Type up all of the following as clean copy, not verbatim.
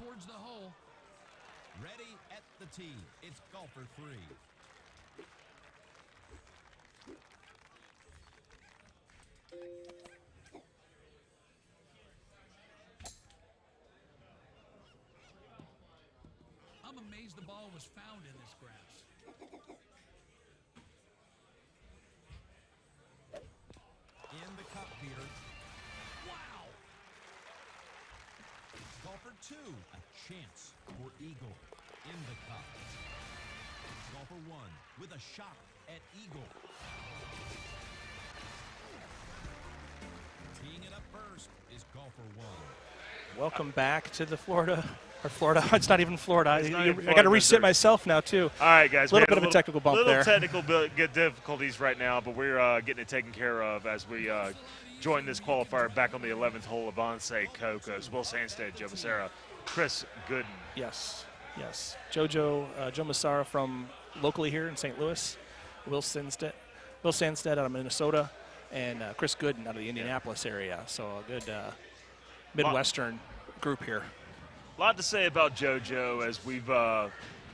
towards the hole. Ready at the tee. It's golfer 3. I'm amazed the ball was found in this grass. In the cup, Peter. Wow! Golfer 2, a chance for eagle in the cup. Golfer 1 with a shot at eagle. Teeing it up first is golfer 1. Welcome back to the Florida. It's not even Florida. I got to reset myself now, too. All right, guys. A little bit of a technical bump there. Little technical difficulties right now, but we're getting it taken care of as we join this qualifier back on the 11th hole of MCCOOK. Will SANDSTAD, Joe MASSARA, Chris Gooden. Yes. Joe MASSARA from locally here in St. Louis. Will SANDSTAD out of Minnesota, and Chris Gooden out of the Indianapolis area. So a good Midwestern group here. A lot to say about JoJo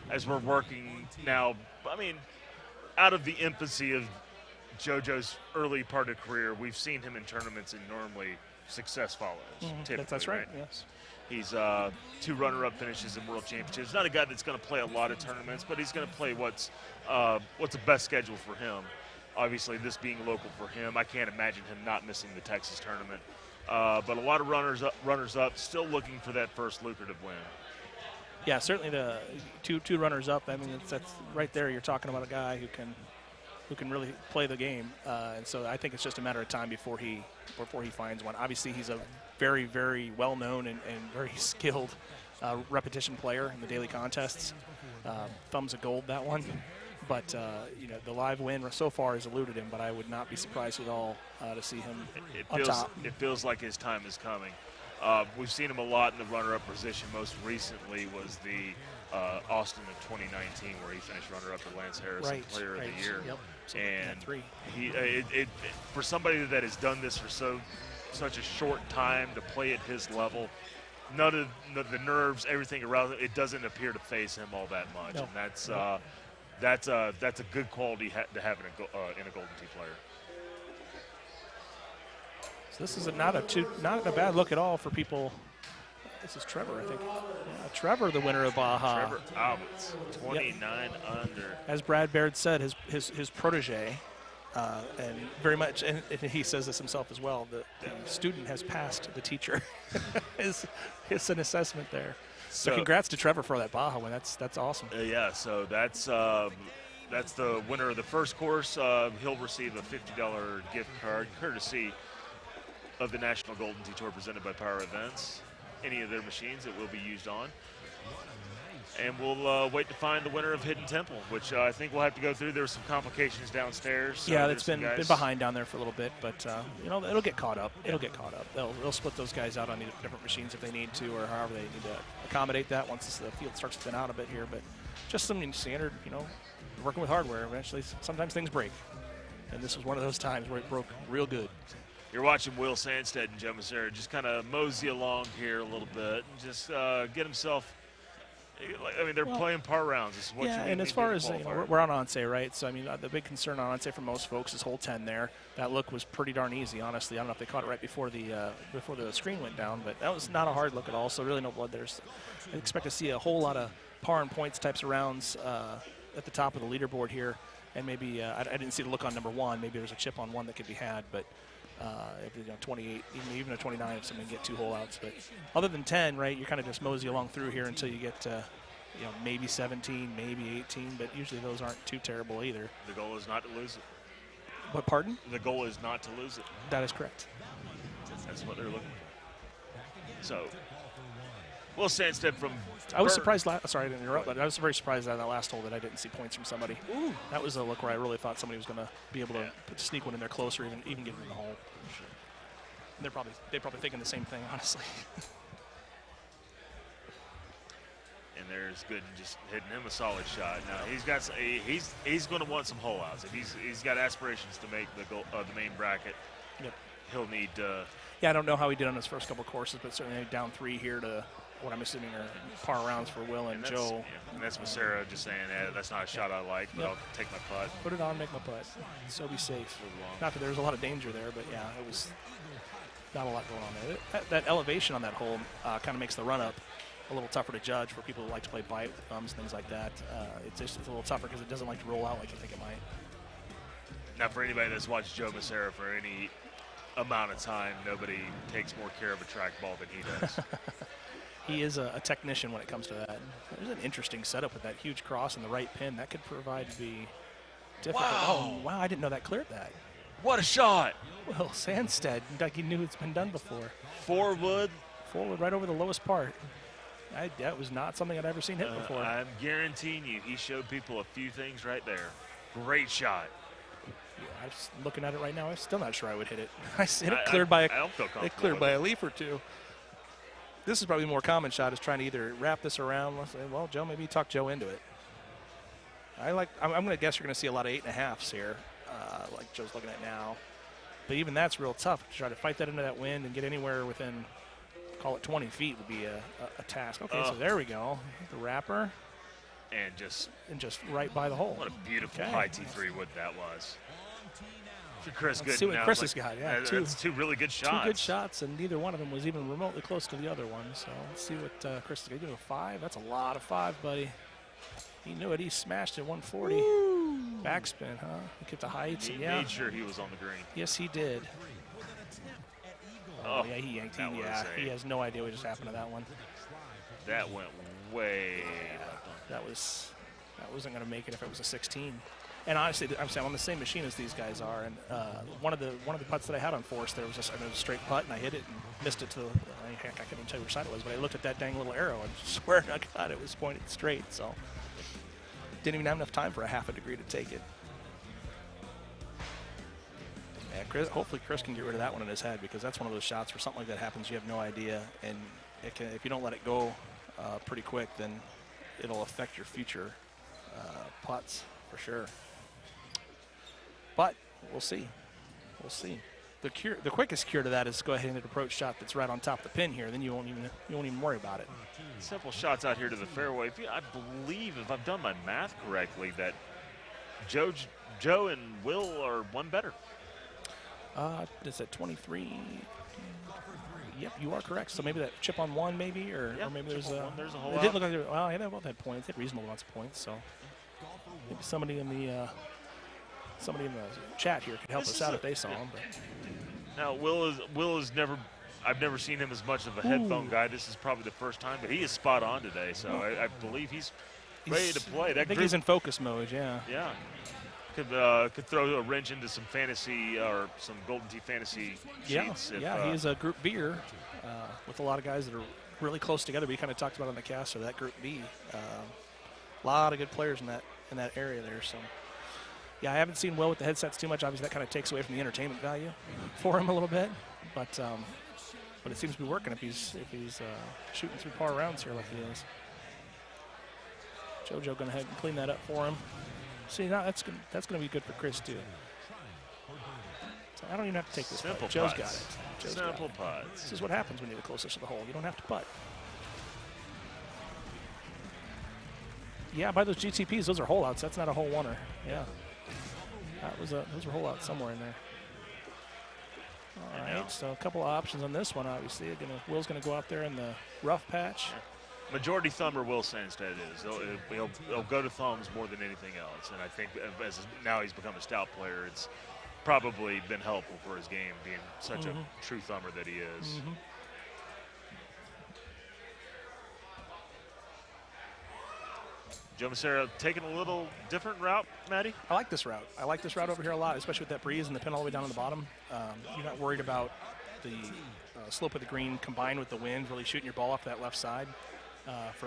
as we're working now. I mean, out of the infancy of JoJo's early part of career, we've seen him in tournaments and normally success follows. That's right. Yes. He's 2 runner-up finishes in World Championships. Not a guy that's going to play a lot of tournaments, but he's going to play what's the best schedule for him. Obviously, this being local for him, I can't imagine him not missing the Texas tournament. But a lot of runners up, still looking for that first lucrative win. Yeah, certainly the two runners up. I mean, that's right there. You're talking about a guy who can really play the game, and so I think it's just a matter of time before he finds one. Obviously, he's a very, very well known and very skilled repetition player in the daily contests. Thumbs of gold, that one. But the live win so far has eluded him. But I would not be surprised at all to see him on top. It feels like his time is coming. We've seen him a lot in the runner-up position. Most recently was the Austin of 2019, where he finished runner-up for Lance Harrison, Player of the Year. Yep. And for somebody that has done this for such a short time to play at his level, none of the nerves, everything around it doesn't appear to phase him all that much. No. And that's a good quality to have in a Golden Tee player. So this is not a bad look at all for people. This is Trevor, I think. Yeah, Trevor, the winner of Baja. Trevor Albans, 29 under. As Brad Baird said, his protege, and very much, and he says this himself as well, the student has passed the teacher. It's an assessment there. So congrats to Trevor for that Baja win. That's awesome. Yeah, so that's the winner of the first course. He'll receive a $50 gift card, courtesy of the National Golden Tee Tour presented by Power Events. Any of their machines it will be used on. And we'll wait to find the winner of Hidden Temple, which I think we'll have to go through. There were some complications downstairs. So yeah, it's been behind down there for a little bit, but it'll get caught up. It'll get caught up. They'll split those guys out on different machines if they need to, or however they need to accommodate that once the field starts to thin out a bit here. But just something standard, working with hardware. Eventually, sometimes things break, and this was one of those times where it broke real good. You're watching Will SANDSTAD and Joe MASSARA just kind of mosey along here a little bit and just get himself. I mean, they're playing par rounds. This is what yeah, and as far as we're on Once, right? So I mean, the big concern on Once for most folks is hole 10 there. That look was pretty darn easy, honestly. I don't know if they caught it right before the screen went down, but that was not a hard look at all. So really, no blood there. I expect to see a whole lot of par and points types of rounds at the top of the leaderboard here, and maybe I didn't see the look on number 1. Maybe there's a chip on 1 that could be had, but. 28, even a 29 if someone get 2 hole outs. But other than 10, right, you're kind of just mosey along through here until you get maybe 17, maybe 18, but usually those aren't too terrible either. The goal is not to lose it. But pardon? The goal is not to lose it. That is correct. That's what they're looking for. So, Will SANDSTAD from. I was surprised. Sorry to interrupt, but I was very surprised on that last hole that I didn't see points from somebody. Ooh. That was a look where I really thought somebody was going to be able to sneak one in there closer, even get in the hole. And they're probably thinking the same thing, honestly. And there's Gooden just hitting him a solid shot. Now he's going to want some hole outs. If he's got aspirations to make the main bracket. Yep. He'll need. Yeah, I don't know how he did on his first couple courses, but certainly down 3 here to what I'm assuming are par rounds for Will and Joe. Yeah, and that's MASSARA just saying, that's not a shot I like, but I'll take my putt. Put it on, make my putt. So be safe. Not that there was a lot of danger there, but yeah, it was not a lot going on there. That elevation on that hole kind of makes the run-up a little tougher to judge for people who like to play bite with thumbs, things like that. It's a little tougher because it doesn't like to roll out like you think it might. Now, for anybody that's watched Joe MASSARA for any amount of time, nobody takes more care of a trackball than he does. He is a technician when it comes to that. There's an interesting setup with that huge cross and the right pin. That could provide to be difficult. Wow. Oh, wow, I didn't know that cleared that. What a shot! Well, SANDSTAD, like he knew it's been done before. Forward right over the lowest part. That was not something I'd ever seen hit before. I'm guaranteeing you, he showed people a few things right there. Great shot. Yeah, I'm just looking at it right now. I'm still not sure I would hit it. I hit it cleared by a leaf or two. This is probably the more common shot, is trying to either wrap this around. Let's say, well, Joe, maybe talk Joe into it. I'm going to guess you're going to see a lot of 8.5s here, like Joe's looking at now. But even that's real tough. To try to fight that into that wind and get anywhere within, call it 20 feet, would be a task. Okay, so there we go. The wrapper. And just right by the hole. What a beautiful high T3 wood that was. For Chris Let's see what now, Chris has got. Yeah, that's two really good shots. Two good shots, and neither one of them was even remotely close to the other one. So let's see what Chris is going to do. A 5. That's a lot of 5, buddy. He knew it. He smashed it 140. Woo. Backspin, huh? He kept the heights. He made sure he was on the green. Yes, he did. Oh, yeah, he yanked. He has no idea what just happened to that one. That went way. That wasn't going to make it if it was a 16. And honestly, I'm on the same machine as these guys are. And one of the putts that I had on Force, there was just a straight putt, and I hit it and missed it to. Heck, I couldn't tell you which side it was, but I looked at that dang little arrow and swear to God it was pointed straight. So didn't even have enough time for a half a degree to take it. Yeah, hopefully Chris can get rid of that one in his head, because that's one of those shots where something like that happens, you have no idea, and if you don't let it go pretty quick, then it'll affect your future putts for sure. But we'll see. We'll see. The quickest cure to that is to go ahead and hit an approach shot that's right on top of the pin here. Then you won't even worry about it. Simple shots out here to the fairway. I believe, if I've done my math correctly, that Joe and Will are one better. Is it 23? Yep, you are correct. So maybe that chip on 1, maybe, or maybe there's a whole lot. It did look like they both had points. They had reasonable amounts of points. So maybe somebody in the chat here could help us out if they saw him. But. Now Will is never. I've never seen him as much of a headphone guy. This is probably the first time, but he is spot on today. So I believe he's ready to play. I think he's in focus mode. Yeah. Yeah. Could throw a wrench into some fantasy or some Golden Tee fantasy sheets. Yeah, he's a Group B-er with a lot of guys that are really close together. We kind of talked about on the cast, or that Group B. A lot of good players in that area there. So, yeah, I haven't seen Will with the headsets too much. Obviously, that kind of takes away from the entertainment value for him a little bit. But it seems to be working if he's shooting through par rounds here like he is. JoJo going to head and clean that up for him. See, now that's going to be good for Chris too. So I don't even have to take this putt. Joe's got it. Simple putts. This is what happens when you're the closest to the hole. You don't have to putt. Yeah, by those GTPs, those are hole outs. That's not a hole oneer. Yeah, those are hole outs somewhere in there. All right, so a couple of options on this one. Obviously, Will's going to go out there in the rough patch. Yeah. Majority thumber Will SANDSTAD is. He'll go to thumbs more than anything else. And I think as now he's become a stout player, it's probably been helpful for his game, being such a true thumber that he is. Joe MASSARA taking a little different route, Matty? I like this route. I like this route over here a lot, especially with that breeze and the pin all the way down to the bottom. You're not worried about the slope of the green combined with the wind really shooting your ball off that left side.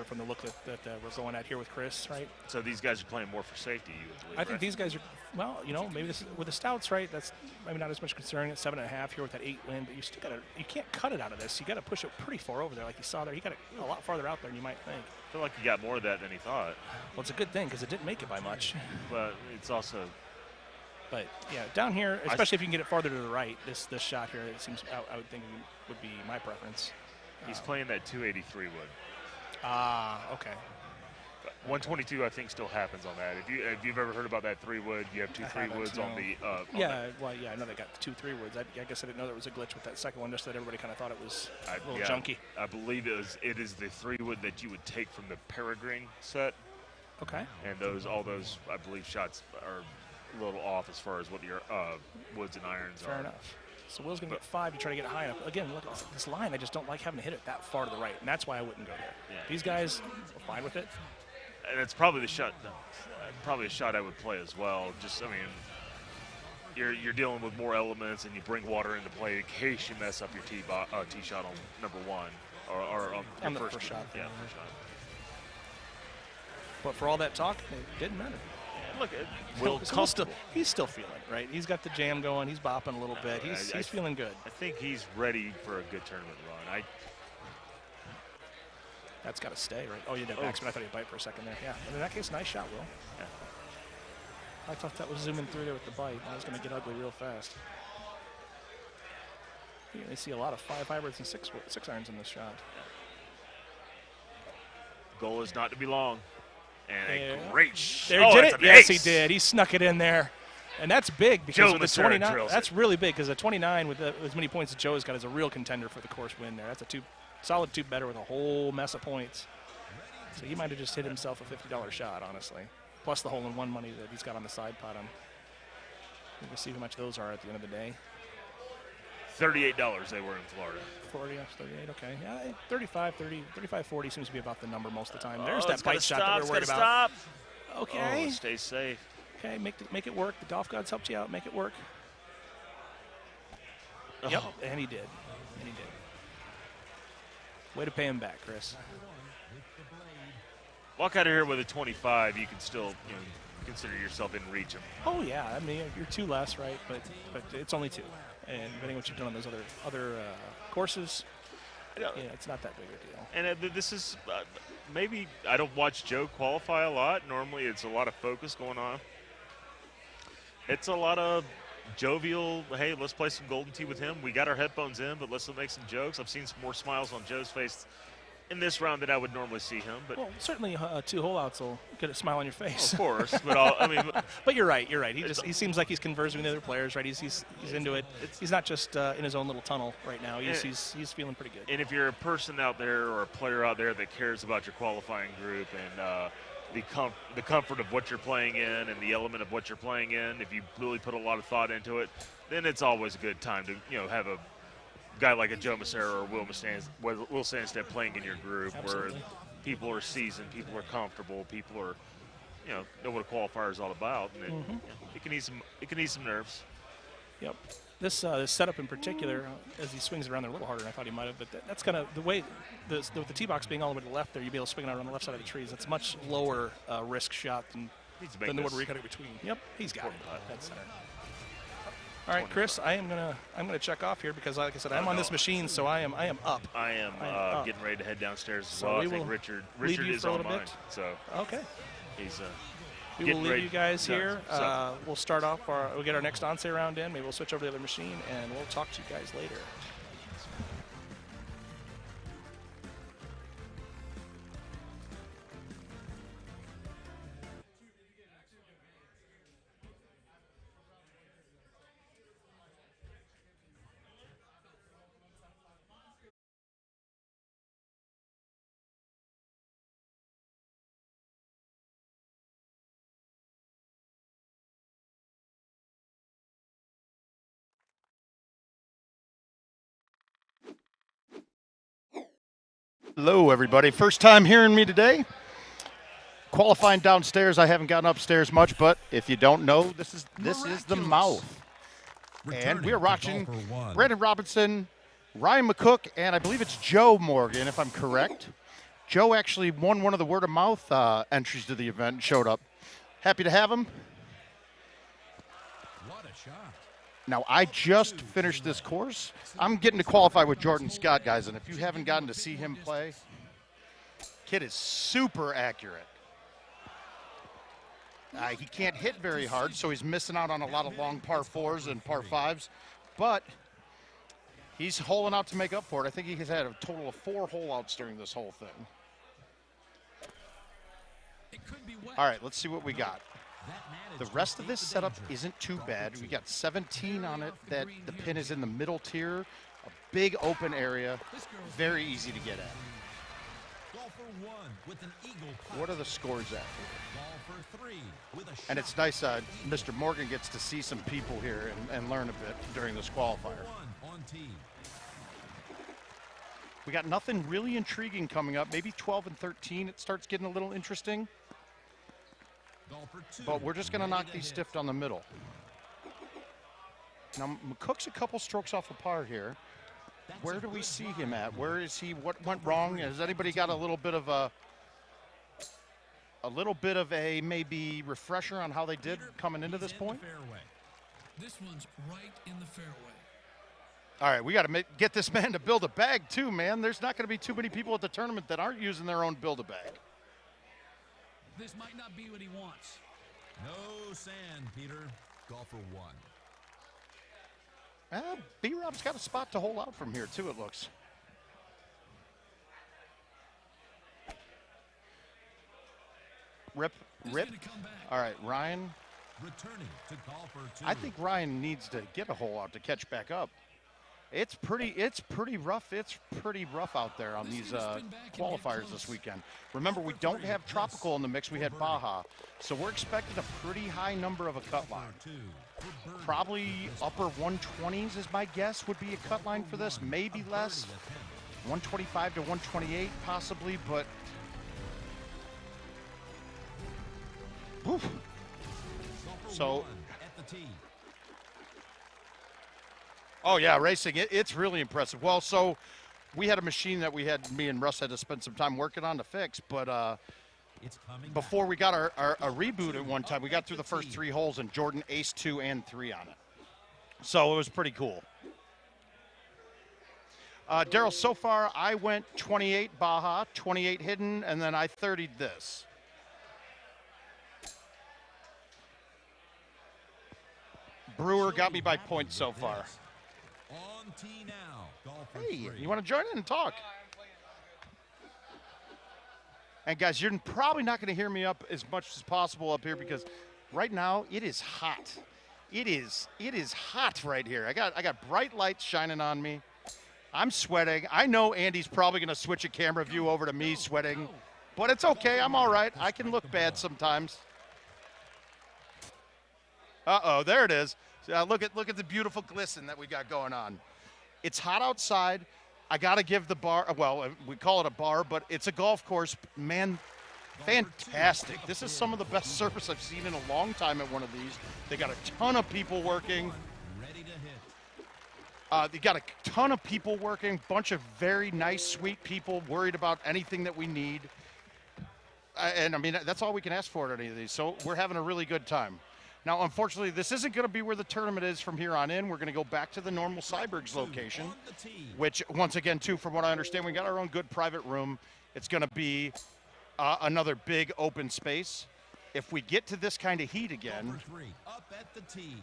From the look that we're going at here with Chris, right? So these guys are playing more for safety, you would believe, I think these guys are, well, maybe this with the stouts, right? That's maybe not as much concern at 7.5 here with that 8 wind, but you can't cut it out of this. You got to push it pretty far over there, like you saw there. You got it a lot farther out there than you might think. I feel like he got more of that than he thought. Well, it's a good thing because it didn't make it by much. But it's also. But yeah, down here, especially if you can get it farther to the right, this shot here, it seems I would think would be my preference. He's playing that 283 wood. Ah, okay. 122, I think, still happens on that. If you've ever heard about that 3 wood, you have two 3 woods on the. Yeah, well, yeah, I know they got 2 3 woods. I guess I didn't know there was a glitch with that second one. Just that everybody kind of thought it was a little junky. I believe it is the 3 wood that you would take from the Peregrine set. Okay. And all those, I believe, shots are a little off as far as what your woods and irons are. Fair enough. So Will's going to get 5 to try to get it high enough. Again, look at this line. I just don't like having to hit it that far to the right, and that's why I wouldn't go there. Yeah. These guys are fine with it. And it's probably the shot. Probably a shot I would play as well. Just, I mean, you're dealing with more elements, and you bring water into play in case you mess up your tee shot on number 1 or on the first shot. Yeah, first shot. But for all that talk, it didn't matter. Look, he's still feeling it, right? He's got the jam going. He's bopping a little bit. He's feeling good. I think he's ready for a good tournament run. That's got to stay, right? Oh, you did backspin. I thought you bite for a second there. Yeah. And in that case, nice shot, Will. Yeah. I thought that was zooming through there with the bite. I was going to get ugly real fast. You can see a lot of 5 hybrids and 6 irons in this shot. Goal is not to be long. And a great shot. There he did it. Yes, he did. He snuck it in there. And that's big because with the 29, that's really big because the 29 with as many points as Joe's got is a real contender for the course win there. That's a solid 2 better with a whole mess of points. So he might have just hit himself a $50 shot, honestly. Plus the hole-in-one money that he's got on the side pot. We'll see how much those are at the end of the day. $38 they were in Florida. 40, 38, okay. Yeah, 35, 40 seems to be about the number most of the time. There's that bite shot that we're worried about. Okay. Stay safe. Okay, make it work. The golf gods helped you out. Make it work. Yep, and he did. Way to pay him back, Chris. Walk out of here with a 25. You can still, consider yourself in reach of. Oh yeah, I mean you're 2 less, right? But it's only 2, and depending on what you've done on those other courses, it's not that big a deal. And this is maybe I don't watch Joe qualify a lot. Normally, it's a lot of focus going on. It's a lot of jovial, hey, let's play some Golden Tee with him. We got our headphones in, but let's make some jokes. I've seen some more smiles on Joe's face in this round than I would normally see him. But well, certainly 2 hole-outs will get a smile on your face. Of course, but but you're right. He seems like he's conversing with the other players, right? He's into it. He's not just in his own little tunnel right now. He's feeling pretty good. And if you're a person out there or a player out there that cares about your qualifying group and the comfort of what you're playing in and the element of what you're playing in, if you really put a lot of thought into it, then it's always a good time to have a guy like a Joe Massara or Will SANDSTAD playing in your group. Absolutely. Where people are seasoned, people are comfortable, people are know what a qualifier is all about, and it can ease some nerves. Yep. This setup in particular, as he swings it around there a little harder than I thought he might have, but that's kind of the way, with the tee box being all the way to the left there, you'd be able to swing it around the left side of the trees. That's a much lower risk shot than the one where you cut it between. Yep, he's got it. That's center. All right, Chris, I'm gonna check off here because, like I said, I'm on this machine, so I am up. I am getting ready to head downstairs as well. I think Richard is on mine. So okay, he's. We will leave you guys here. We'll start off. We'll get our next once round in. Maybe we'll switch over to the other machine, and we'll talk to you guys later. Hello, everybody. First time hearing me today. Qualifying downstairs. I haven't gotten upstairs much, but if you don't know, this is the mouth. And we're watching Brandon Robinson, Ryan McCook, and I believe it's Joe Morgan, if I'm correct. Joe actually won one of the word-of-mouth entries to the event and showed up. Happy to have him. What a shot. Now, I just finished this course. I'm getting to qualify with Jordan Scott, guys, and if you haven't gotten to see him play, kid is super accurate. He can't hit very hard, so he's missing out on a lot of long par 4s and par 5s, but He's holing out to make up for it. I think he has had a total of 4 hole outs during this whole thing. All right, let's see what we got. The rest of this setup isn't too bad. We got 17 on it. That the pin is in the middle tier, a big open area, very easy to get at. What are the scores at? And it's nice Mr. Morgan gets to see some people here and learn a bit during this qualifier. We got nothing really intriguing coming up. Maybe 12 and 13, it starts getting a little interesting. But we're just going to knock these stiff down the middle. Now, McCook's a couple strokes off of par here. Where do we see him at? Where is he? What went wrong? Has anybody got a little bit of a maybe refresher on how they did coming into this point? This one's right in the fairway. All right, we got to get this man to build a bag too, man. There's not going to be too many people at the tournament that aren't using their own build-a-bag. This might not be what he wants. No sand, Peter. Golfer 1. B-Rob's got a spot to hole out from here too, it looks. Rip. All right, Ryan. Returning to golfer 2. I think Ryan needs to get a hole out to catch back up. It's pretty rough. It's pretty rough out there on these qualifiers this weekend. Remember, we don't have tropical in the mix. We had Baja, so we're expecting a pretty high number of a cut line. Probably upper 120s is my guess would be a cut line for this. Maybe less, 125 to 128 possibly, but. Oof. So. Oh, yeah, racing, it's really impressive. Well, so we had a machine that me and Russ had to spend some time working on to fix, but before we got our reboot at one time, we got through the first 3 holes, and Jordan aced 2 and 3 on it. So it was pretty cool. Daryl, so far I went 28 Baja, 28 hidden, and then I 30'd this. Brewer got me by points so far. On tee now. Hey, you want to join in and talk? And guys, you're probably not going to hear me up as much as possible up here because right now it is hot. It is hot right here. I got bright lights shining on me. I'm sweating. I know Andy's probably going to switch a camera view over to me sweating, but it's okay. I'm all right. I can look bad sometimes. Uh-oh, there it is. Look at the beautiful glisten that we got going on. It's hot outside. I got to give the bar, well, we call it a bar, but it's a golf course. Man, fantastic. This is some of the best service I've seen in a long time at one of these. They got a ton of people working. They got a ton of people working, bunch of very nice, sweet people worried about anything that we need. And, I mean, that's all we can ask for at any of these. So we're having a really good time. Now, unfortunately, this isn't going to be where the tournament is from here on in. We're going to go back to the normal Cybergs location, which, once again, too, from what I understand, we got our own good private room. It's going to be another big open space. If we get to this kind of heat again. Up at the tee.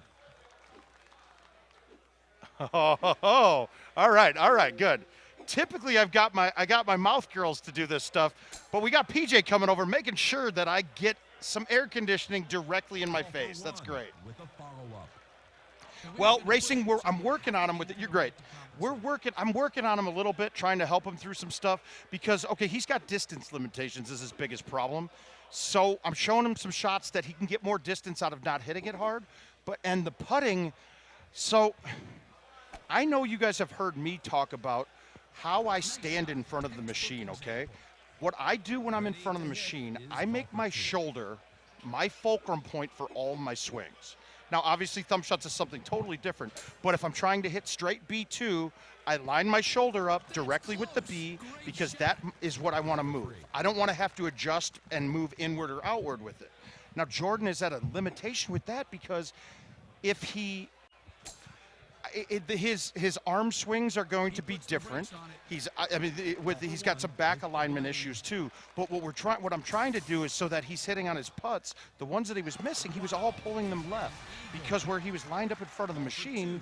Oh, all right, good. Typically, I got my mouth girls to do this stuff, but we got PJ coming over, making sure that I get some air conditioning directly in my face. That's great. Well, racing, I'm working on him with it. You're great. I'm working on him a little bit, trying to help him through some stuff because, okay, he's got distance limitations is his biggest problem. So I'm showing him some shots that he can get more distance out of not hitting it hard. And the putting, so I know you guys have heard me talk about how I stand in front of the machine, okay? What I do when I'm in front of the machine, I make my shoulder my fulcrum point for all my swings. Now, obviously, thumb shots is something totally different, but if I'm trying to hit straight B2, I line my shoulder up directly with the B because that is what I want to move. I don't want to have to adjust and move inward or outward with it. Now, Jordan is at a limitation with that because if his arm swings are going to be different. He's got some back alignment issues too. But what I'm trying to do is so that he's hitting on his putts, the ones that he was missing, he was all pulling them left because where he was lined up in front of the machine,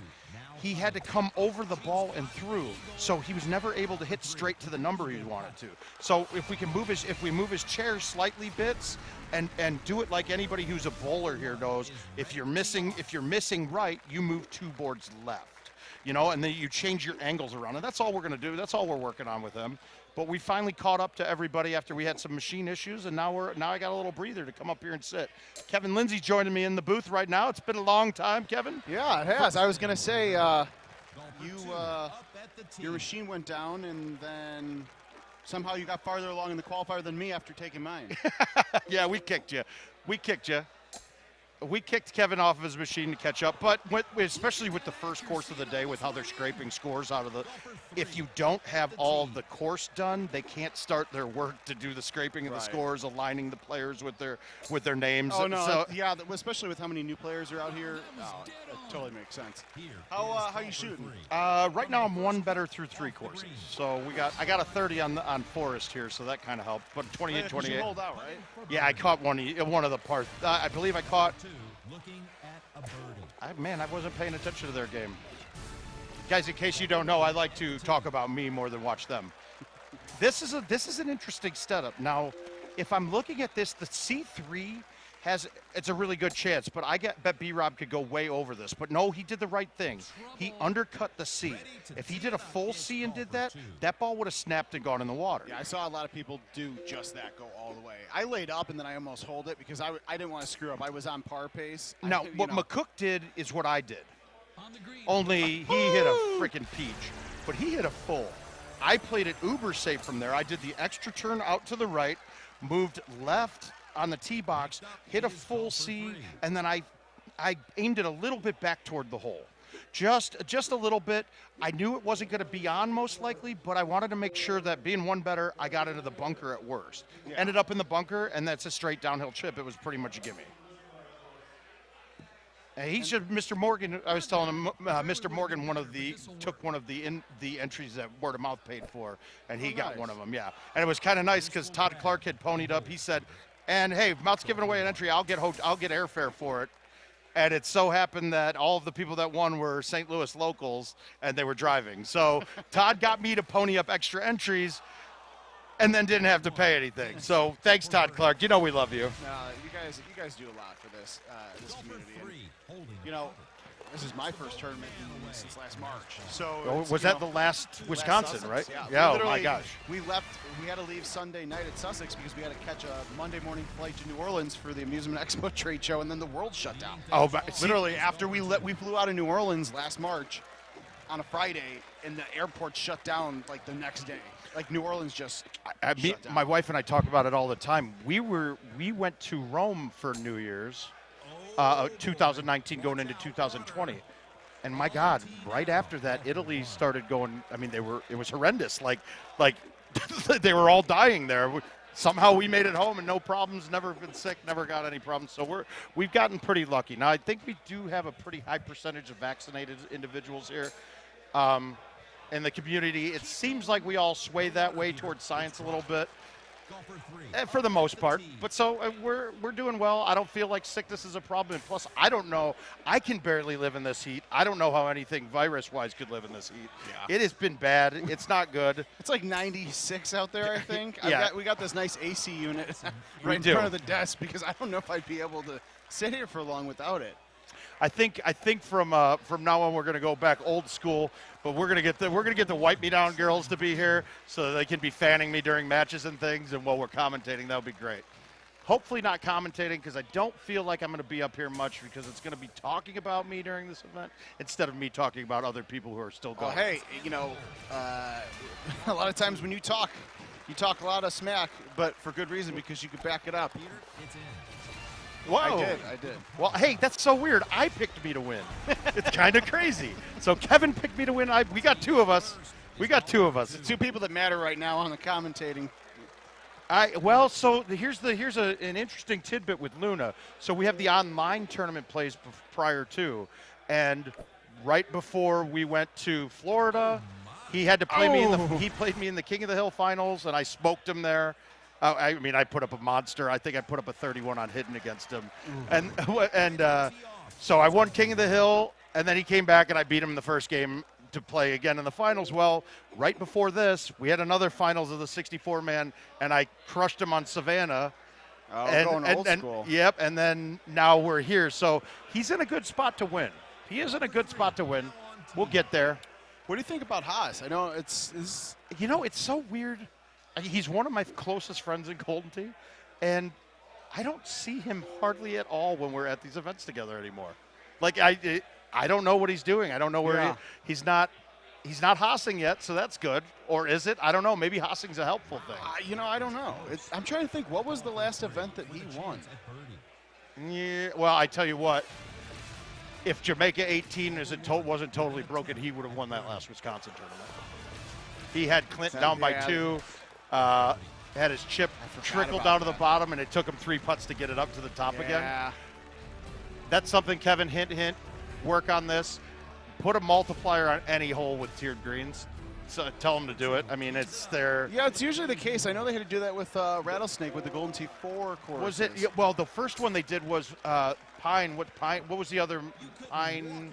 he had to come over the ball and through, so he was never able to hit straight to the number he wanted to. So if we move his chair slightly bits and do it like anybody who's a bowler here knows, if you're missing right, you move 2 boards left, you know, and then you change your angles around, and that's all we're going to do. That's all we're working on with him. But we finally caught up to everybody after we had some machine issues, and now I got a little breather to come up here and sit. Kevin Lindsay joining me in the booth right now. It's been a long time, Kevin. Yeah, it has. I was going to say, your machine went down, and then somehow you got farther along in the qualifier than me after taking mine. Yeah, we kicked you. We kicked Kevin off of his machine to catch up, but especially with the first course of the day, with how they're scraping scores out of the. If you don't have all of the course done, they can't start their work to do the scraping of the scores, aligning the players with their names. Oh no, so, yeah, especially with how many new players are out here, it totally makes sense. How you shooting? Right now I'm 1 better through 3 courses, so I got a 30 on Forest here, so that kind of helped. But 28, 28. You rolled out, right? Yeah, I caught one of the parts. I believe I caught. Looking at a birdie. Man, I wasn't paying attention to their game. Guys, in case you don't know, I like to talk about me more than watch them. This is an interesting setup. Now, if I'm looking at this, the C3 it's a really good chance, but I bet B-Rob could go way over this. But no, he did the right thing. He undercut the C. If he did a full C and did that, that ball would have snapped and gone in the water. Yeah, I saw a lot of people do just that, go all the way. I laid up and then I almost hold it because I didn't want to screw up. I was on par pace. Now, what McCook did is what I did. Only he hit a freaking peach, but he hit a full. I played it uber safe from there. I did the extra turn out to the right, moved left on the tee box, hit a full C, and then I aimed it a little bit back toward the hole. Just a little bit. I knew it wasn't going to be on most likely, but I wanted to make sure that being 1 better, I got into the bunker at worst. Yeah. Ended up in the bunker, and that's a straight downhill chip. It was pretty much a gimme. He's just Mr. Morgan. I was telling him, Mr. Morgan took one of the entries that word of mouth paid for, and he got one of them. Yeah, and it was kind of nice because Todd Clark had ponied up. He said, "And hey, if Mount's giving away an entry, I'll get airfare for it." And it so happened that all of the people that won were St. Louis locals, and they were driving. So Todd got me to pony up extra entries, and then didn't have to pay anything. So thanks, Todd Clark. You know we love you. You guys do a lot for this community. And, you know, this is my first tournament since last March. So was that the last Wisconsin, Sussex, right? Yeah. Oh my gosh. We had to leave Sunday night at Sussex because we had to catch a Monday morning flight to New Orleans for the Amusement Expo trade show, and then the world shut down. Oh, literally after we flew out of New Orleans last March on a Friday, and the airport shut down like the next day. Like New Orleans just shut down. My wife and I talk about it all the time. We went to Rome for New Year's, 2019 going into 2020. And my God, right after that, Italy started going. I mean, it was horrendous. Like they were all dying there. Somehow we made it home and no problems. Never been sick. Never got any problems. So we've gotten pretty lucky. Now I think we do have a pretty high percentage of vaccinated individuals here. In the community, it seems like we all sway that way towards science a little bit, for the most part. But so we're doing well. I don't feel like sickness is a problem. And plus, I don't know. I can barely live in this heat. I don't know how anything virus-wise could live in this heat. Yeah. It has been bad. It's not good. It's like 96 out there, I think. Yeah. We got this nice AC unit right in front of the desk because I don't know if I'd be able to sit here for long without it. I think from now on we're going to go back old school, but we're going to get the Wipe Me Down girls to be here so that they can be fanning me during matches and things, and while we're commentating, that'll be great. Hopefully not commentating because I don't feel like I'm going to be up here much because it's going to be talking about me during this event instead of me talking about other people who are still going. Well, hey, you know, a lot of times when you talk a lot of smack, but for good reason because you can back it up. Whoa. I did. Well, hey, that's so weird. I picked me to win. It's kind of crazy. So Kevin picked me to win. We got 2 of us. The 2 people that matter right now on the commentating. So here's an interesting tidbit with Luna. So we have the online tournament plays prior to, and right before we went to Florida, he had to play me he played me in the King of the Hill finals, and I smoked him there. I mean, I put up a monster. I think I put up a 31 on Hidden against him. And so I won King of the Hill, And then he came back, and I beat him in the first game to play again in the finals. Well, right before this, we had another finals of the 64-man, and I crushed him on Savannah. Oh, going old school. Yep, and then now we're here. So he's in a good spot to win. He is in a good spot to win. We'll get there. What do you think about Haas? I know it's You know, it's so weird. He's one of my closest friends in Golden Tee, and I don't see him hardly at all when we're at these events together anymore. Like, I don't know what he's doing. I don't know where he's not hossing yet, so that's good. Or is it? I don't know. Maybe hossing's a helpful thing. you know, I don't know. I'm trying to think. What was the last event that he won? Yeah. Well, I tell you what. If Jamaica 18 wasn't totally broken, he would have won that last Wisconsin tournament. He had Clint down by 2, had his chip trickle down to the bottom, and it took him 3 putts to get it up to the top again. That's something, Kevin, hint, hint, work on this. Put a multiplier on any hole with tiered greens. So tell them to do it. I mean, it's their... Yeah, it's usually the case. I know they had to do that with Rattlesnake with the Golden Tee 4 course. Was it? Well, the first one they did was Pine. What was the other? Pine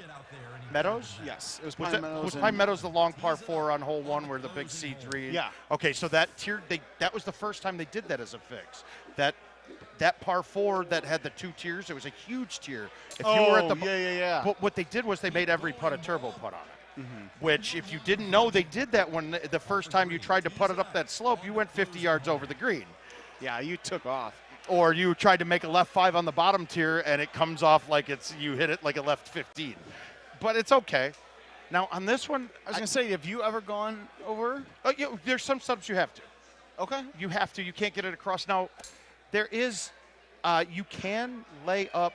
Meadows? Yes, it was Pine Meadows. Was Pine Meadows the long par 4 on hole 1 where the big C3? Yeah. Okay, so that was the first time they did that as a fix. That par 4 that had the 2 tiers, it was a huge tier. If you were at the yeah. But what they did was they made every putt a turbo putt on it. Which, if you didn't know they did that when the first time you tried to putt it up that slope, you went 50 yards over the green. Yeah, you took off. Or you tried to make a left 5 on the bottom tier, and it comes off like you hit it like a left 15. But it's okay. Now, on this one... I was going to say, have you ever gone over? There's some subs you have to. Okay. You have to. You can't get it across. Now, there is... you can lay up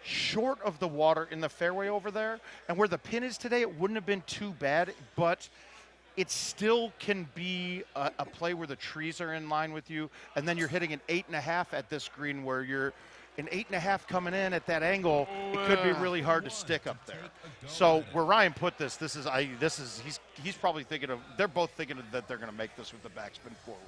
short of the water in the fairway over there, and where the pin is today, it wouldn't have been too bad, but it still can be a play where the trees are in line with you, and then you're hitting an 8.5 at this green where you're an 8.5 coming in at that angle. It could be really hard to stick up there. So where Ryan put this, he's probably thinking of, they're both thinking that they're going to make this with the backspin forward.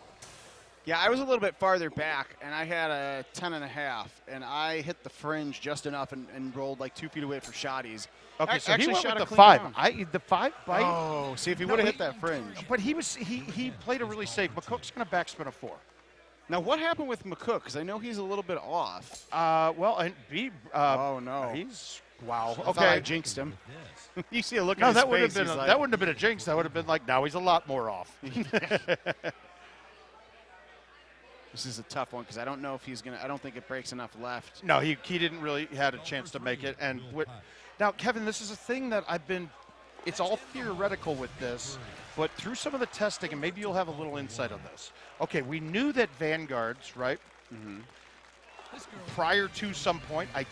Yeah, I was a little bit farther back, and I had a 10.5, and I hit the fringe just enough and rolled like 2 feet away for shotties. Okay, so actually he went shot with a the clean 5. down. The 5 bite. Oh, see if he would have hit that fringe. But he played it really safe. McCook's going to backspin a 4. Now, what happened with McCook? Because I know he's a little bit off. Well, and B. Oh no, he's wow. I thought I jinxed him. You see a look No, on his that would have face. been He's that wouldn't have been a jinx. That would have been like, now he's a lot more off. This is a tough one because I don't know if he's gonna. I don't think it breaks enough left. No, he didn't really had a chance to make it. And now, Kevin, this is a thing that it's all theoretical with this, but through some of the testing, and maybe you'll have a little insight on this. Okay, we knew that Vanguards, right? Prior to some point, I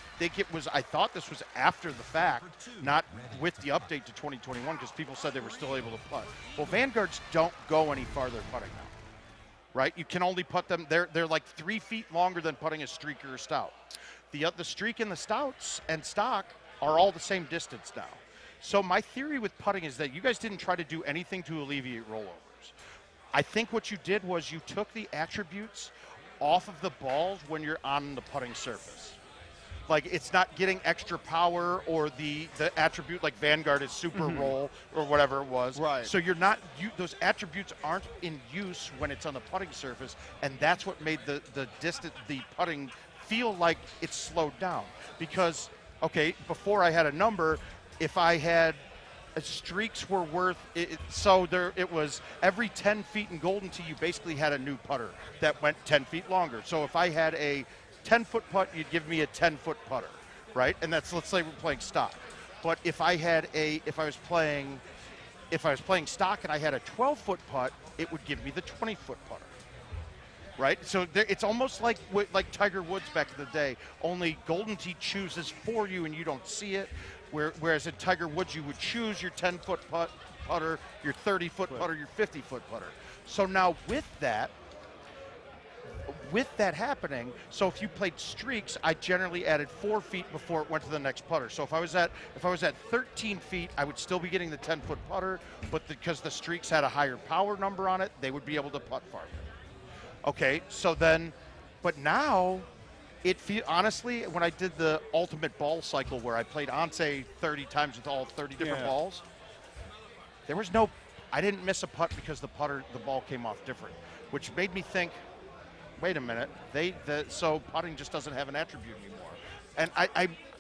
thought this was after the fact, not with the update to 2021, because people said they were still able to putt. Well, Vanguards don't go any farther putting now. Right? You can only putt them. They're like 3 feet longer than putting a streak or a stout. The streak and the stouts and stock are all the same distance now. So my theory with putting is that you guys didn't try to do anything to alleviate rollovers. I think what you did was you took the attributes off of the balls when you're on the putting surface. Like, it's not getting extra power or the attribute like Vanguard is super roll or whatever it was. Right. So those attributes aren't in use when it's on the putting surface, and that's what made the putting feel like it's slowed down. Because, okay, before I had a number, if I had streaks were worth it, so it was every 10 feet in Golden Tee, you basically had a new putter that went 10 feet longer. So if I had a 10-foot putt, you'd give me a 10-foot putter, right? And that's, let's say we're playing stock. But if I was playing stock and I had a 12-foot putt, it would give me the 20-foot putter, right? So it's almost like Tiger Woods back in the day. Only Golden Tee chooses for you and you don't see it. Whereas in Tiger Woods, you would choose your 10-foot putter, your 30-foot putter, your 50-foot putter. So now with that happening, so if you played streaks, I generally added 4 feet before it went to the next putter. So if I was at 13 feet, I would still be getting the 10-foot putter, but because the streaks had a higher power number on it, they would be able to putt farther. Okay, so then, but now honestly, when I did the ultimate ball cycle where I played Once 30 times with all 30 different balls, there was no, I didn't miss a putt because the ball came off different, which made me think, wait a minute, so putting just doesn't have an attribute anymore. And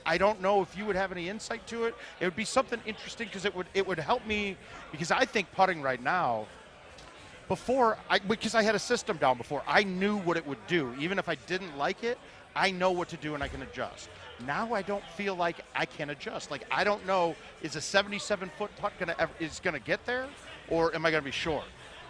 I don't know if you would have any insight to it. It would be something interesting because it would help me, because I think putting right now, because I had a system down before, I knew what it would do. Even if I didn't like it, I know what to do and I can adjust. Now I don't feel like I can adjust. Like, I don't know, is a 77-foot putt gonna get there, or am I gonna be short?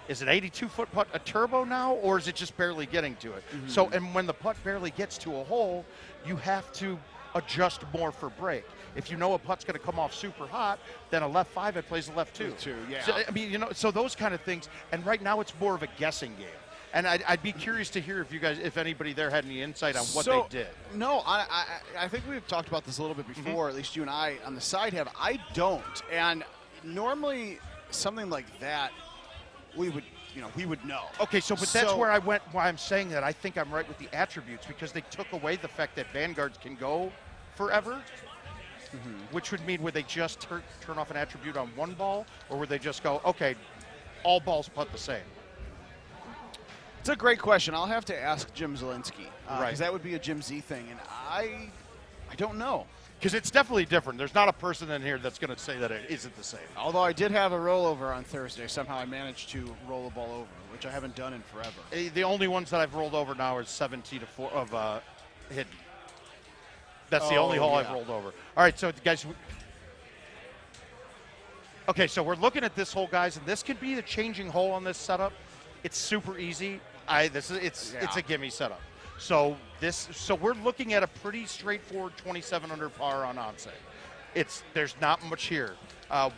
Is an 82-foot putt a turbo now, or is it just barely getting to it? So, and when the putt barely gets to a hole, you have to adjust more for break. If you know a putt's going to come off super hot, then a left 5, it plays a left 2. Yeah. So, I mean, so those kind of things. And right now, it's more of a guessing game. And I'd be curious to hear if anybody there had any insight on what they did. No, I think we've talked about this a little bit before. At least you and I on the side have. I don't. And normally, something like that, we would know. Okay, but that's where I went. Why I'm saying that I think I'm right with the attributes, because they took away the fact that Vanguards can go forever, which would mean would they just turn off an attribute on one ball, or would they just go, okay, all balls putt the same? It's a great question. I'll have to ask Jim Zielinski, Right. because that would be a Jim Z thing, and I don't know. Because it's definitely different. There's not a person in here that's going to say that it isn't the same. Although I did have a rollover on Thursday. Somehow I managed to roll the ball over, which I haven't done in forever. The only ones that I've rolled over now is 17 to 4 of hidden. That's the only hole I've rolled over. All right, so guys. Okay, so we're looking at this hole, guys, and this could be the changing hole on this setup. It's super easy. It's a gimme setup. So we're looking at a pretty straightforward 27 under par on Once. There's not much here.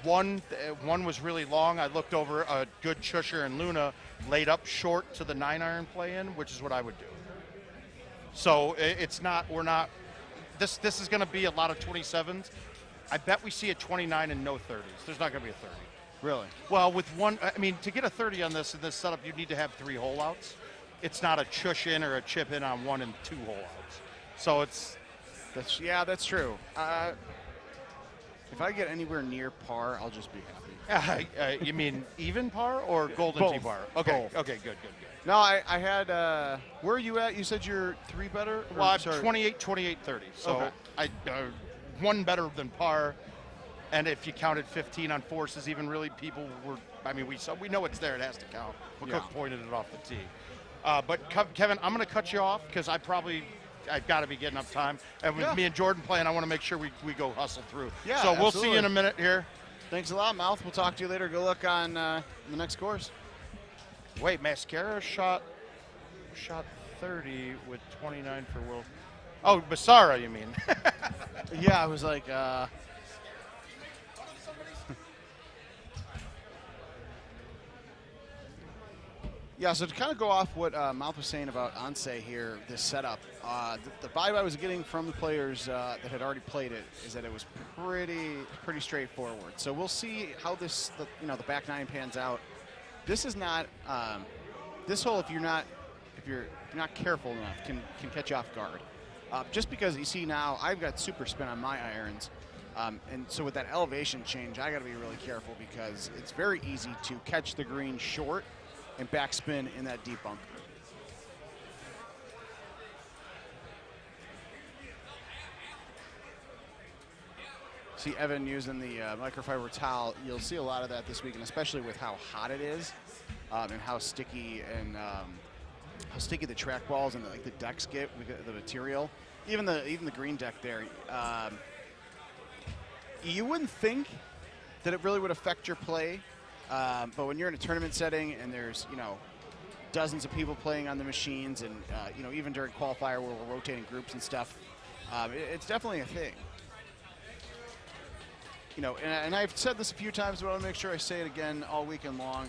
One was really long. I looked over a good Chusher and Luna laid up short to the 9-iron play in, which is what I would do. So this is going to be a lot of 27s. I bet we see a 29 and no 30s. There's not going to be a 30. Really? Well, with one, I mean, to get a 30 on this in this setup, you need to have 3 hole outs. It's not a chush in or a chip in on 1 and 2 hole outs. So that's true. If I get anywhere near par, I'll just be happy. You mean even par or golden tee par? Okay. Both. Okay. Good. No, I had. Where are you at? You said you're 3 better. Well, I'm 28, 30. So okay. One better than par. And if you counted 15 on forces, even really people were. I mean, we know it's there. It has to count. McCook pointed it off the tee. But Kevin, I'm going to cut you off because I've got to be getting up time. And with me and Jordan playing, I want to make sure we go hustle through. Yeah, so we'll absolutely. see you in a minute here. Thanks a lot, Mouth. We'll talk to you later. Good luck on the next course. Wait, Mascara shot 30 with 29 for Will. Oh, Massara, you mean? Yeah, I was like. Yeah, so to kind of go off what Mouth was saying about Once here, this setup, the vibe I was getting from the players that had already played it is that it was pretty straightforward. So we'll see how the back 9 pans out. This is not this hole. If you're not careful enough, can catch you off guard. Just because you see now, I've got super spin on my irons, and so with that elevation change, I got to be really careful because it's very easy to catch the green short and backspin in that deep bunker. See Evan using the microfiber towel. You'll see a lot of that this week, and especially with how hot it is, and how sticky the track balls and the decks get with the material. Even the green deck there. You wouldn't think that it really would affect your play. But when you're in a tournament setting and there's, dozens of people playing on the machines and, even during qualifier where we're rotating groups and stuff, it's definitely a thing. And I've said this a few times, but I want to make sure I say it again all weekend long.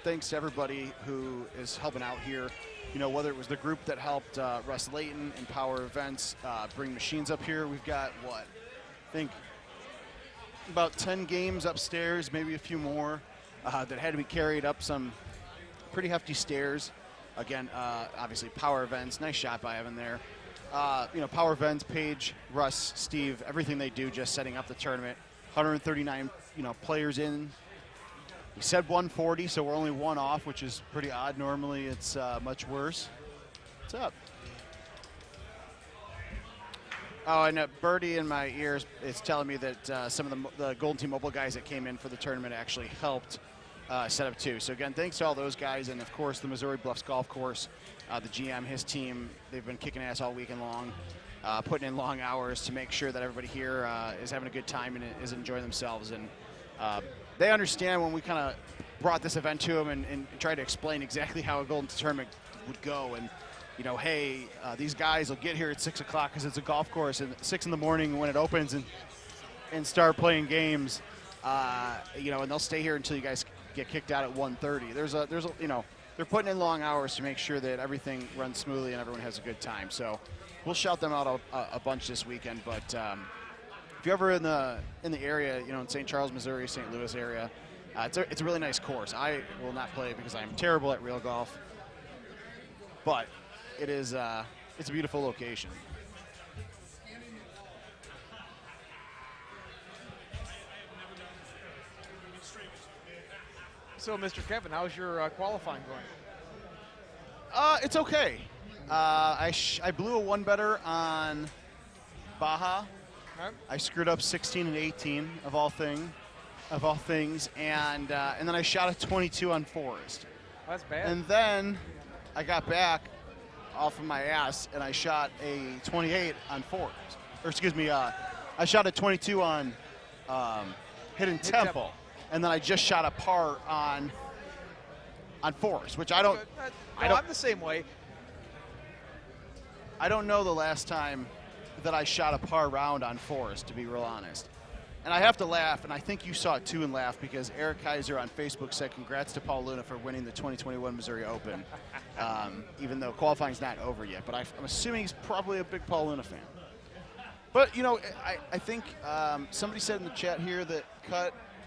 Thanks to everybody who is helping out here. Whether it was the group that helped Russ Layton and Power Events bring machines up here. We've got, I think about 10 games upstairs, maybe a few more. That had to be carried up some pretty hefty stairs. Again, obviously Power Events, nice shot by Evan there. You know, Power Vens, Paige, Russ, Steve, everything they do just setting up the tournament. 139, you know, players in. We said 140, so we're only one off, which is pretty odd. Normally it's much worse. What's up? Oh, and Birdie in my ears is telling me that some of the Golden Team Mobile guys that came in for the tournament actually helped set up too. So again, thanks to all those guys, and of course the Missouri Bluffs Golf Course, the GM, his team, they've been kicking ass all weekend long, putting in long hours to make sure that everybody here is having a good time and is enjoying themselves. And they understand when we kind of brought this event to them and tried to explain exactly how a Golden tournament would go. And you know, hey, these guys will get here at 6 o'clock because it's a golf course, and 6 in the morning when it opens and start playing games, you know, and they'll stay here until you guys get kicked out at 1:30. There's a, you know, they're putting in long hours to make sure that everything runs smoothly and everyone has a good time. So we'll shout them out a bunch this weekend. But if you're ever in the area, you know, in St. Charles, Missouri, St. Louis area, it's a really nice course. I will not play because I am terrible at real golf, but it is it's a beautiful location. So, Mr. Kevin, how's your qualifying going? It's okay. I blew a one better on Baja. Right. I screwed up 16 and 18 of all things, and then I shot a 22 on Forest. That's bad. And then I got back off of my ass and I shot a 28 on Forest. Or excuse me, I shot a 22 on Hidden Temple. And then I just shot a par on Forest, which I don't. I'm the same way. I don't know the last time that I shot a par round on Forest, to be real honest. And I have to laugh, and I think you saw it too and laugh, because Eric Kaiser on Facebook said congrats to Paul Luna for winning the 2021 Missouri Open, even though qualifying's not over yet. But I'm assuming he's probably a big Paul Luna fan. But, you know, I think somebody said in the chat here that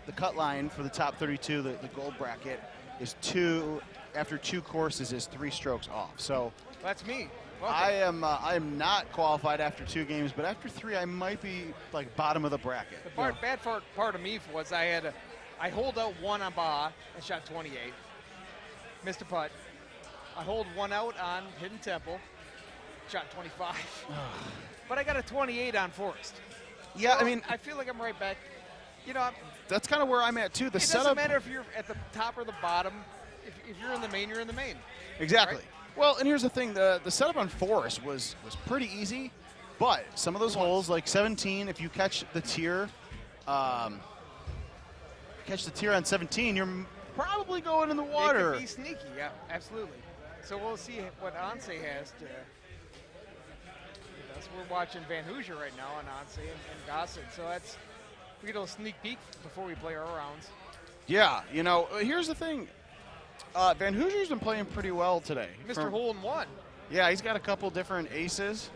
the cut line for the top 32, the gold bracket, is after two courses is 3 strokes off. So that's me. I am not qualified after 2 games, but after 3 I might be like bottom of the bracket. The bad part of me was I holed out 1 on Baja and shot 28. Missed a putt. I holed 1 out on Hidden Temple, shot 25. But I got a 28 on Forest. Yeah, so I mean, I feel like I'm right back. You know, that's kind of where I'm at too. It doesn't matter if you're at the top or the bottom. If you're in the main, you're in the main. Exactly. Right? Well, and here's the thing: the setup on Forest was pretty easy, but some of those holes, like 17, if you catch the tier, on 17, you're probably going in the water. It could be sneaky, yeah, absolutely. So we'll see what Onse has to. We're watching VANHOOSIER right now on Onse and GOSSETT, so we get a little sneak peek before we play our rounds. Yeah, you know, here's the thing. VANHOOSIER's been playing pretty well today. Mr. Hole in One. Yeah, he's got a couple different aces.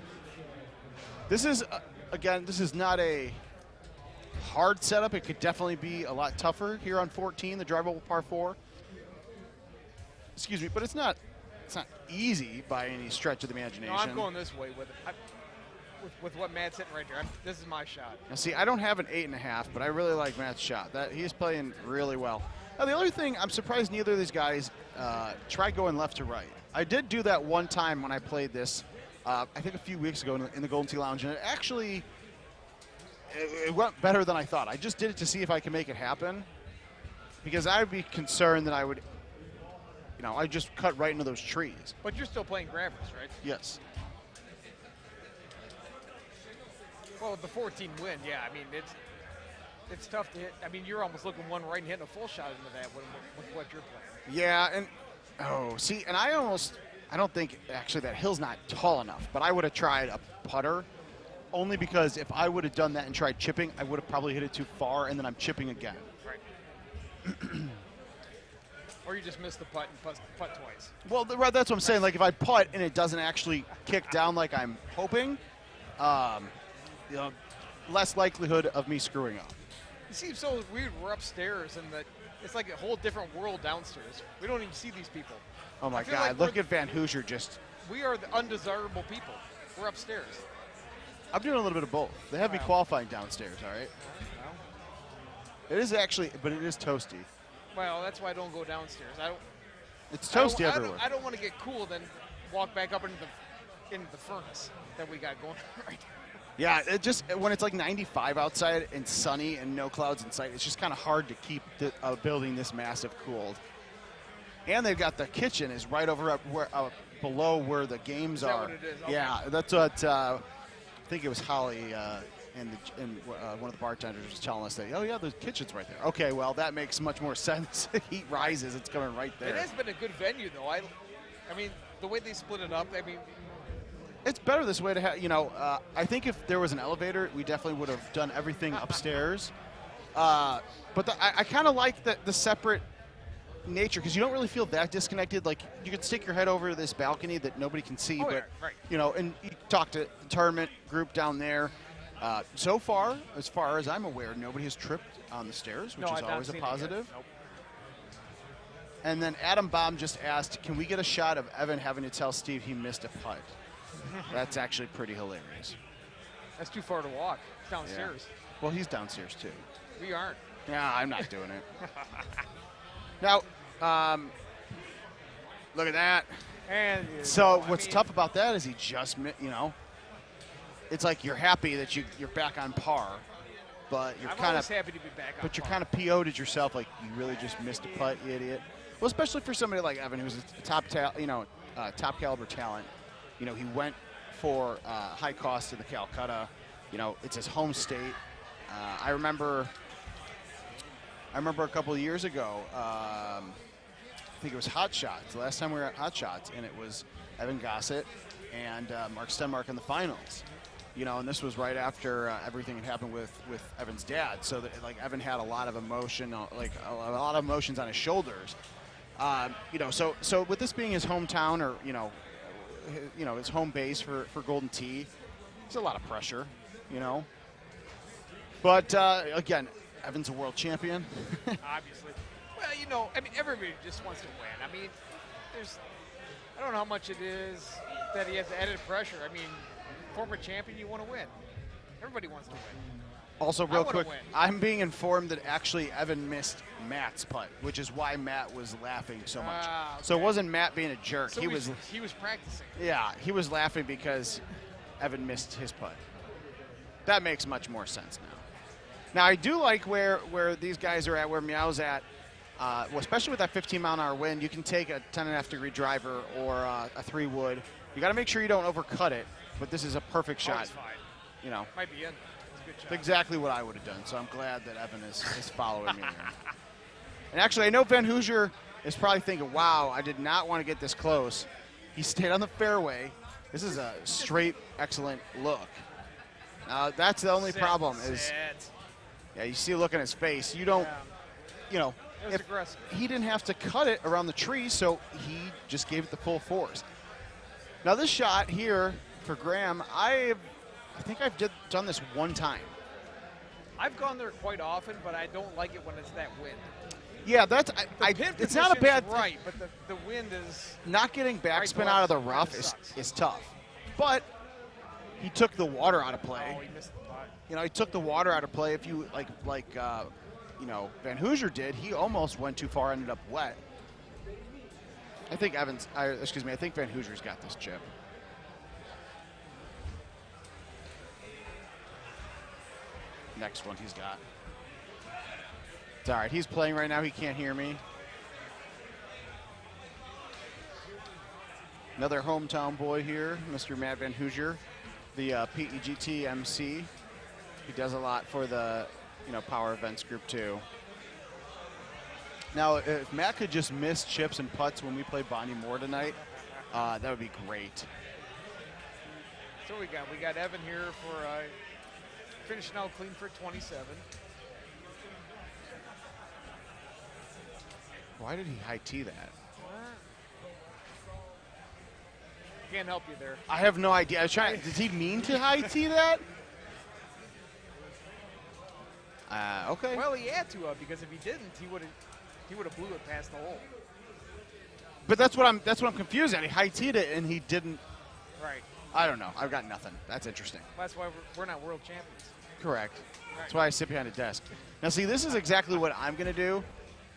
This is, again, this is not a hard setup. It could definitely be a lot tougher here on 14, the drivable par 4. Excuse me, but it's not easy by any stretch of the imagination. No, I'm going this way with it. With what Matt's hitting right there. This is my shot. Now, see, I don't have an 8.5, but I really like Matt's shot. He's playing really well. Now, the other thing, I'm surprised neither of these guys tried going left to right. I did do that one time when I played this, I think a few weeks ago in the Golden Tee Lounge, and it actually it went better than I thought. I just did it to see if I could make it happen, because I would be concerned that I would, I just cut right into those trees. But you're still playing grabbers, right? Yes. Well, with the 14 win, yeah, I mean, it's tough to hit. I mean, you're almost looking one right and hitting a full shot into that with what you're playing. Yeah, and I don't think actually that hill's not tall enough, but I would have tried a putter, only because if I would have done that and tried chipping, I would have probably hit it too far, and then I'm chipping again. Right. Or you just missed the putt and putt twice. Well, that's what I'm saying. Like, if I putt and it doesn't actually kick down like I'm hoping, less likelihood of me screwing up. It seems so weird. We're upstairs, and it's like a whole different world downstairs. We don't even see these people. Oh, my God. Like look at VANHOOSIER just. We are the undesirable people. We're upstairs. I'm doing a little bit of both. They have me Wow. qualifying downstairs, all right? Well, It is actually, but it is toasty. well, that's why I don't go downstairs. It's toasty I don't, everywhere. I don't want to get cool, then walk back up into the furnace that we got going right now. Yeah, it just when it's like 95 outside and sunny and no clouds in sight, it's just kind of hard to keep a building this massive cooled. And they've got the kitchen is right over up where below where the games that are. what it is? Okay. Yeah, that's what I think it was Holly and one of the bartenders was telling us that. Oh yeah, the kitchen's right there. Okay, well that makes much more sense. Heat rises, it's coming right there. It has been a good venue, though. I mean, the way they split it up. I mean, It's better this way to have, I think if there was an elevator, we definitely would have done everything upstairs. But I kind of like the separate nature because you don't really feel that disconnected. Like you could stick your head over this balcony that nobody can see, Oh, but, yeah, right. And you talk to the tournament group down there. So far as I'm aware, nobody has tripped on the stairs, which no, is I've not always a seen it yet. positive. Nope. And then Adam Baum just asked, can we get a shot of Evan having to tell Steve he missed a putt? That's actually pretty hilarious. That's too far to walk. It's downstairs. Well, he's downstairs too. We aren't. Yeah, I'm not doing it. Now, look at that. And So I what's mean, tough about that is he just, it's like you're happy that you're back on par, but you're I'm kind always of, happy to be back. but you're kind of PO'd at yourself, like you really just missed a putt, you idiot. Well, especially for somebody like Evan, who's a top caliber talent. He went for high cost to the Calcutta. It's his home state. I remember a couple of years ago. I think it was Hot Shots. The last time we were at Hot Shots, and it was Evan Gossett and Mark Stenmark in the finals. And this was right after everything had happened with Evan's dad. So that, Evan had a lot of emotion, a lot of emotions on his shoulders. So with this being his hometown, or his home base for Golden Tee, there's a lot of pressure, But again, Evan's a world champion. Obviously. Well, I mean, everybody just wants to win. I mean, I don't know how much it is that he has added pressure. I mean, former champion, you want to win. Everybody wants to win. Also, I real wanna quick, win. I'm being informed that actually Evan missed Matt's putt, which is why Matt was laughing so much. Ah, So it okay. wasn't Matt being a jerk. So he was practicing. Yeah, he was laughing because Evan missed his putt. That makes much more sense now. Now, I do like where these guys are at, where Meow's at, especially with that 15-mile-an-hour wind. You can take a 10.5-degree driver or a 3-wood. You got to make sure you don't overcut it, but this is a perfect shot. Always fine. Might be in. It's a good shot. Exactly what I would have done, so I'm glad that Evan is following me here. And actually, I know Van Hoosier is probably thinking, wow, I did not want to get this close. He stayed on the fairway. This is a straight, excellent look. That's the only problem is, yeah, you see a look on his face. You don't, It was if aggressive. he didn't have to cut it around the tree, so he just gave it the full force. Now this shot here for Graham, I think I've done this one time. I've gone there quite often, but I don't like it when it's that wind. Yeah, that's The pin it's not a position's bad right, but the wind is. Not getting backspin Right, out of the kinda rough sucks. is tough. But he took the water out of play. Oh, he missed the putt. He took the water out of play. If you like Van Hoosier did, he almost went too far, ended up wet. I think I think Van Hoosier's got this chip. Next one he's got. It's all right. He's playing right now. He can't hear me. Another hometown boy here, Mr. Matt Van Hoosier, the PEGT MC. He does a lot for the power events group too. Now, if Matt could just miss chips and putts when we play Bonnie Moore tonight, that would be great. So we got Evan here for finishing out clean for 27. Why did he high tee that? Can't help you there. I have no idea. I was trying. Did he mean to high tee that? Okay. Well, he had to because if he didn't, he would have blew it past the hole. But that's what I'm confused at. He high teed it and he didn't. Right. I don't know. I've got nothing. That's interesting. That's why we're not world champions. Correct. Right. That's why I sit behind a desk. Now, see, this is exactly what I'm going to do,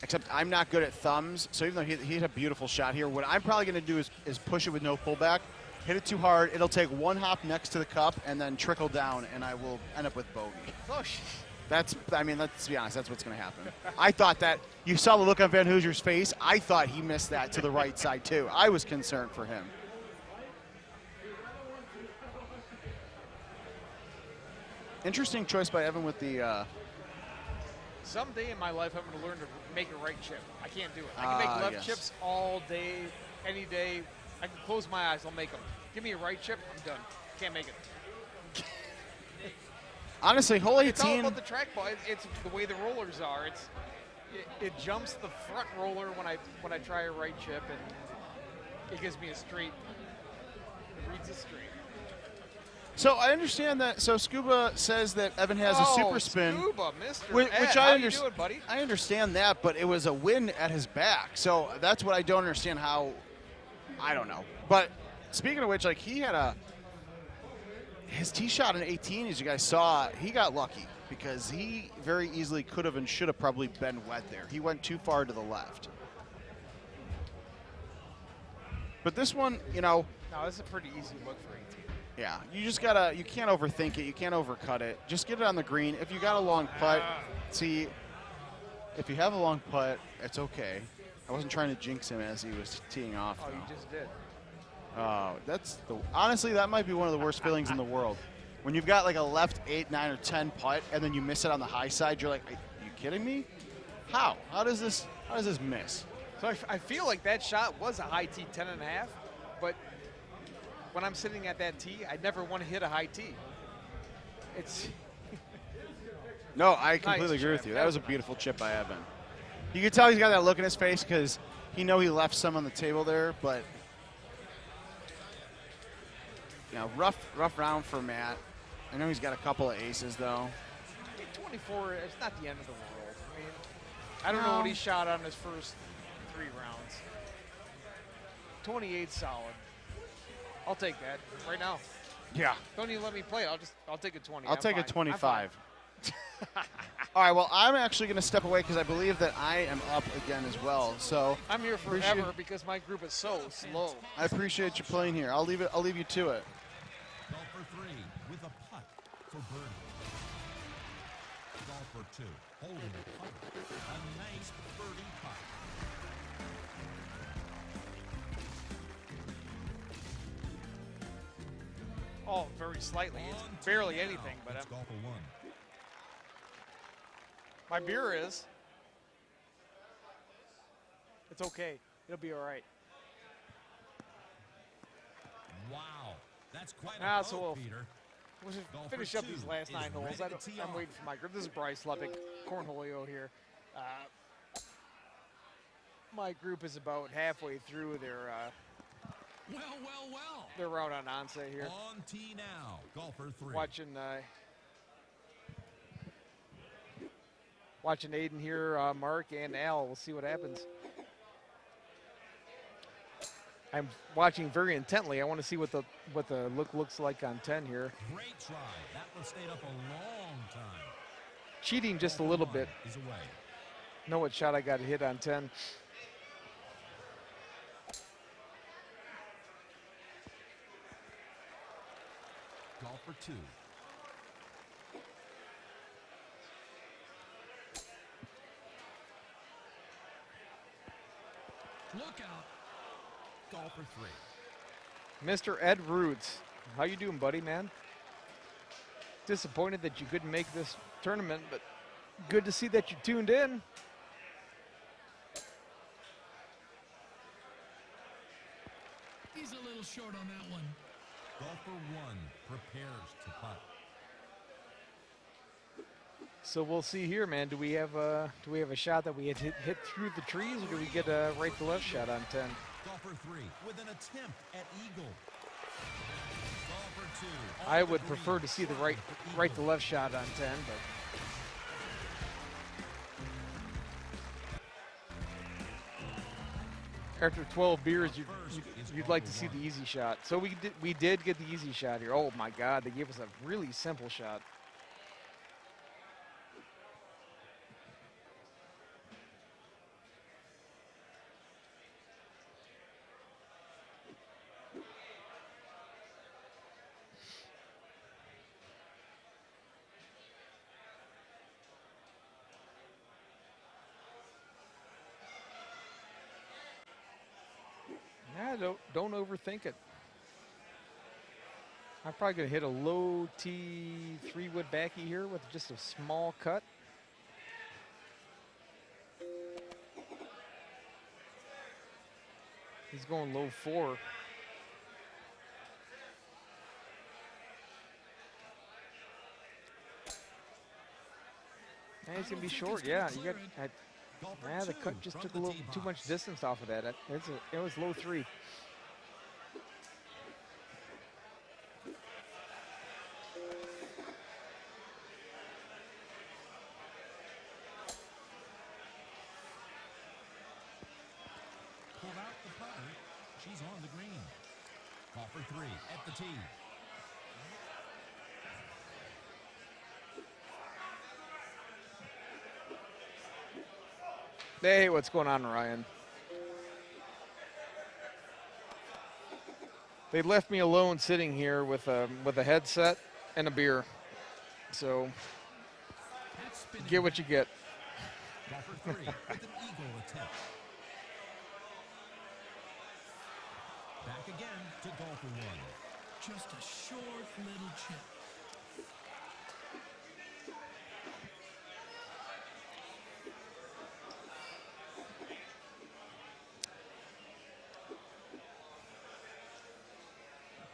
except I'm not good at thumbs. So even though he hit a beautiful shot here, what I'm probably going to do is push it with no pullback, hit it too hard. It'll take one hop next to the cup and then trickle down, and I will end up with bogey. Oh, shit. Let's be honest, that's what's going to happen. I thought that, you saw the look on Van Hoosier's face. I thought he missed that to the right side, too. I was concerned for him. Interesting choice by Evan with the... Someday in my life, I'm going to learn to make a right chip. I can't do it. I can make left yes. chips all day, any day. I can close my eyes, I'll make them. Give me a right chip, I'm done. Can't make it. Honestly, hole 18... It's all about the track ball. It's the way the rollers are. It jumps the front roller when I try a right chip, and it gives me a straight. It reads a straight. So I understand that. So Scuba says that Evan has a super spin. Scuba, Mr. Which Ed, I how understand, you doing, buddy? I understand that, but it was a win at his back. So that's what I don't understand how. I don't know. But speaking of which, like he had his tee shot in 18, as you guys saw, he got lucky because he very easily could have and should have probably been wet there. He went too far to the left. But this one, you know. No, this is a pretty easy look for 18. Yeah, you just gotta, you can't overthink it, you can't overcut it. Just get it on the green. If you got a long putt, see, if you have a long putt, it's okay. I wasn't trying to jinx him as he was teeing off. Oh, though. you just did. Oh, honestly, that might be one of the worst feelings in the world. When you've got like a left 8, 9, or 10 putt, and then you miss it on the high side, you're like, are you kidding me? How? How does this miss? So I feel like that shot was a high tee 10.5, but when I'm sitting at that tee, I never want to hit a high tee. It's No, I completely Nice agree chip. with you. That was a beautiful chip by Evan. You can tell he's got that look in his face because he left some on the table there, but you know, rough round for Matt. I know he's got a couple of aces though. I mean, 24. It's not the end of the world. I mean, I don't know what he shot on his first 3 rounds. 28 solid. I'll take that right now. Yeah. Don't even let me play. I'll take a 20. I'll take a fine. 25. All right, well, I'm actually going to step away because I believe that I am up again as well. So I'm here forever because my group is so slow. I appreciate you playing here. I'll leave you to it. Golfer 3 with a putt for birdie. Golfer 2 holding a putt. A nice birdie putt. Oh, very slightly. It's barely anything, but That's golfer 1. my beer is. It's okay. It'll be all right. Wow, that's quite a Ah, so boat, we'll- Peter. We'll just Golfer finish up these 2 last is 9 holes. ready to tee I'm off. waiting for my group. This is Bryce Levick, Cornholio here. My group is about halfway through their Well. route on Onset here. On tee now, golfer 3. Watching Aiden here, Mark and Al. We'll see what happens. I'm watching very intently. I want to see what the look looks like on 10 here. Great try. That one stayed up a long time. Cheating just a little bit. Is away. Know what shot I got to hit on 10. Golfer 2. Look out. Golfer 3. Mr. Ed Roots, how you doing, buddy, man? Disappointed that you couldn't make this tournament, but good to see that you tuned in. He's a little short on that one. Golfer 1 prepares to putt. So we'll see here, man. Do we have a shot that we had hit through the trees, or do we get a right to left shot on 10? Golfer 3 with an attempt at eagle. Golfer 2. I would prefer to see the right to left shot on 10, but after 12 beers, you'd like to see the easy shot. So we did get the easy shot here. Oh my God, they gave us a really simple shot. Yeah, don't overthink it. I'm probably going to hit a low T 3-wood backy here with just a small cut. He's going low 4. And he's going to be short. Yeah, you got. Yeah, the cut just took a little too much distance off of that. It was low 3. Pulled out the putter. She's on the green. Call for 3 at the tee. Hey, what's going on, Ryan? They left me alone sitting here with a headset and a beer. So get what you get. Call for 3 with an eagle attempt. Back again to golf for 1. Just a short little chip.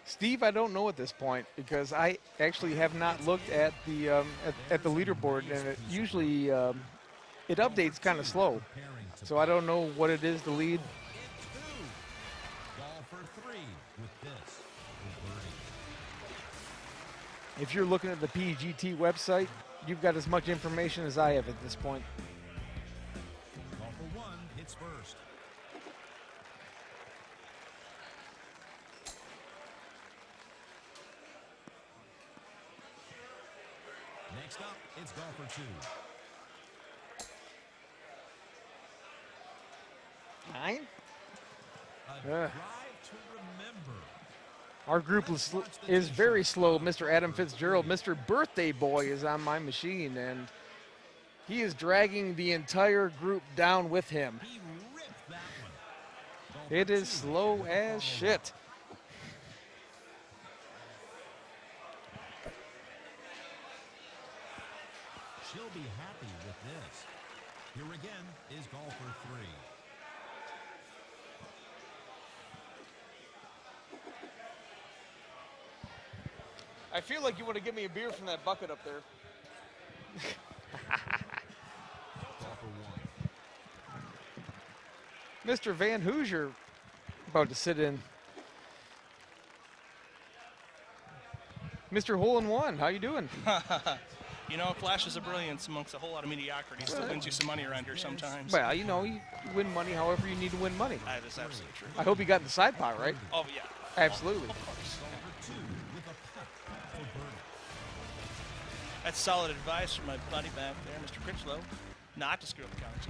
Steve, I don't know at this point because I actually have not looked at the leaderboard, and it usually it updates kind of slow. So I don't know what it is to lead. Call for 3 with this. If you're looking at the PGT website, you've got as much information as I have at this point. Call for 1 hits first. Next up, it's golfer 2. 9? A drive to remember. Our group is very slow. Mr. Adam Fitzgerald, Mr. Birthday Boy, is on my machine, and he is dragging the entire group down with him. He ripped that one. It is slow as shit. She'll be happy with this. Here again is golfer 3. I feel like you want to give me a beer from that bucket up there. Golfer 1. Mr. VANHOOSIER about to sit in. Mr. Hole in One, how you doing? You know, flashes of brilliance amongst a whole lot of mediocrity still wins you some money around here sometimes. Well, you know, you win money however you need to win money. That is absolutely true. I hope you got in the side pot, right? Oh, yeah. Absolutely. Of course. Golfer 2 with a putt for birdie. That's solid advice from my buddy back there, Mr. Critchlow, not to screw up the couch.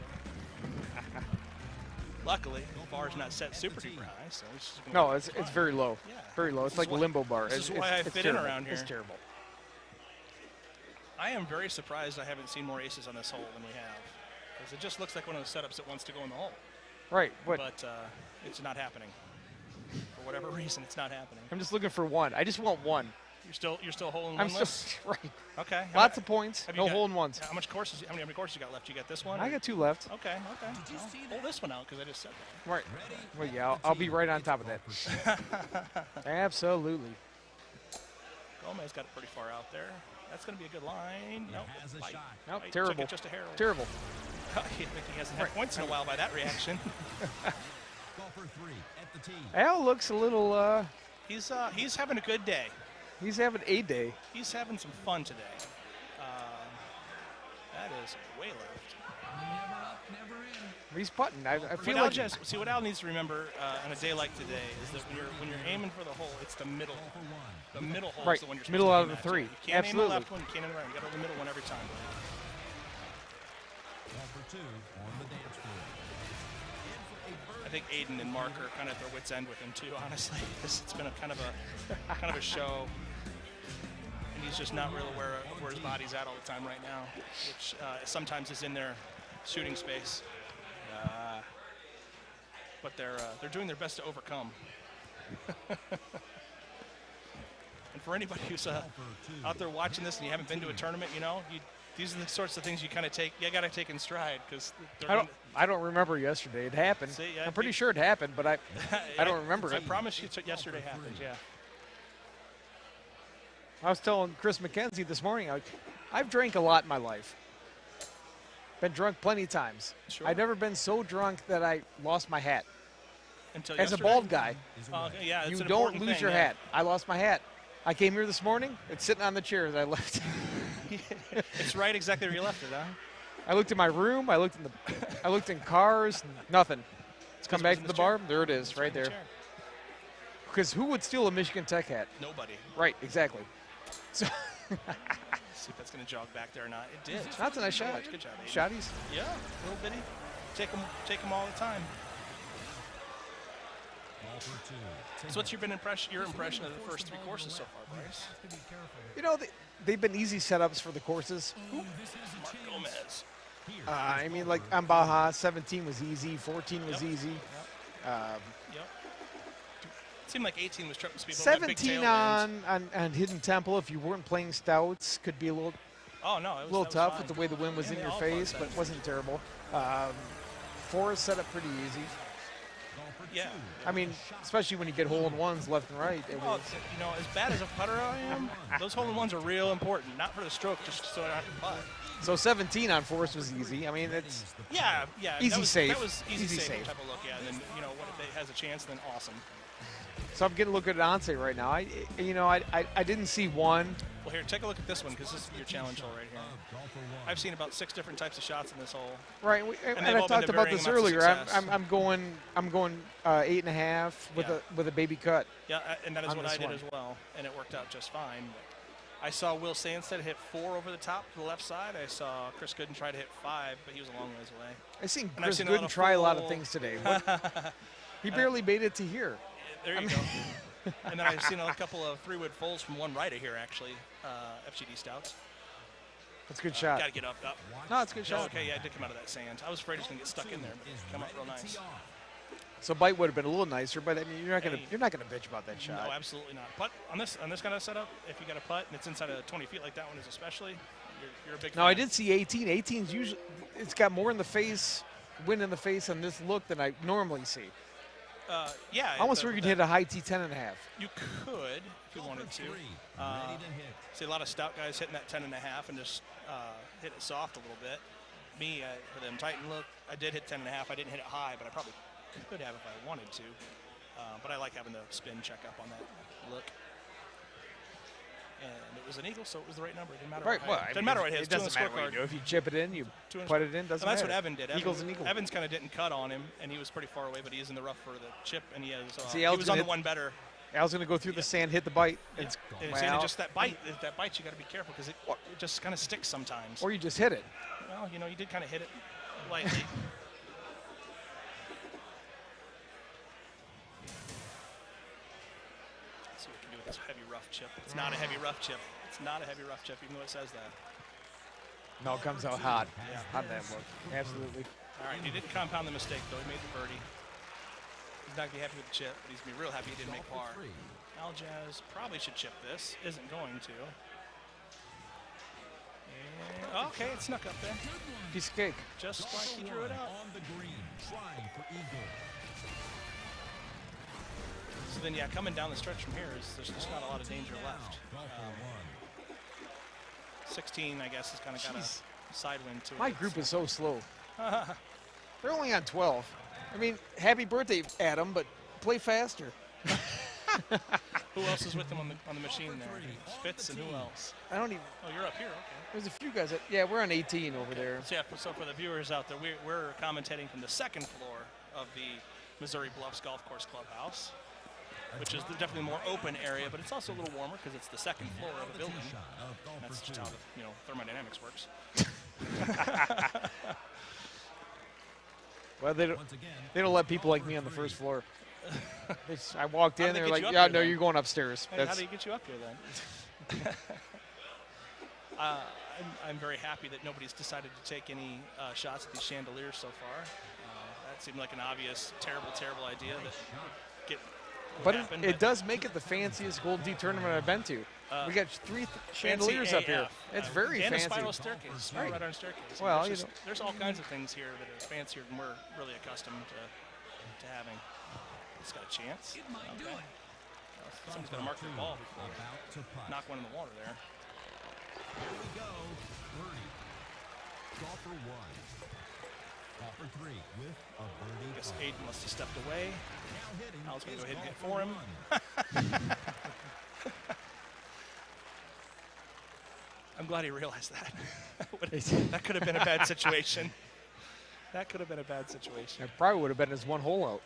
Luckily, the bar's not set super duper high, so it's just gonna No, it's very low. Yeah. Very low. It's like a limbo bar. This is why I fit in around here. It's terrible. I am very surprised I haven't seen more aces on this hole than we have, because it just looks like one of those setups that wants to go in the hole. Right, But it's not happening. For whatever reason, it's not happening. I'm just looking for one. I just want one. You're still hole in I'm one still list? right. Okay. Lots of points. Have you No got- hole in ones. How many courses you got left? You got this one? I or- got 2 left. Okay. Okay. Did you see Pull that? this one out because I just said that. Right. Ready? Well, yeah, I'll be right on top of that. Absolutely. Gomez got it pretty far out there. That's going to be a good line. Nope. has a Bite. shot. Nope, Bite. terrible. Took it just a hair. Terrible. I think he hasn't had points in a while by that reaction. Golfer 3 at the tee. Al looks a little, He's having a good day. he's having a day. He's having some fun today. That is way left. Never up Never in. He's putting. I feel What Al like just, see, what Al needs to remember on a day like today is that when you're aiming for the hole, it's the middle hole. The middle hole Right, is the one you're supposed middle to out aim of the at. three. You can't aim the Absolutely. left one, you can't aim the right one. You got to hit the middle one every time. Ball for 2 on the dance floor. I think Aiden and Mark are kind of at their wits' end with him too, honestly. It's been a kind of a show, and he's just not real aware of where his body's at all the time right now, which sometimes is in their shooting space. But they're doing their best to overcome. And for anybody who's out there watching this and you haven't been to a tournament, you know, these are the sorts of things you kind of got to take in stride because I don't remember yesterday. It happened. See, yeah, I'm pretty sure it happened, but I don't remember I it. promise you, yesterday happened. Yeah. I was telling Chris McKenzie this morning, I've drank a lot in my life. Been drunk plenty of times. Sure. I've never been so drunk that I lost my hat. Until As a yesterday? bald guy, Yeah, it's you an don't important lose thing, your yeah. hat. I lost my hat. I came here this morning. It's sitting on the chair as I left. It's right exactly where you left it, huh? I looked in my room. I looked in cars. Nothing. Let's come back to the bar. There it is, right there. Because who would steal a Michigan Tech hat? Nobody. Right, exactly. So See if that's going to jog back there or not. It did. that's a nice shot. Good job, Aiden. Shotties. Yeah, a little bitty. Take them all the time. Ball for 2. So what's your impression of the first 3 courses so far, Bryce? You know, they've been easy setups for the courses. Mark Gomez. I mean, like on Baja, 17 was easy, 14 was easy. Yep. It seemed like 18 was supposed to be a little bit big 17 tailwinds. on Hidden Temple, if you weren't playing stouts, could be a little Oh, no. It was, little that was tough fine. with the way the wind was Yeah, in they your all face, fought but that. wasn't terrible. Forest set up pretty easy. Yeah. I mean, especially when you get hole-in-ones left and right. It Well, was, you know, as bad as a putter I am, those hole-in-ones are real important. Not for the stroke, just so I don't have to putt. so 17 on Forest was easy. I mean, it's Yeah. Easy that was, safe. That was easy Easy safe safe. type of look, yeah. And then, you know, what if it has a chance, then awesome. so I'm getting a look at Onse right now. I didn't see one. Well, here, take a look at this one because this is your challenge hole right here. I've seen about 6 different types of shots in this hole. Right, And and they've I all been talked to about varying this amounts of earlier. success. I'm going 8.5 with a baby cut. Yeah, and that is On what I this did one. as well, and it worked out just fine. I saw Will SANDSTAD hit 4 over the top to the left side. I saw Chris Gooden try to hit 5, but he was a long ways away. I seen And I've Chris seen a lot Gooden of try a lot of full- things today. He barely made it to here. There you go. And then I've seen a couple of 3-wood fulls from one right of here, actually, FGD Stouts. That's a good shot. Got to get up. No, it's a good shot. Okay, yeah, it did come out of that sand. I was afraid it was going to get stuck in there, but it come out real nice. So bite would have been a little nicer, but I mean, you're not gonna bitch about that No, shot. absolutely not. Putt on this kind of setup, if you got a putt and it's inside of 20 feet like that one is especially, you're a big fan. No, I did see 18. 18's usually it's got more in the face, wind in the face on this look than I normally see. Yeah. I almost figured you'd hit a high T 10.5. You could if you wanted to. See a lot of stout guys hitting that 10.5 and just hit it soft a little bit. Me, for them Titan look, I did hit 10.5. I didn't hit it high, but I probably could have if I wanted to. But I like having the spin check up on that look. And it was an eagle, so it was the right number. It didn't matter Right. what Well, I I hit. mean, Doesn't matter what it it hits. doesn't matter what you do. If you chip it in, you put it in. Doesn't Well, that's matter. what Evan did. Eagle's an eagle. Evans kind of didn't cut on him, and he was pretty far away, but he is in the rough for the chip, and he has. See, He Al's was gonna on the hit- one better. Al's gonna go through the sand, hit the bite. It's And well, just that bite. If that bites, you got to be careful because it just kind of sticks sometimes. or you just hit it. Well, you know, you did kind of hit it lightly. Let's see what we can do with this heavy rough chip. It's not a heavy rough chip. It's not a heavy rough chip, even though it says that. No, it comes out hot. Yeah, on that look. Absolutely. All right, he didn't compound the mistake, though. He made the birdie. He's not going to be happy with the chip, but he's going to be real happy he didn't make par. Aljaz probably should chip this. Isn't going to. And, okay, it snuck up there. Piece of cake. Just like he drew it out. On the green, trying for eagle. So then, yeah, coming down the stretch from here there's just not a lot of danger left. 16, I guess, has kind of got a side wind to it. My group is so slow. They're only on 12. I mean, happy birthday, Adam, but play faster. Who else is with him on the machine there? Spitz and who else? I don't even. Oh, you're up here. Okay. There's a few guys. Yeah, we're on 18 over there. So, yeah, so for the viewers out there, we're commentating from the second floor of the Missouri Bluffs Golf Course Clubhouse, which is definitely a more open area, but it's also a little warmer because it's the second floor of a building. That's just how thermodynamics works. Well, they don't let people like me on the first floor. I walked in, they're like, yeah, no, you're going upstairs. Hey, how do you get you up here then? I'm very happy that nobody's decided to take any shots at these chandeliers so far. That seemed like an obvious, terrible idea. But it does make it the fanciest Golden Tee tournament I've been to. We got 3 chandeliers up here. It's very and fancy. And a spiral staircase, right on staircase. Well, there's all kinds of things here that are fancier than we're really accustomed to having. It's got a chance. It might do it. Someone's going to mark their ball before knock one in the water there. Here we go. Birdie. Golfer 1. Golfer 3 with a birdie. I guess Aiden must have stepped away. I was going to go ahead and hit for him. I'm glad he realized that. That could have been a bad situation. That could have been a bad situation. It probably would have been his one hole out.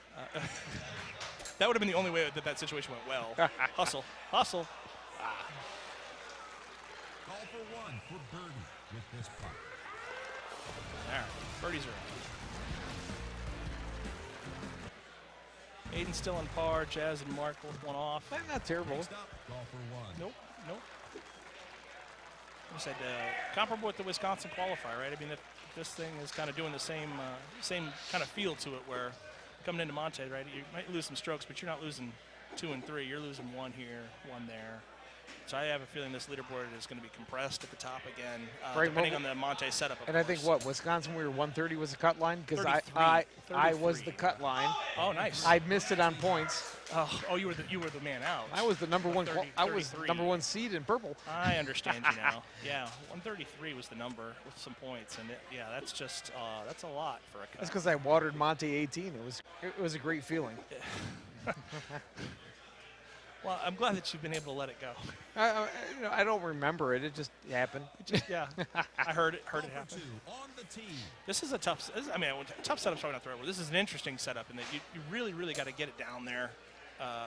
That would have been the only way that situation went well. Hustle. Golfer 1 for birdie with this putt. All right, birdies are on. Aiden's still on par. Jazz and Mark both one off. Not terrible. Next up, golfer 1. Nope. I said comparable with the Wisconsin qualifier, right? I mean, this thing is kind of doing the same kind of feel to it, where coming into Monte, right? You might lose some strokes, but you're not losing 2 and 3. You're losing 1 here, 1 there. So I have a feeling this leaderboard is going to be compressed at the top again, depending on the Monte setup. And I think Wisconsin, we were 130 was the cut line because I was the cut line. Oh, nice. I missed it on points. Oh, you were the man out. I was the number 1. I was number 1 seed in purple. I understand you now. Yeah, 133 was the number with some points, and that's just that's a lot for a cut. That's because I watered Monte 18. It was a great feeling. Well, I'm glad that you've been able to let it go. I don't remember it. It just happened. I heard it happen. This is a tough setup. Probably not the right word. This is an interesting setup in that you really got to get it down there,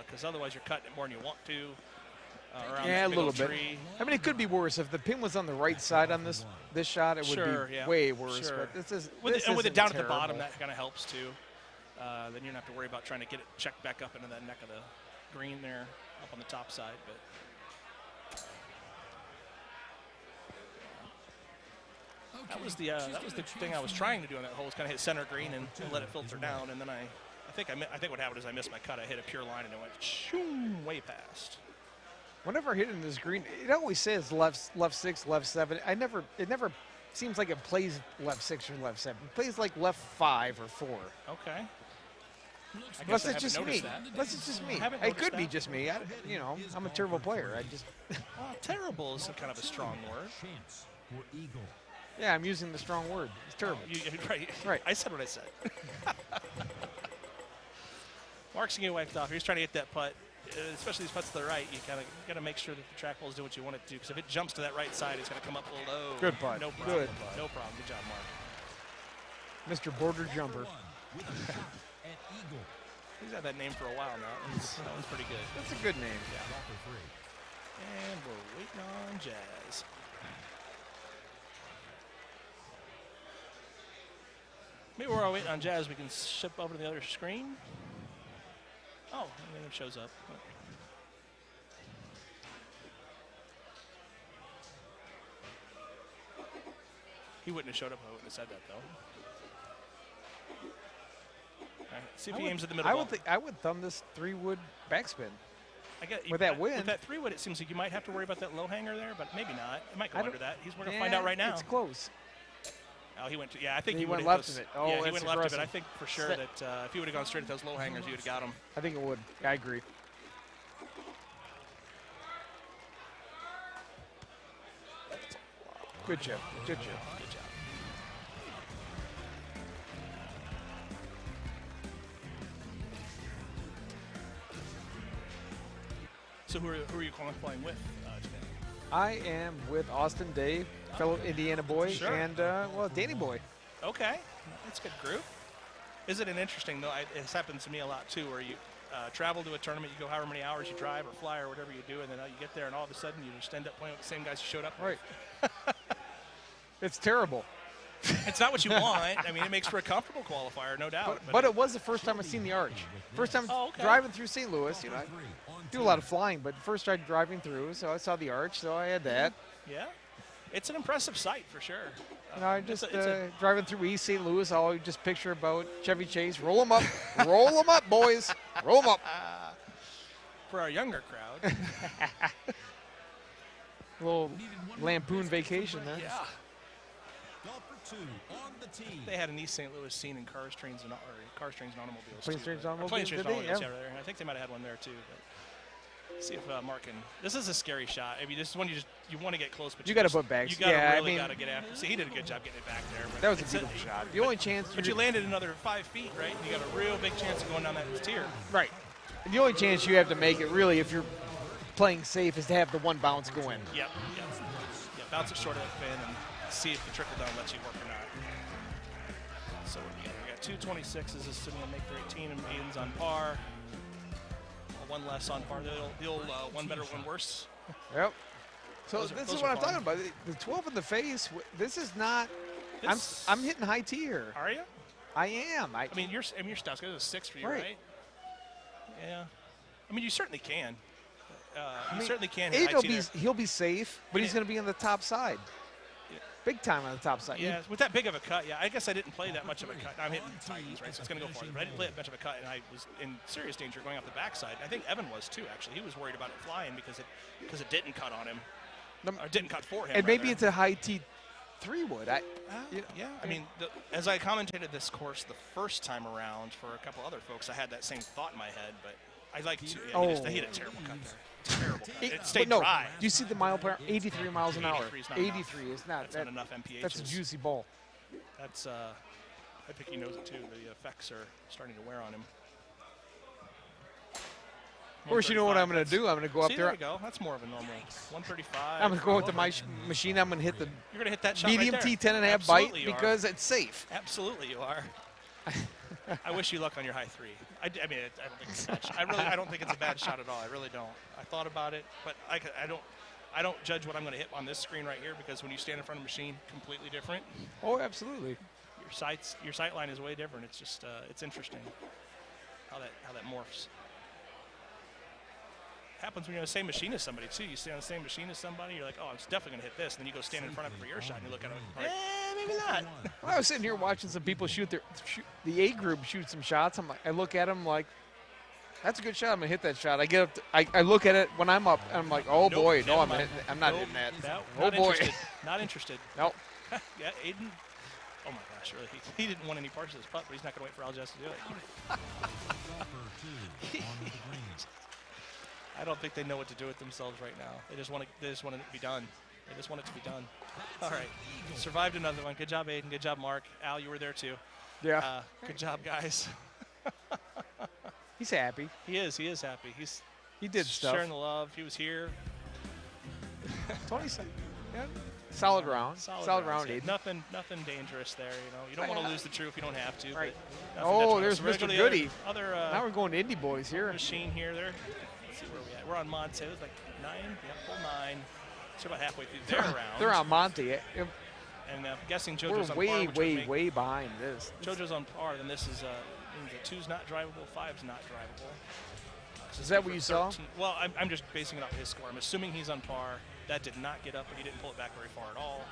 because otherwise you're cutting it more than you want to. A little bit. I mean, it could be worse if the pin was on the right side on this shot. It would be way worse. Sure. But this is with it down at the bottom, that kind of helps too. Then you don't have to worry about trying to get it checked back up into that neck of the green there up on the top side, but that was the thing I was trying to do on that hole, was kind of hit center green and let it filter down, and then I think what happened is I missed my cut. I hit a pure line and it went shoom, way past. Whenever I hit in this green, it always says left 6, left 7. It never seems like it plays left 6 or left 7. It plays like left 5 or 4. Okay. Unless it's just me. It could be just me. I'm a terrible player. Well, terrible is kind of a strong word. Yeah, I'm using the strong word. It's terrible. Right. I said what I said. Mark's going to get wiped off. He's trying to hit that putt, especially these putts to the right. You got to make sure that the track ball is doing what you want it to do, because if it jumps to that right side, it's going to come up low. Good putt. No problem. No problem. Good job, Mark. Mr. Border Jumper. He's had that name for a while now. That one's pretty good. That's a good name. Yeah. And we're waiting on Jazz. Maybe while we're waiting on Jazz, we can ship over to the other screen. Oh, and then it shows up. He wouldn't have showed up if I wouldn't have said that, though. Right, see if he aims at the middle. I would thumb this 3-wood backspin. With that wind. With that 3-wood, it seems like you might have to worry about that low hanger there, but maybe not. It might go under that. We're going to find out right now. It's close. Oh, he went. I think he went left of it. Oh, yeah, he went left aggressive. of it. I think for sure that if he would have gone straight at those low hangers, he would have got him. I think it would. I agree. Good job. Good job. Good job. So who are you qualifying with today? I am with Austin Day, fellow Indiana boy, Sure. and, well, Danny boy. Okay, that's a good group. Is it an interesting, though, it's happened to me a lot, too, where you travel to a tournament, you go however many hours you drive or fly or whatever you do, and then you get there, and all of a sudden you just end up playing with the same guys you showed up with. Right. It's terrible. It's not what you want. I mean, it makes for a comfortable qualifier, no doubt. But it was the first time I've seen the arch. First time driving through St. Louis. You know, I do a lot of flying, but first time driving through, so I saw the arch, so I had that. Yeah. It's an impressive sight for sure. You know, I just driving through East St. Louis, I always just picture about Chevy Chase. Roll them up. Roll them up, boys. Roll them up. For our younger crowd. A little Lampoon Vacation there. Yeah. They had an East St. Louis scene in Cars, Trains, and Automobiles. Planes, Trains, and Planes, Automobiles, Trains, and did they? Automobiles, Yeah. yeah. I think they might have had one there too. But see if Mark can. This is a scary shot. I mean, this is one you want to get close, but You got to put back. You got to yeah, really I mean, got to get after. See, he did a good job getting it back there. But that was a beautiful shot. The only chance. But you landed another 5 feet, right? And you got a real big chance of going down that tier. Right. And the only chance you have to make it, really, if you're playing safe, is to have the one bounce go in. Yep. Bounce it short of the pin and see if the trickle down lets you work or not. So we got 2 26s, assuming they make their 18, and Aiden's on par. One less on par. The old one better, one worse. Yep. So Those this is are what I'm fun. talking about. The 12 in the face. This is not. This- I'm hitting high tier. Are you? I am. I mean, your stuff's good. It's a 6 for you, Right. right? Yeah. I mean, you certainly can. I You mean, certainly can. Aiden hit will IT be, there. he'll be safe, but he's Yeah. going to be on the top side. Yeah. Big time on the top side. Yeah, with that big of a cut, yeah. I guess I didn't play that much of a cut. I'm hitting Titans, right? So it's going to go farther. But I didn't play that much of a cut, and I was in serious danger going off the backside. I think Evan was too, actually. He was worried about it flying because it didn't cut on him. Or didn't cut for him. And maybe rather. it's a high T3 wood. Yeah, I mean, as I commentated this course the first time around for a couple other folks, I had that same thought in my head, but I like to. Yeah, he had a terrible cut there. Terrible cut. It stayed no, dry. do you see the mile per hour? 83 miles an hour. 83 is not 83 is not. That's not enough MPHs. That's a juicy ball. That's, I think he knows it too. The effects are starting to wear on him. Of course, you know what I'm going to do. I'm going to go up See, there. there you go. That's more of a normal 135. I'm going to go with the machine. I'm going to hit the You're going to hit that shot medium right there. T10 and a half Absolutely bite you are. because it's safe. Absolutely, you are. I wish you luck on your high 3. I mean, I don't think it's a bad shot. I don't think it's a bad shot at all. I really don't. I thought about it, but I don't judge what I'm going to hit on this screen right here because when you stand in front of a machine, completely different. Oh, absolutely. Your sight line is way different. It's just it's interesting how that morphs. Happens when you're on the same machine as somebody too. You stay on the same machine as somebody, you're like, oh, I'm definitely gonna hit this, and then you go stand in front of it for your shot, and you look at it, like, maybe not. Well, I was sitting here watching some people shoot the A group shoot some shots. I look at them like, that's a good shot. I'm gonna hit that shot. I get up. I look at it when I'm up, and I'm like, oh Nope, boy, no, never I'm mind. not Nope, hitting that. No, oh not boy, interested. Not interested. Nope. Yeah, Aiden. Oh my gosh, really? He didn't want any parts of this putt, but he's not gonna wait for Aljaz to do it. I don't think they know what to do with themselves right now. They just want it to be done. They just want it to be done. All right, survived another one. Good job, Aiden. Good job, Mark. Al, you were there too. Yeah. Good job, guys. He's happy. He is happy. He did stuff. Sharing the love. He was here. 27. Yeah. Solid round. Solid round, yeah. Aiden. Nothing dangerous there. You don't want to lose the true if you don't have to. Right. But Oh, there's so we're Mr. gonna go to Goody. Other Now we're going to Indy boys here. machine here. Let's see where we at. We're on Monte. It was like 9. Yeah, full 9. So about halfway through their round. They're on Monte. And I'm guessing We're JoJo's on par. way, which would way, make way behind this. JoJo's on par. Then this is means a 2's not drivable, 5's not drivable. Is that what you saw? Well, I'm just basing it off his score. I'm assuming he's on par. That did not get up, but he didn't pull it back very far at all.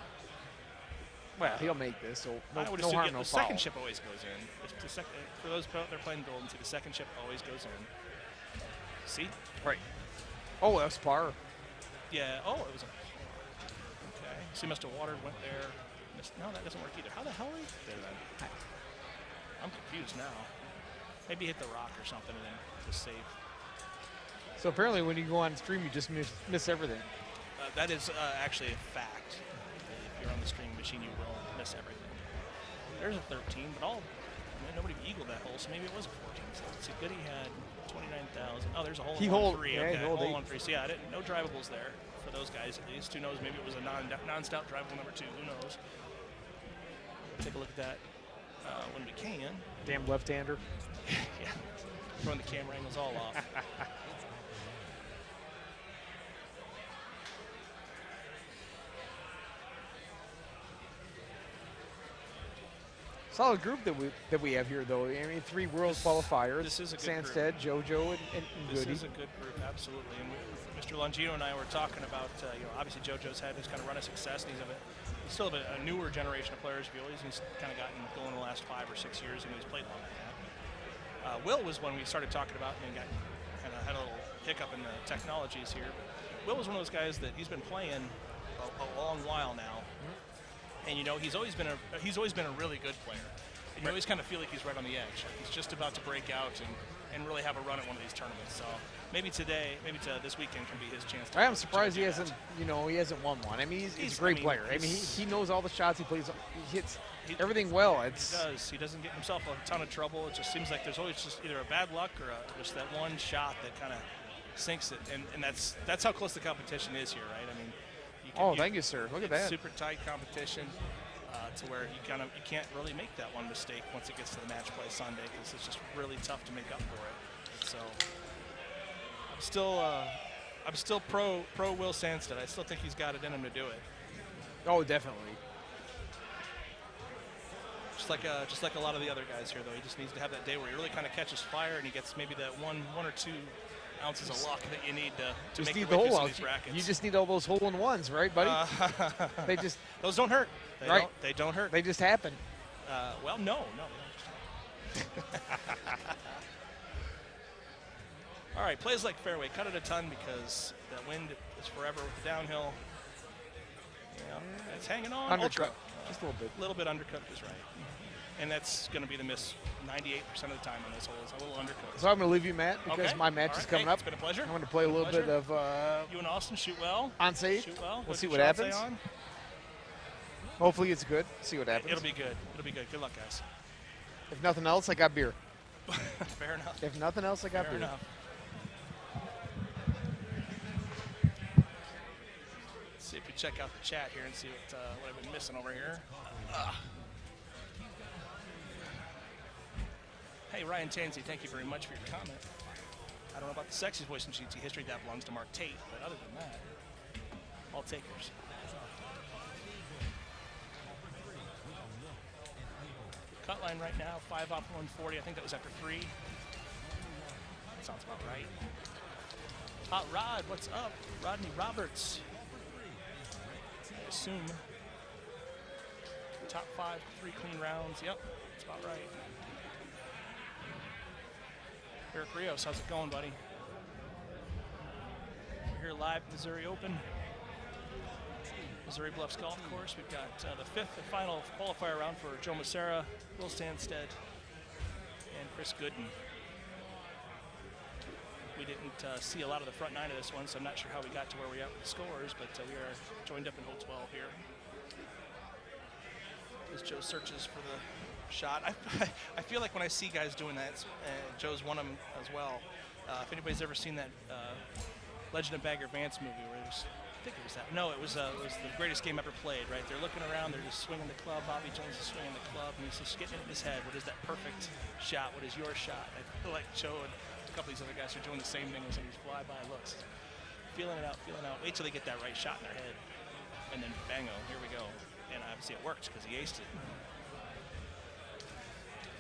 Well, he'll make this, so I no would harm, assume no the foul. second chip always goes in. For those out there playing Golden, the second chip always goes in. See? Right. Oh, that's par. Yeah. Oh, it was a. Okay. So he must have watered, went there. No, that doesn't work either. How the hell are you there then? I'm confused now. Maybe hit the rock or something and then just save. So apparently when you go on stream, you just miss everything. That is actually a fact. If you're on the streaming machine, you will miss everything. There's a 13, but nobody eagled that hole, so maybe it was a 14. So let's see, Goody had 29,000. Oh, there's a hole He in holed- 3. yeah, Okay, he holed hole 8. on 3. So yeah, no drivables there for those guys at least. Who knows? Maybe it was a non-stout drivable number 2. Who knows? Take a look at that when we can. Damn left-hander. Yeah, throwing the camera angles all off. Solid group that we have here, though. I mean, 3 world qualifiers. This is a good SANDSTAD, JoJo, and This Goody. is a good group, absolutely. And Mr. Longino and I were talking about, obviously JoJo's had this kind of run of success, and he's still a newer generation of players. He's kind of gotten going the last 5 or 6 years, and he's played longer than that. Will was one we started talking about, and got kind of had a little hiccup in the technologies here. But Will was one of those guys that he's been playing a long while now. And he's always been a really good player. And you always kind of feel like he's right on the edge. He's just about to break out and really have a run at one of these tournaments. So maybe this weekend can be his chance. I am surprised he hasn't won one. I mean, he's a great player. I mean, he knows all the shots he plays. He hits everything well. He does. He doesn't get himself a ton of trouble. It just seems like there's always just either a bad luck or just that one shot that kind of sinks it. And that's how close the competition is here, right? I mean. Thank you, sir. Look at that. Super tight competition to where you can't really make that one mistake once it gets to the match play Sunday, because it's just really tough to make up for it. So I'm still pro Will Sandstead. I still think he's got it in him to do it. Oh, definitely. Just like a lot of the other guys here, though, he just needs to have that day where he really kind of catches fire and he gets maybe that one or 2 ounces of luck that you need to make your way through some of these brackets. You just need all those hole-in-ones, right, buddy? They just those don't hurt. They don't hurt. They just happen. Well, no, they don't just all right, plays like fairway. Cut it a ton because that wind is forever with the downhill. It's hanging on. Undercut, just a little bit. A little bit undercut is right. And that's going to be the miss 98% of the time on this hole is a little undercut. So I'm going to leave you, Matt, because my match is coming up. It's been a pleasure. I'm going to play a little bit of you and Austin shoot well. Onside. Shoot well. We'll see what happens. Hopefully it's good. See what happens. It'll be good. It'll be good. Good luck, guys. If nothing else, I got beer. Fair enough. If nothing else, I got Fair beer. Enough. Let's see if we check out the chat here and see what I've been missing over here. Hey, Ryan Tansey, thank you very much for your comment. I don't know about the sexiest voice in GT history. That belongs to Mark Tate, but other than that, all takers. Cut line right now, 5 off 140. I think that was after 3. That sounds about right. Hot Rod, what's up? Rodney Roberts. I assume. Top 5, 3 clean rounds. Yep, that's about right. Eric Rios, how's it going, buddy? We're here live at Missouri Open. Missouri Bluffs Golf Course. We've got the 5th and final qualifier round for Joe MASSARA, Will Sandstead, and Chris Gooden. We didn't see a lot of the front 9 of this one, so I'm not sure how we got to where we are with the scores, but we are joined up in hole 12 here. As Joe searches for the shot. I feel like when I see guys doing that, Joe's one of them as well. If anybody's ever seen that Legend of Bagger Vance movie where there's, I think it was that. No, it was the greatest game ever played, right? They're looking around, they're just swinging the club. Bobby Jones is swinging the club, and he's just getting it in his head. What is that perfect shot? What is your shot? I feel like Joe and a couple of these other guys are doing the same thing with some of these fly-by looks. Feeling it out, feeling it out. Wait till they get that right shot in their head. And then bango, here we go. And obviously it worked because he aced it.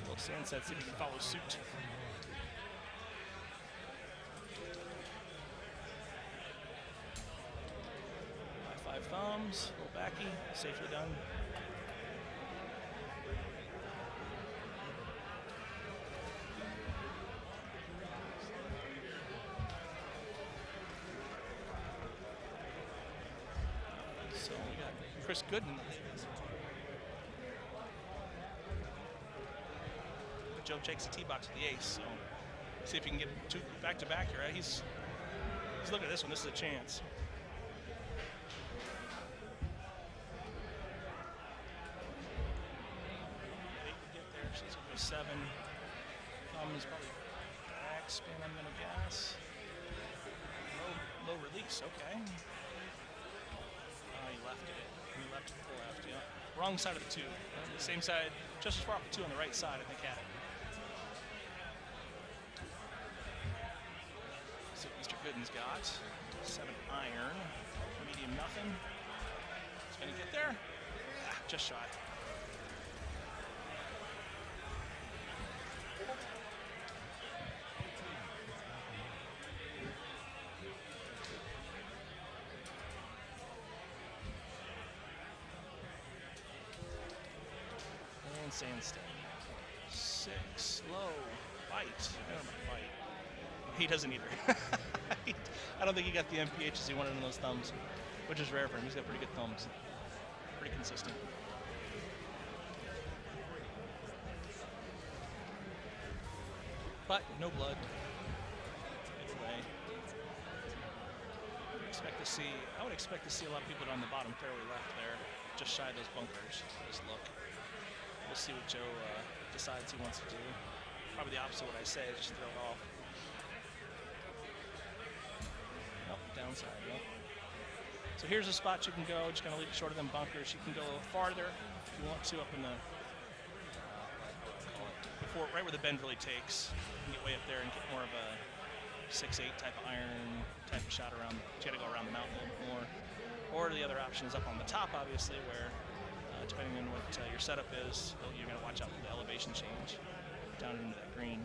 Will Sandstead, see if he can follow suit. High 5 thumbs, a little backy, safely done. So we got Chris Gooden. Joe takes the tee box with the ace, so see if he can get 2 back-to-back here. Right? He's looking at this one. This is a chance. Get there. She's going to 7. Thumb is probably backspin, I'm going to guess. Low release, okay. Oh, he left it. He left it to the left, yeah. Wrong side of the 2. The same side, just as far off the 2 on the right side, I think, had it. See what Mr. Goodin's got. 7 iron, medium nothing. He's going to get there. Ah, just shy. And SANDSTAD. 6, low, bite. I don't know about bite. He doesn't either. I don't think he got the MPHs he wanted in those thumbs, which is rare for him. He's got pretty good thumbs. Pretty consistent. But no blood. It's away. I would expect to see a lot of people down the bottom fairway left there, just shy of those bunkers. Just look. We'll see what Joe decides he wants to do. Probably the opposite of what I say, just throw it off. Nope, downside, yep. So here's a spot you can go, just gonna leave it shorter than bunkers. You can go a little farther if you want to, up in the, right where the bend really takes. You can get way up there and get more of a 6-8 type of iron type of shot around. You gotta go around the mountain a little bit more. Or the other option is up on the top, obviously, where depending on what your setup is, you're going to watch out for the elevation change down into that green.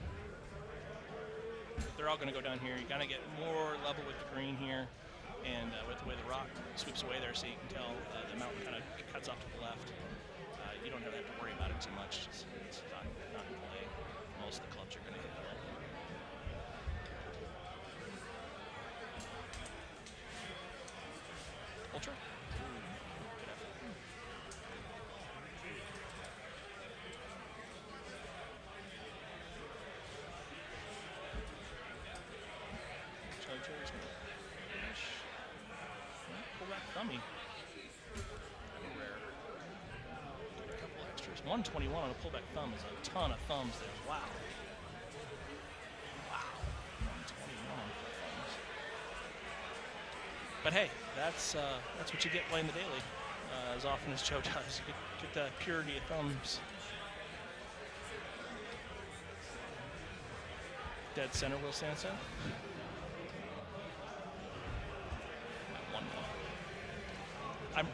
They're all going to go down here. You're going to get more level with the green here, and with the way the rock sweeps away there, so you can tell the mountain kind of cuts off to the left. You don't have to worry about it too much. It's not in play. Most of the clubs you're going to hit well. Ultra. Pull back thummy. Rare. A couple extras. 121 on a pullback thumb is a ton of thumbs there. Wow. Wow. 121 on thumbs. But hey, that's what you get playing the daily. As often as Joe does, you get the purity of thumbs. Dead center, Will SANDSTAD.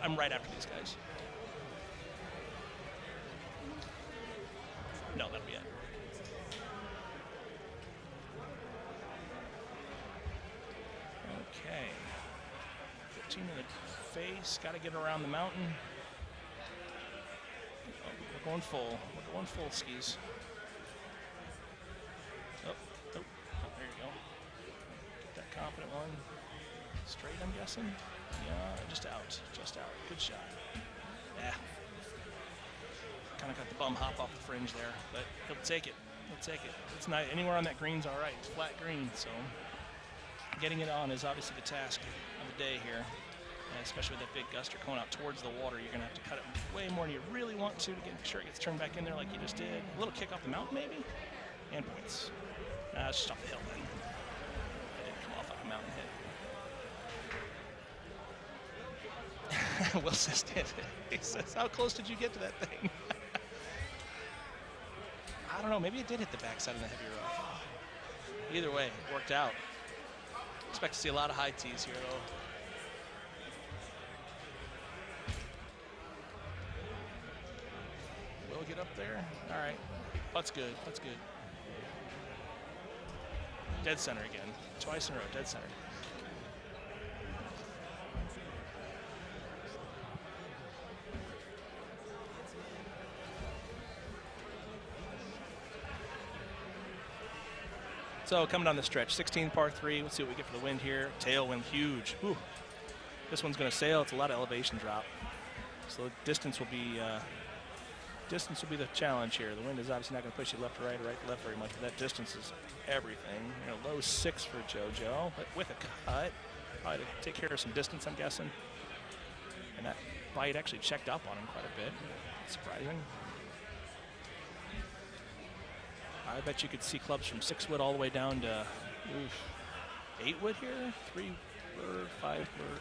I'm right after these guys. No, that'll be it. Okay. 15 in the face. Got to get around the mountain. Oh, we're going full. We're going full skis. Oh, there you go. Get that confident one. Straight, I'm guessing. Yeah, just out. Good shot. Yeah. Kind of got the bum hop off the fringe there, but he'll take it. It's not anywhere on that green's all right. It's flat green, so getting it on is obviously the task of the day here. And especially with that big guster going out towards the water, you're going to have to cut it way more than you really want to get sure it gets turned back in there like you just did. A little kick off the mountain, maybe, and points. It's just off the hill then. It didn't come off like a mountain hit. Will says, he says, how close did you get to that thing? I don't know, maybe it did hit the backside of the heavy rough. Either way, it worked out. Expect to see a lot of high tees here, though. Will get up there. All right, putt's good. Dead center again, twice in a row, dead center. So coming down the stretch, 16 par 3. Let's see what we get for the wind here. Tailwind, huge. Whew. This one's going to sail. It's a lot of elevation drop. So distance will be the challenge here. The wind is obviously not going to push you left or right to left very much, but that distance is everything. You know, low 6 for JoJo, but with a cut. Probably to take care of some distance, I'm guessing. And that bite actually checked up on him quite a bit. Surprising. I bet you could see clubs from 6 wood all the way down to 8 wood here. 3 bird, 5 bird.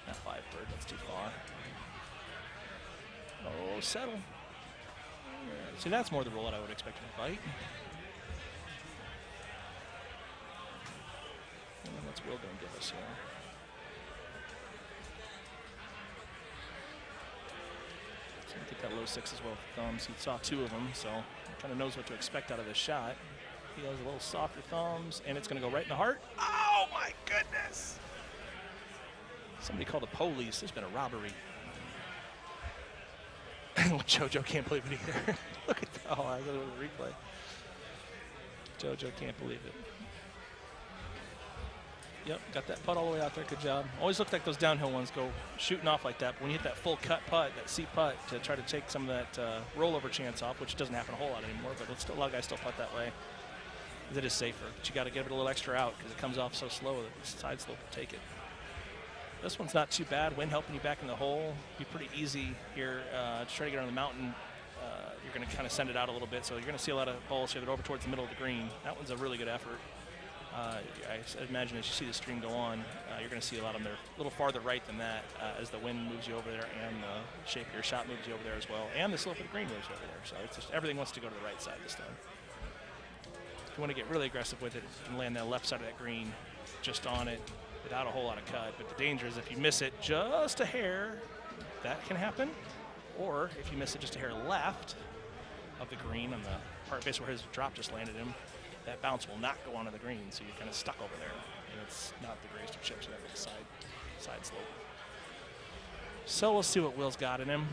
Not 5 bird, that's too far. Oh, settle. See, that's more the roll that I would expect to bite. And then what's Will going to give us here? So I think that low 6 as well with the thumbs. He saw 2 of them, so he kind of knows what to expect out of this shot. He has a little softer thumbs, and it's going to go right in the heart. Oh, my goodness. Somebody called the police. There's been a robbery. JoJo can't believe it either. Look at that. Oh, I got a little replay. JoJo can't believe it. Yep, got that putt all the way out there. Good job. Always looked like those downhill ones go shooting off like that. But when you hit that full cut putt, that C putt, to try to take some of that rollover chance off, which doesn't happen a whole lot anymore, but it's still, a lot of guys still putt that way. It is safer. But you got to give it a little extra out because it comes off so slow that the side slope will take it. This one's not too bad. Wind helping you back in the hole. Be pretty easy here to try to get on the mountain. You're going to kind of send it out a little bit, so you're going to see a lot of balls here that are over towards the middle of the green. That one's a really good effort. I imagine as you see the stream go on, you're going to see a lot of them. They're a little farther right than that as the wind moves you over there and the shape of your shot moves you over there as well. And the slope of the green moves over there. So it's just everything wants to go to the right side this time. If you want to get really aggressive with it, you can land that left side of that green just on it without a whole lot of cut. But the danger is if you miss it just a hair, that can happen. Or if you miss it just a hair left of the green on the part base where his drop just landed him, that bounce will not go onto the green, so you're kind of stuck over there. And it's not the greatest of chips, so that makes side slope. So we'll see what Will's got in him.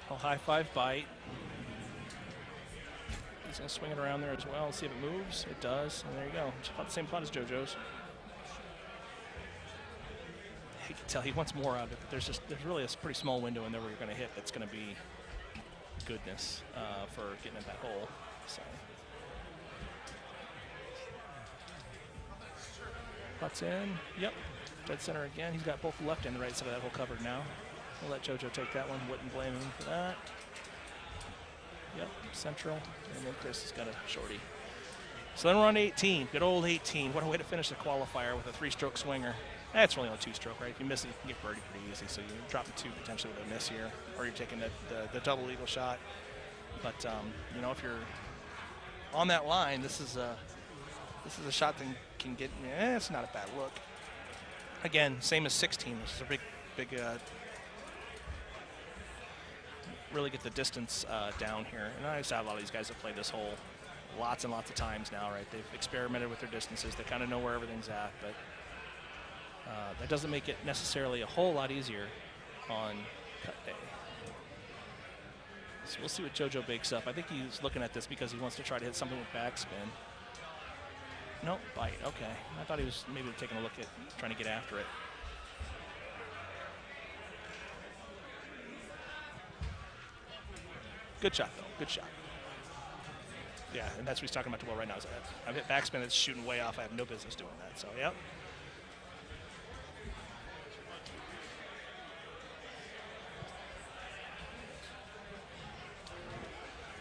I'll high five bite. He's going to swing it around there as well and see if it moves. It does, and there you go. It's about the same plot as JoJo's. You can tell he wants more out of it, but there's really a pretty small window in there where you're going to hit that's going to be goodness for getting in that hole. So. Putts in. Yep. Dead center again. He's got both the left and the right side of that hole covered now. We'll let JoJo take that one. Wouldn't blame him for that. Yep. Central. And then Chris has got a shorty. So then we're on 18. Good old 18. What a way to finish the qualifier with a 3-stroke swinger. That's really on a 2-stroke, right? If you miss it, you can get birdie pretty easy. So you're dropping 2 potentially with a miss here, or you're taking the double eagle shot. But you know, if you're on that line, this is a shot that can get. It's not a bad look. Again, same as 16. This is a big. Really get the distance down here. And I saw a lot of these guys have played this hole lots and lots of times now, right? They've experimented with their distances. They kind of know where everything's at, but. That doesn't make it necessarily a whole lot easier on cut day. So we'll see what JoJo bakes up. I think he's looking at this because he wants to try to hit something with backspin. Nope, bite, okay. I thought he was maybe taking a look at trying to get after it. Good shot, though, good shot. Yeah, and that's what he's talking about to Will right now. Is I've hit backspin that's shooting way off. I have no business doing that, so yep.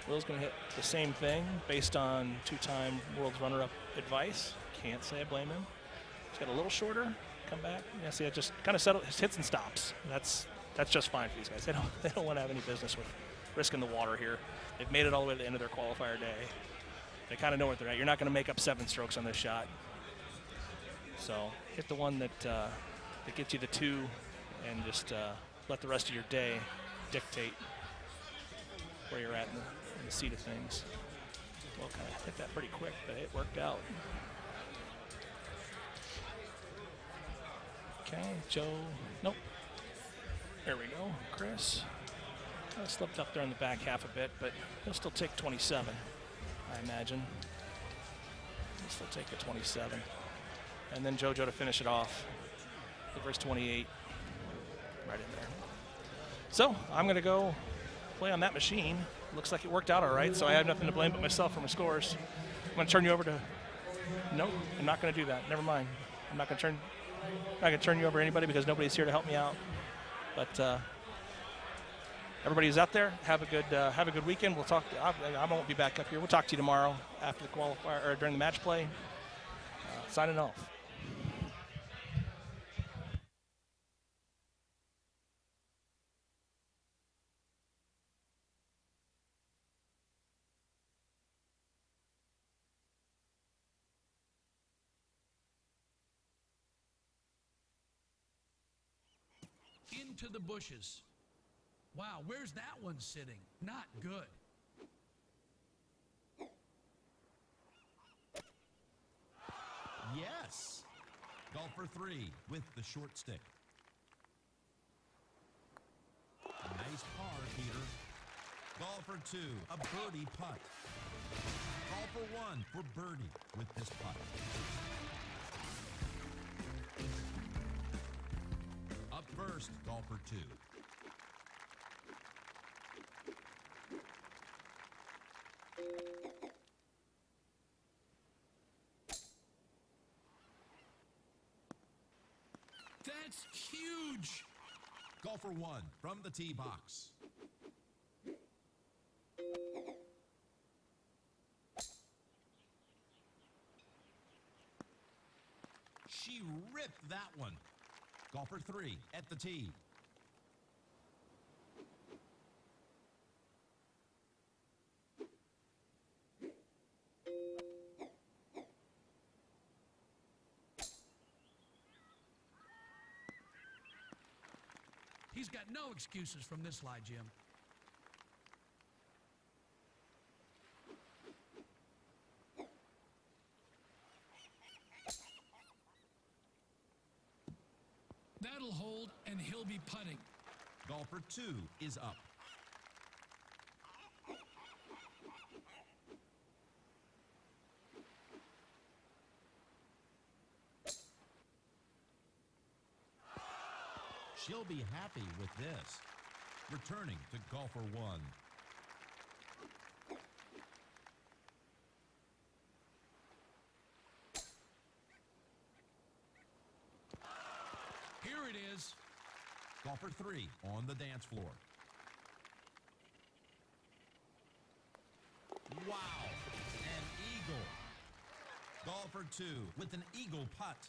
Will's going to hit the same thing based on 2-time world's runner-up advice. Can't say I blame him. He's got a little shorter, come back. Yeah, see, it just kind of settled, hits and stops. That's just fine for these guys. They don't want to have any business with risking the water here. They've made it all the way to the end of their qualifier day. They kind of know where they're at. You're not going to make up 7 strokes on this shot. So hit the one that gets you the 2 and just let the rest of your day dictate where you're at in the seat of things. Well, kind of hit that pretty quick, but it worked out. Okay, Joe, nope. There we go, Chris. Kind of slipped up there in the back half a bit, but he'll still take 27, I imagine. He'll still take a 27. And then JoJo to finish it off. The first 28, right in there. So I'm gonna go play on that machine. Looks like it worked out all right, so I have nothing to blame but myself for my scores. I'm going to turn you over to. Nope, I'm not going to do that. Never mind. I'm not going to turn you over to anybody because nobody's here to help me out. But everybody who's out there, have a good weekend. We'll talk. I won't be back up here. We'll talk to you tomorrow after the qualifier or during the match play. Signing off. Into the bushes. Wow, where's that one sitting? Not good. Yes. Golfer 3 with the short stick. Nice par, Peter. Golfer 2, a birdie putt. Golfer 1 for birdie with this putt. Up first, golfer 2. That's huge. Golfer 1 from the tee box. She ripped that one. Golfer 3 at the tee. He's got no excuses from this lie, Jim. That'll hold, and he'll be putting. Golfer 2 is up. She'll be happy with this. Returning to golfer 1. Here it is. Golfer 3 on the dance floor. Wow, an eagle. Golfer 2 with an eagle putt.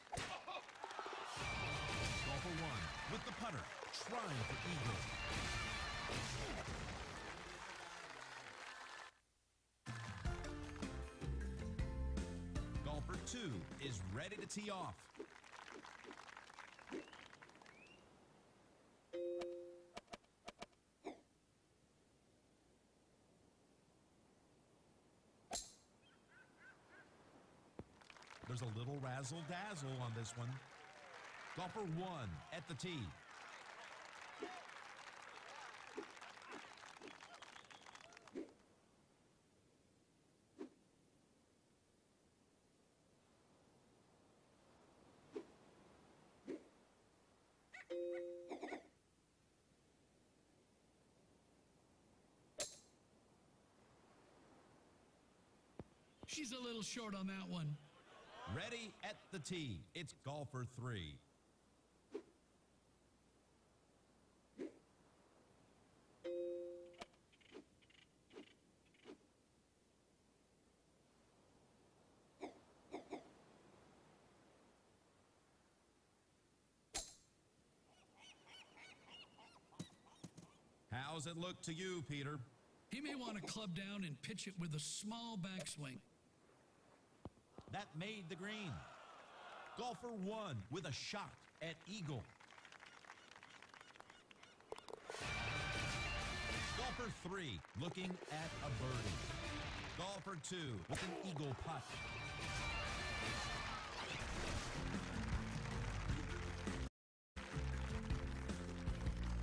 Golfer 1 with the putter, trying for eagle. Golfer 2 is ready to tee off. There's a little razzle-dazzle on this one. Golfer 1 at the tee. She's a little short on that one. Ready at the tee. It's golfer 3. How's it look to you, Peter? He may want to club down and pitch it with a small backswing. That made the green. Golfer 1 with a shot at eagle. Golfer 3 looking at a birdie. Golfer 2 with an eagle putt.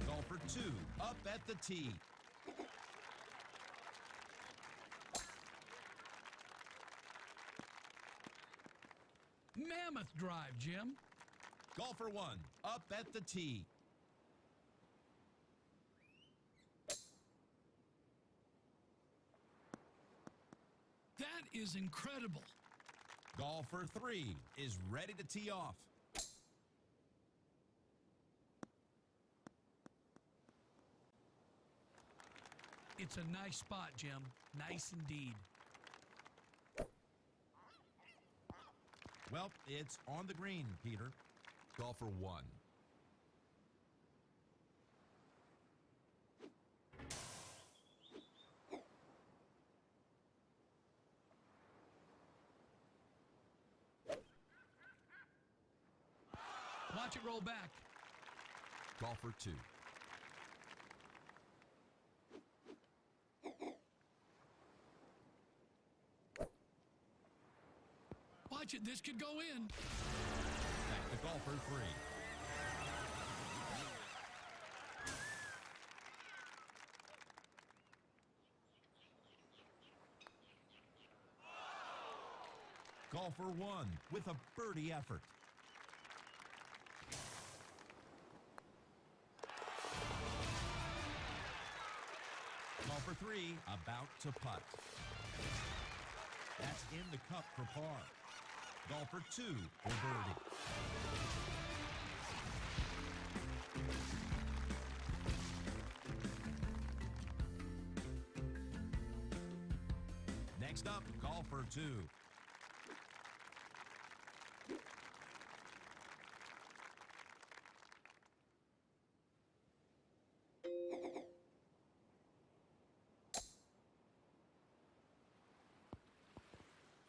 Golfer 2 up at the tee. Mammoth drive, Jim. Golfer 1 up at the tee. That is incredible. Golfer 3 is ready to tee off. It's a nice spot, Jim. Nice indeed. Well, it's on the green, Peter. Golfer 1. Watch it roll back. Golfer 2. Watch it. This could go in. Back to golfer 3. Golfer 1 with a birdie effort. Golfer 3 about to putt. That's in the cup for par. Golfer 2 for birdie. Next up, golfer 2.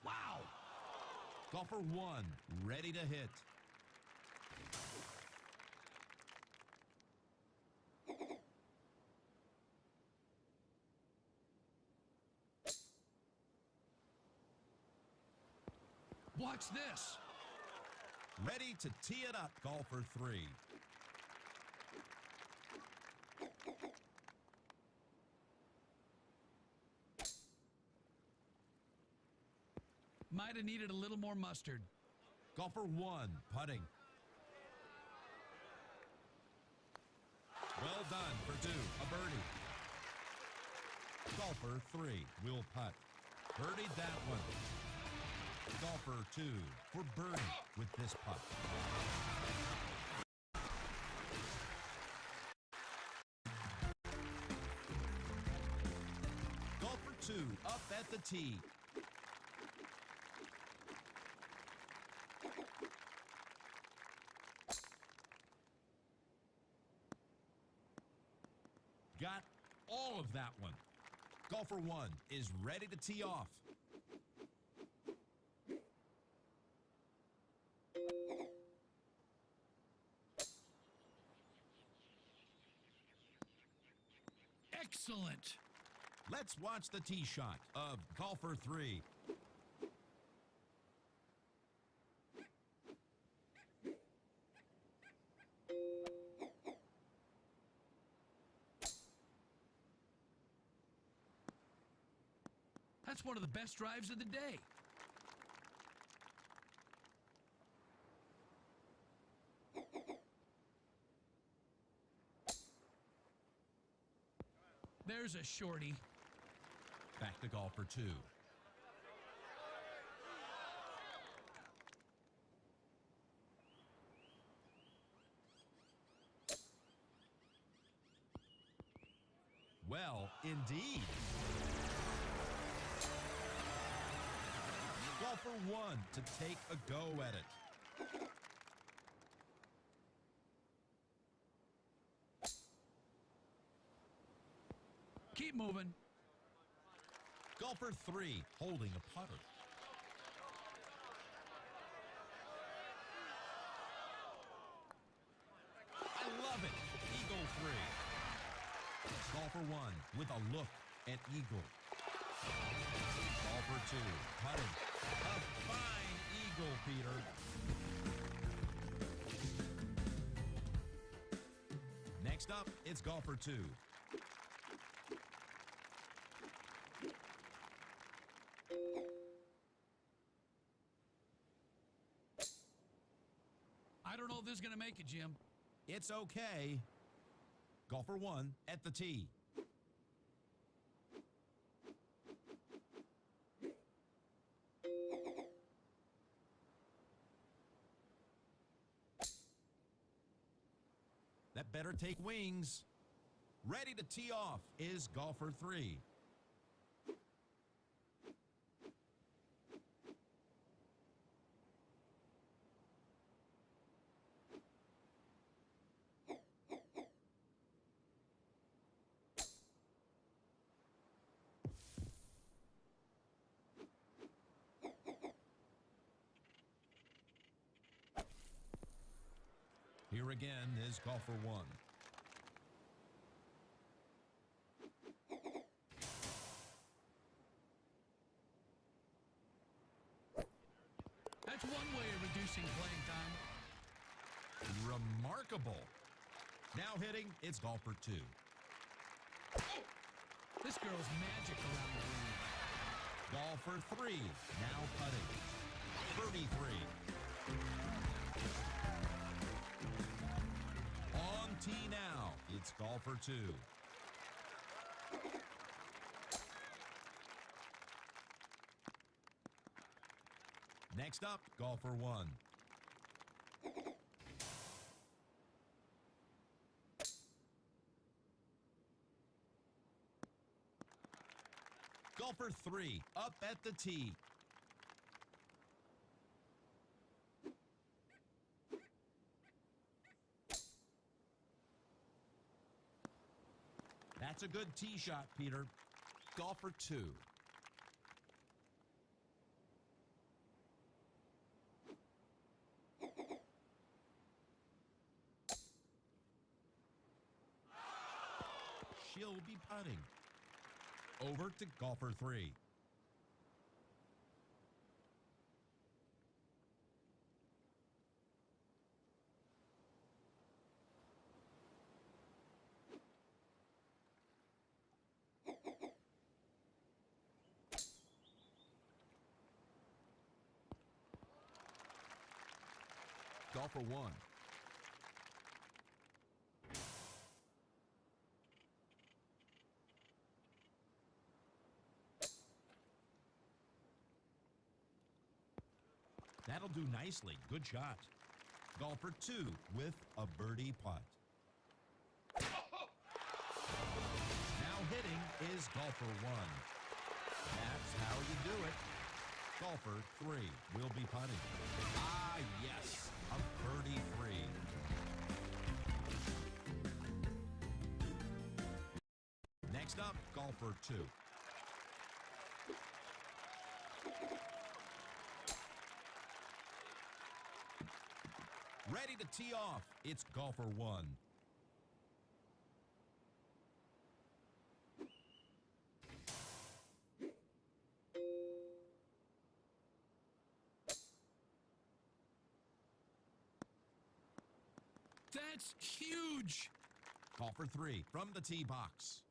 Wow! Golfer 1 ready to hit. Watch this. Ready to tee it up, golfer 3. Might have needed a little more mustard. Golfer 1 putting. Well done for 2, a birdie. Golfer 3 will putt. Birdied that one. Golfer 2 for birdie with this putt. Golfer 2 up at the tee. Got all of that one. Golfer 1 is ready to tee off. Excellent. Let's watch the tee shot of golfer 3. That's one of the best drives of the day. There's a shorty. Back to golfer 2. Well, indeed. Golfer 1 to take a go at it. Keep moving. Golfer 3 holding a putter. I love it. Eagle 3. Golfer 1 with a look at eagle. Golfer 2 putting. A fine eagle, Peter. Next up, it's golfer 2. I don't know if this is going to make it, Jim. It's okay. Golfer 1 at the tee. That better take wings. Ready to tee off is golfer 3. Here again is golfer 1. That's one way of reducing playing time. Remarkable. Now hitting, it's golfer 2. This girl's magic around the green. Golfer 3, now putting. Birdie 3. On tee now, it's golfer 2. Next up, golfer 1. Golfer 3, up at the tee. That's a good tee shot, Peter. Golfer 2. She'll be putting. Over to golfer 3. Golfer 1. That'll do nicely. Good shot. Golfer 2 with a birdie putt. Now hitting is golfer 1. That's how you do it. Golfer 3 will be putting. Ah, yes, a birdie 3. Next up, golfer 2. Ready to tee off, it's golfer 1. That's huge. Golfer 3 from the tee box.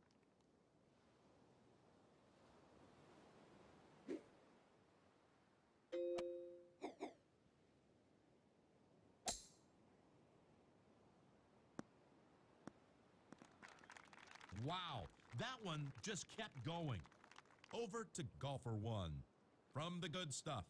Wow, that one just kept going. Over to golfer 1 from the good stuff.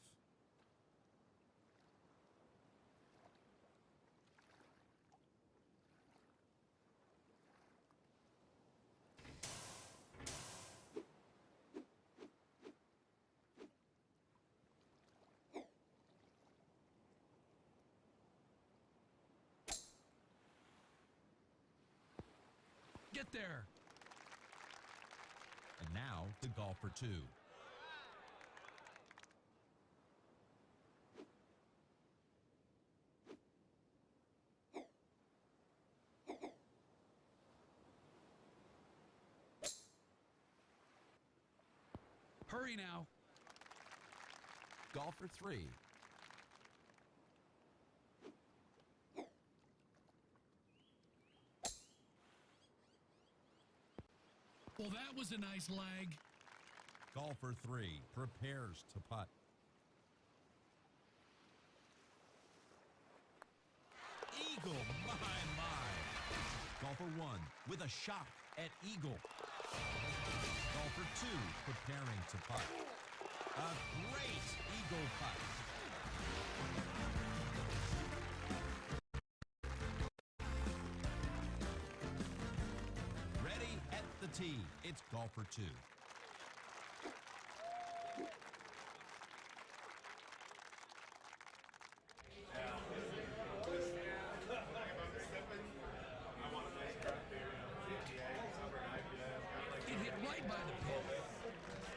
Get there. And now to golfer 2. Hurry now. Golfer 3. Well, that was a nice lag. Golfer 3 prepares to putt. Eagle, my. Golfer 1 with a shot at eagle. Golfer 2 preparing to putt. A great eagle putt. tee. It's golfer 2. It hit right by the pin.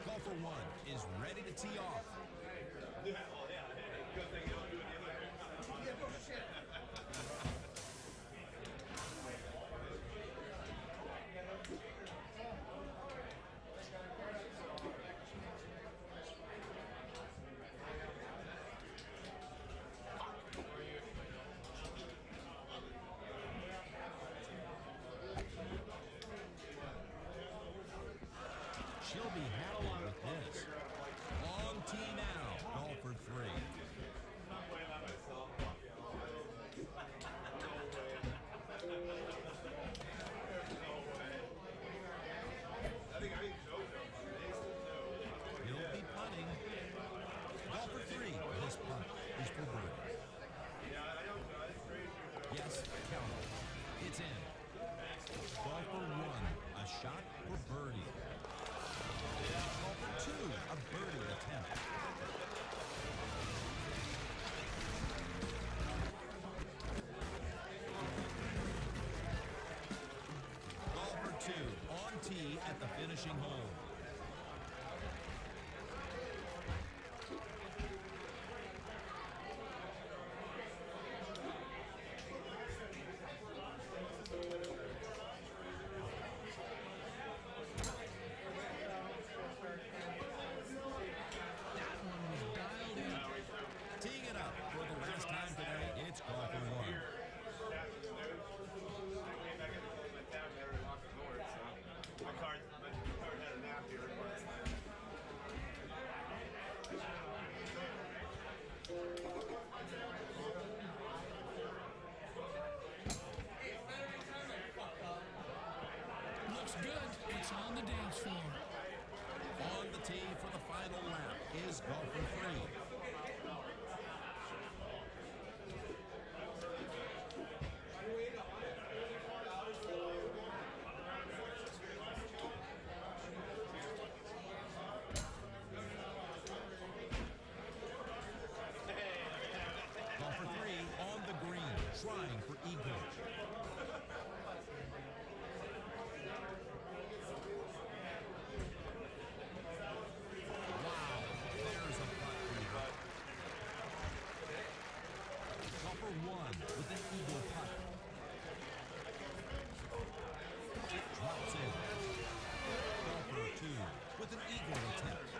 Golfer 1 is ready to tee off. She'll be happy with this. Long tee now, golfer 3. He'll be putting. Golfer 3, his putt is for birdie. Yes, count it. It's in. Golfer 1, a shot for birdie. Golfer 2, a birdie attempt. Golfer 2 on tee at the finishing hole. Teeing it up for the last time today, it's golfer 1. Looks good. It's on the dance floor. On the tee for the final lap is golfer 3. Golfer 3 on the green, trying for eagle. Wow, there's a putt for you. Golfer 1 with an eagle putt. It drops in. Golfer 2 with an eagle attempt.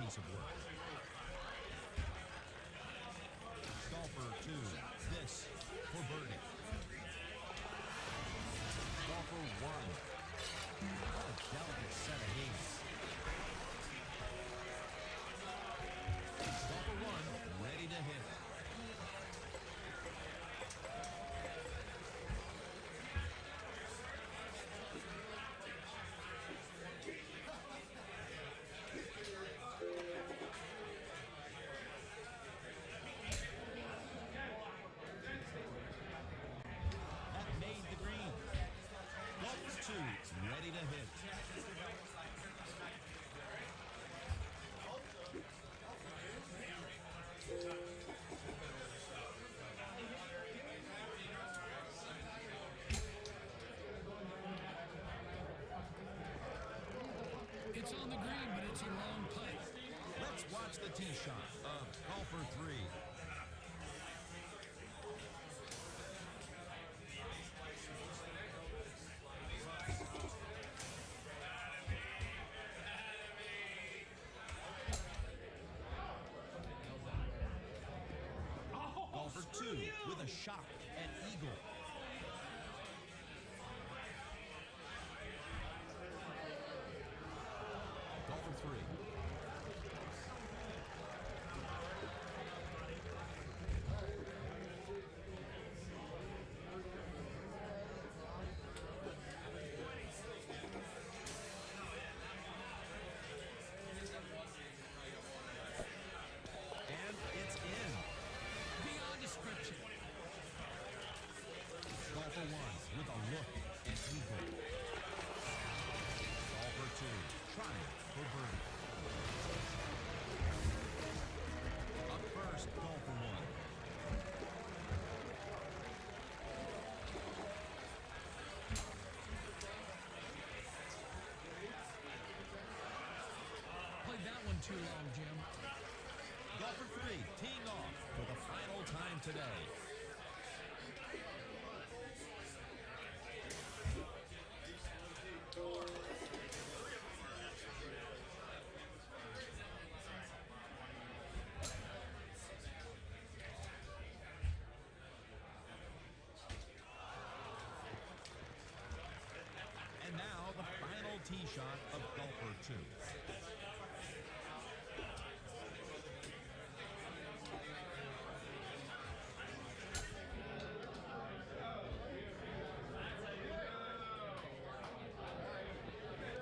piece of work. Golfer 2, this for birdie. Golfer 1. What a delicate set of eights. Golfer 1, ready to hit. That made the green. Golfer 2, ready to hit. It's on the green, but it's a long putt. Let's watch the tee shot of golfer 3. Golfer 2 with a shot at eagle. Golfer 3. And it's in. Beyond description. Golfer 1 with a look at eagle. Golfer 2 trying for birdie. Up first, golfer 1. Played that one too long, Jim. Golfer 3 teeing off for the final time today. And now the final tee shot of golfer 2.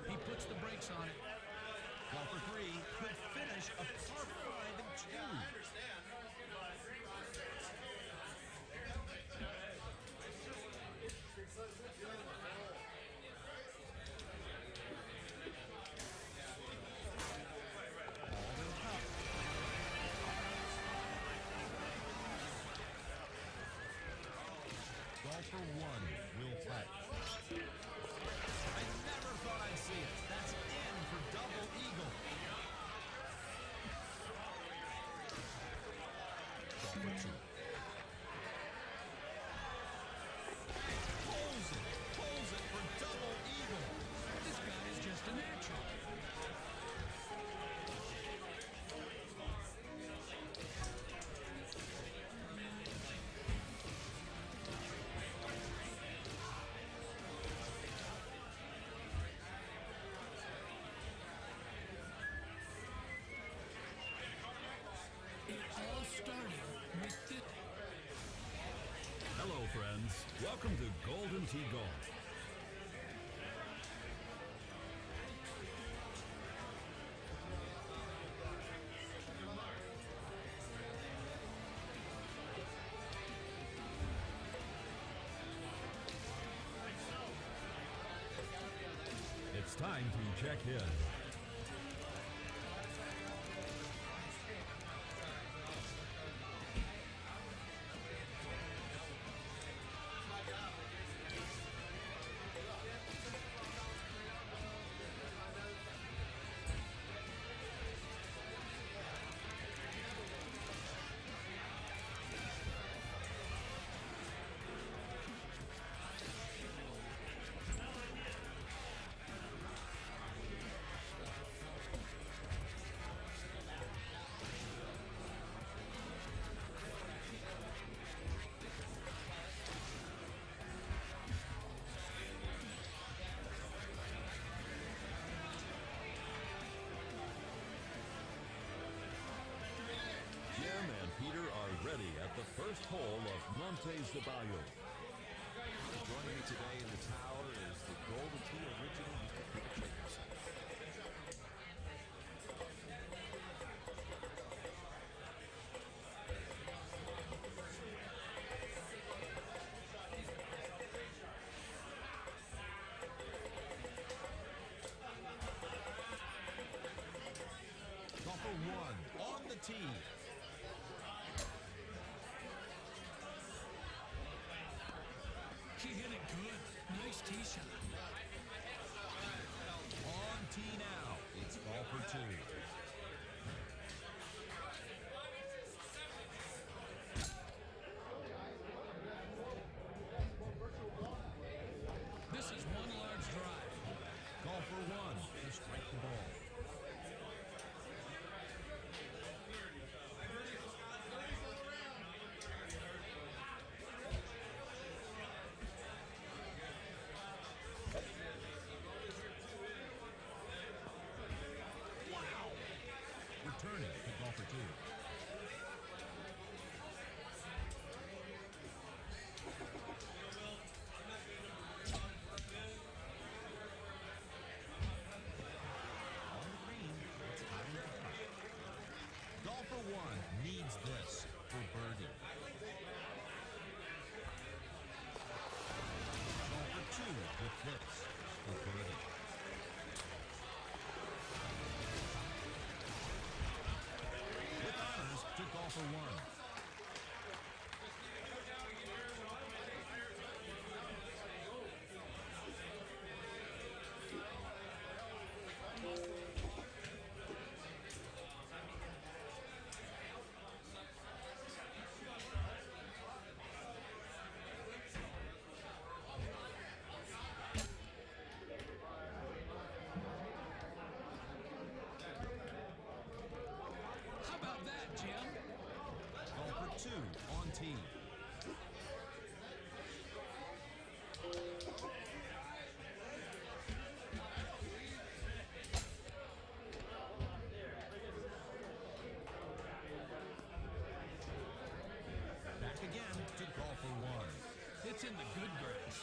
He puts the brakes on it. Golfer 3 could finish a par 5 and 2. Golfer 1 will putt. I never thought I'd see it. That's in for double eagle. Golfer 2. Pulls it for double eagle. This guy is just a natural. It all started with this. Hello, friends. Welcome to Golden Tee Golf. It's time to check in. ready at the first hole of Montes de Bayo. Joining me today in the tower is the Golden Tee original, Mr. Peter Jacobson. Golfer 1 on the tee. He hit it good. Nice tee shot. On tee now. It's golfer 2. This is one large drive. Golfer 1 to strike the ball. Returning to golfer 2. On the green, it's time to putt. Golfer 1 needs this for birdie. Golfer 2 with this for birdie. With honors to golfer 1. How about that, Jim? Golfer 2 on tee. Back again to golfer 1. It's in the good grass.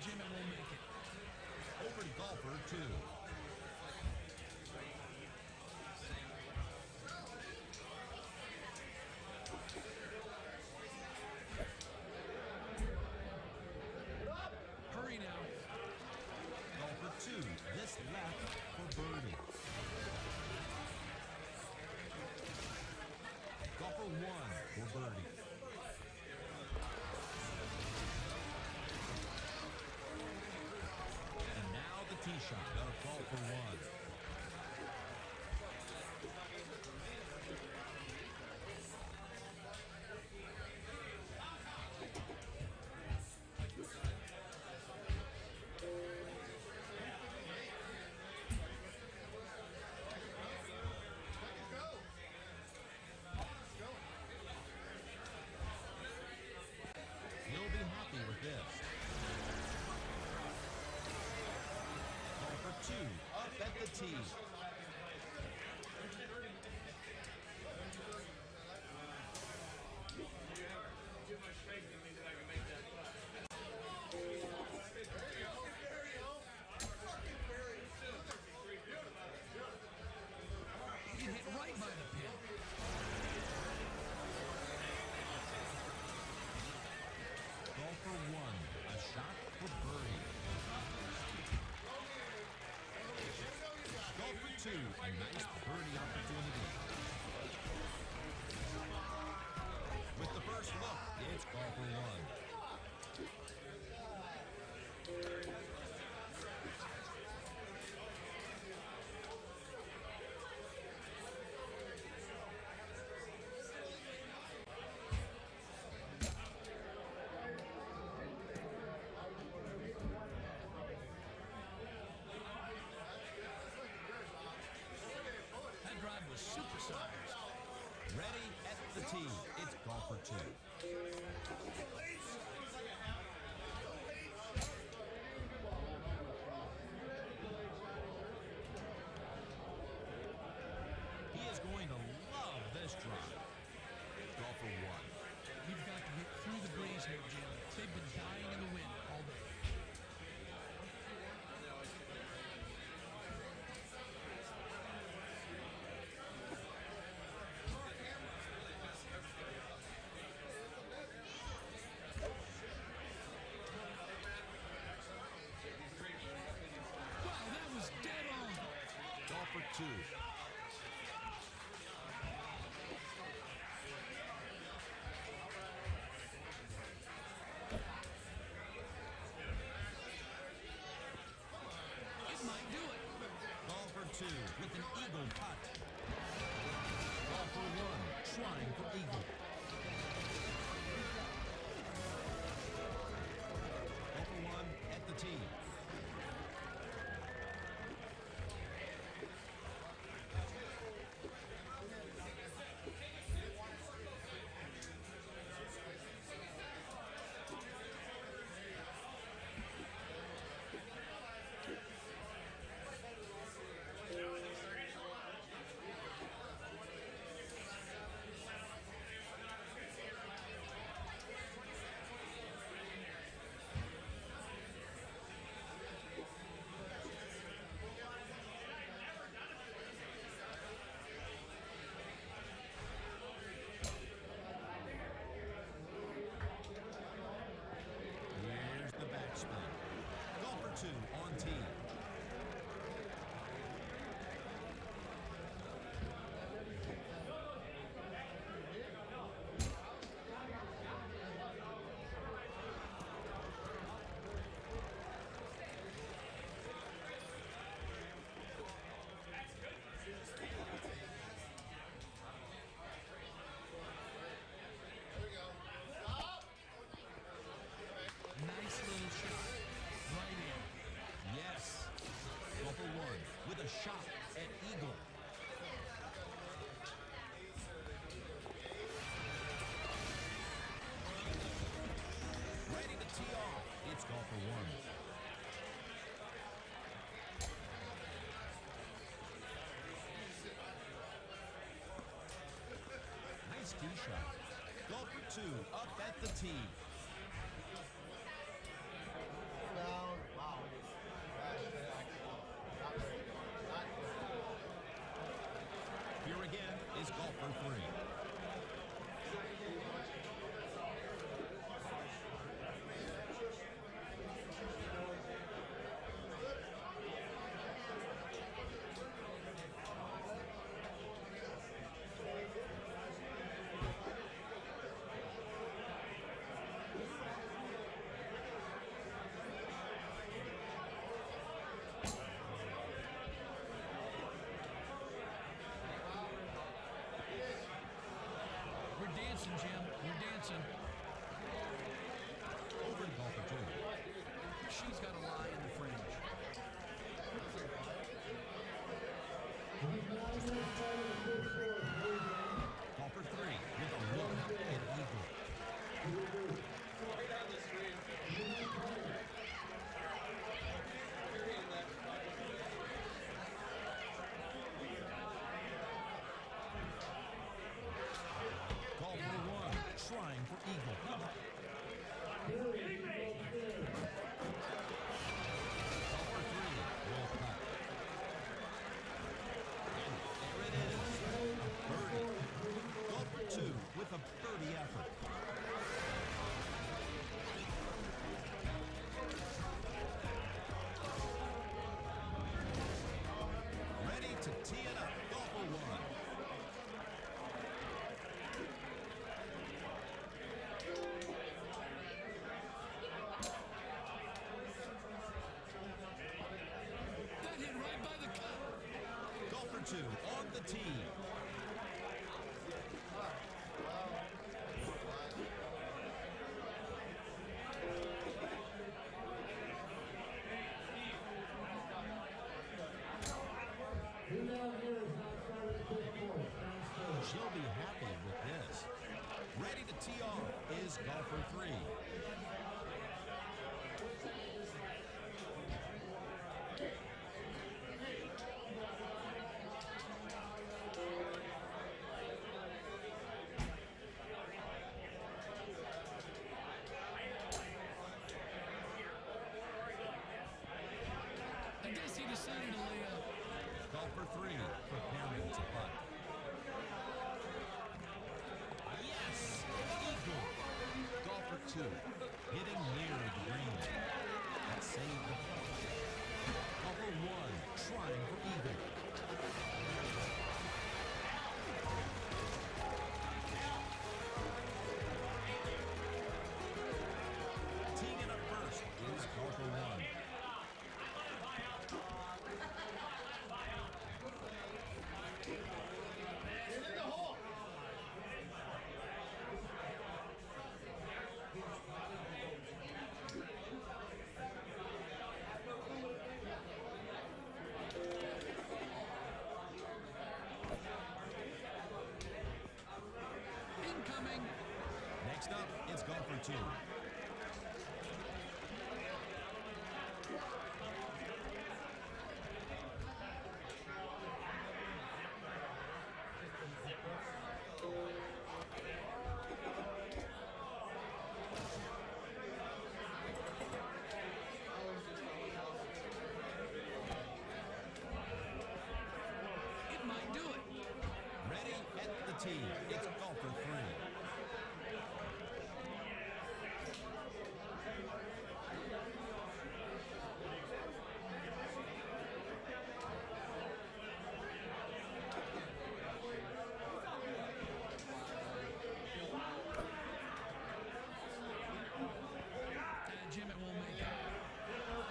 Jimmy will make it. Over to golfer 2. Hurry now. Golfer 2, this left for birdie. Golfer 1 for birdie. And now the tee shot of golfer 1. He'll be happy with this. Golfer 2 up at the tee. He hit right by the pin. Golfer 1, a shot for birdie. Golfer 2, a nice birdie opportunity. With the first look, it's golfer 1. tee. It's golfer 2. He is going to love this drive. Golfer 1. You've got to hit through the breeze here, Jim. They've been dying in the wind all day. Wow, that was dead on. Golfer 2. It might do it. Golfer 2 with an eagle putt. Golfer 1 trying for eagle. Golfer 1 at the tee. Here's the backspin. Golfer 2 on tee. Nice little shot. Right in. Yes. Golfer 1 with a shot at eagle. Ready to tee off. It's golfer 1. Nice tee shot. Golfer 2 up at the tee. Here again is golfer 3. We're dancing, Jim. We're dancing. Over to golfer 2. She's got to lie in the fringe. Golfer 3 with a look at eagle. Golfer 1 trying for eagle. Golfer 3 will putt. And there it is, a birdie. Golfer 2 with a birdie effort. Ready to tee it up, golfer 1. That hit right by the cup. Golfer 2 on the tee. She'll be happy with this. is golfer 3. I guess he decided to lay up. Golfer 3 preparing to putt. Yes! Eagle! Golfer 2 hitting near the green. That saved the putt. Golfer 1 trying for eagle. Teeing it up first is golfer 1. Incoming. Next up is golfer 2. It might do it. Ready at the tee. It's golfer 3. Jim, it won't make it.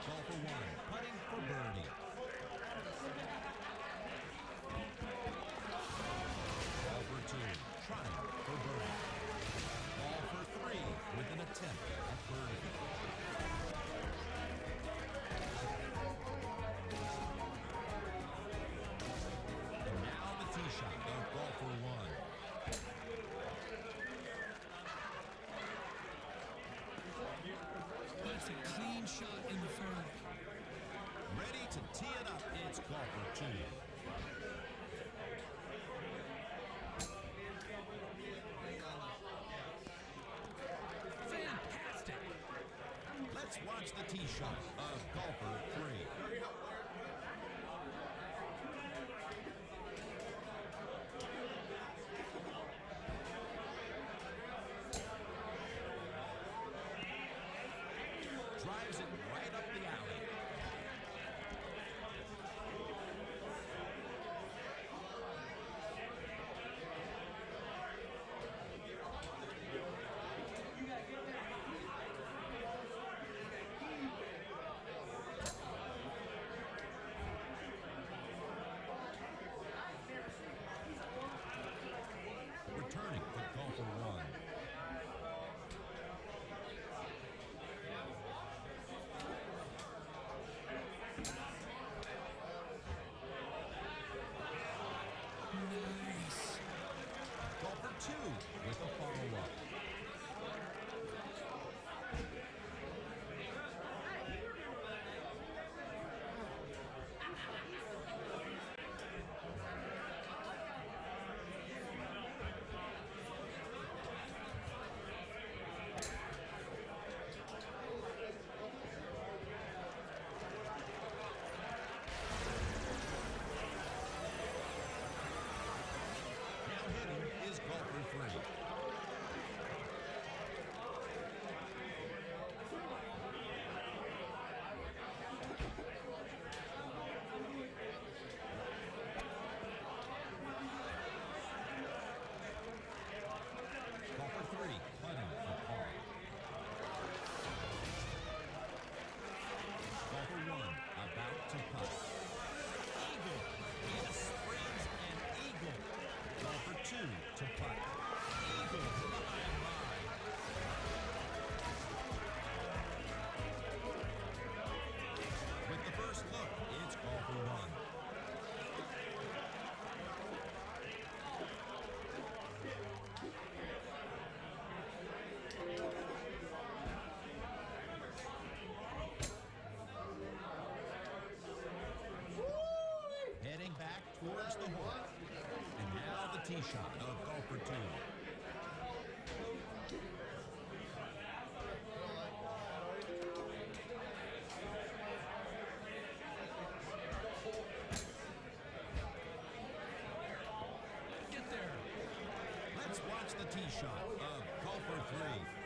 Golfer 1 putting for birdie. Golfer 2 trying for birdie. Golfer 3 with an attempt at birdie. And now the tee shot of golfer 1. That's a clean shot in the fairway. Ready to tee it up, it's golfer 2. Fantastic. Let's watch the tee shot of golfer 3. Drives it right up the alley. tee shot of golfer 2. Get there. Let's watch the tee shot of golfer 3.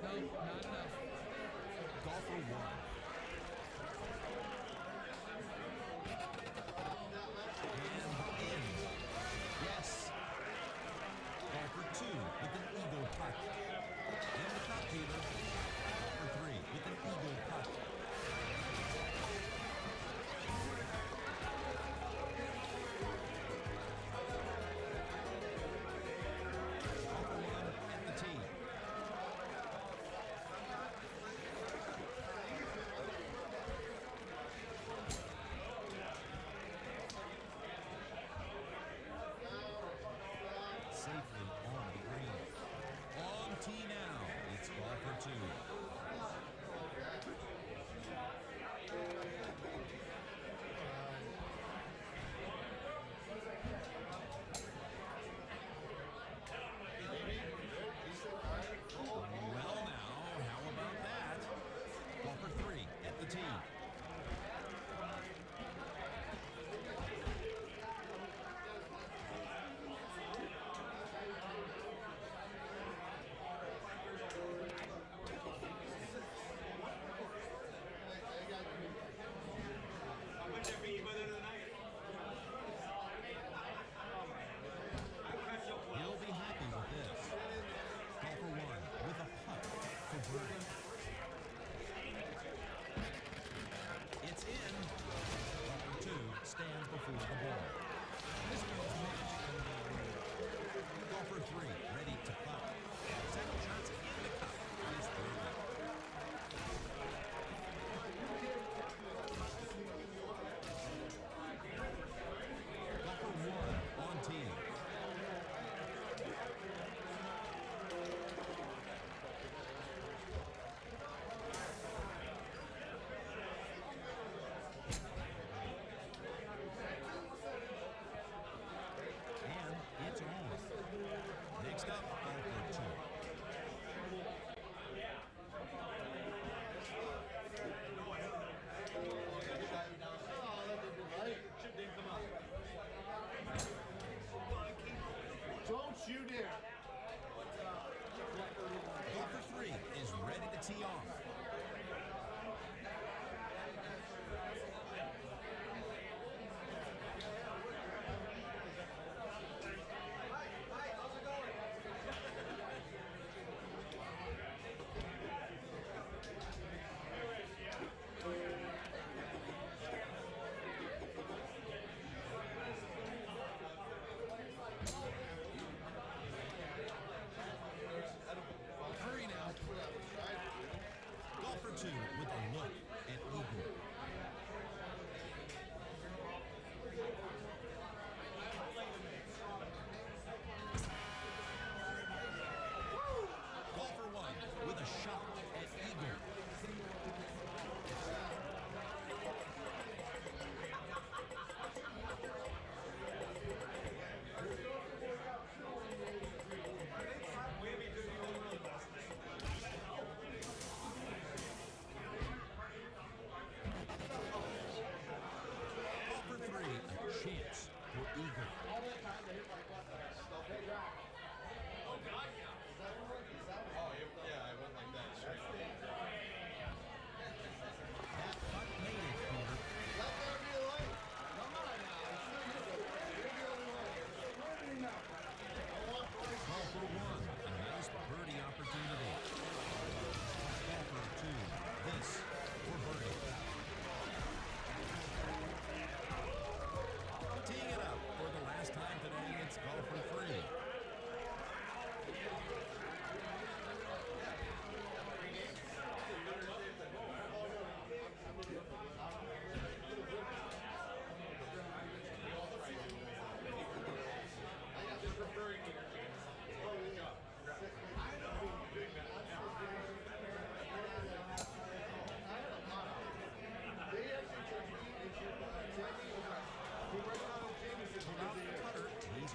No, not enough. Golfer 1. And in. Yes. Golfer 2 with an eagle putt.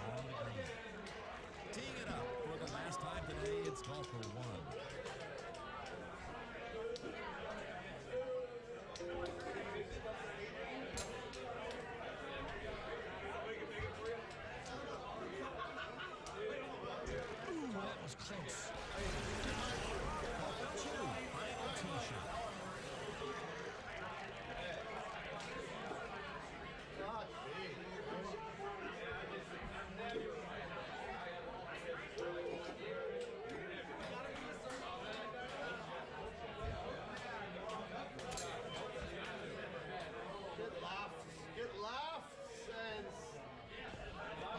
on the green. Teeing it up for the last time today, it's golfer 1. Ooh, that was close. Golfer 2, final tee shot.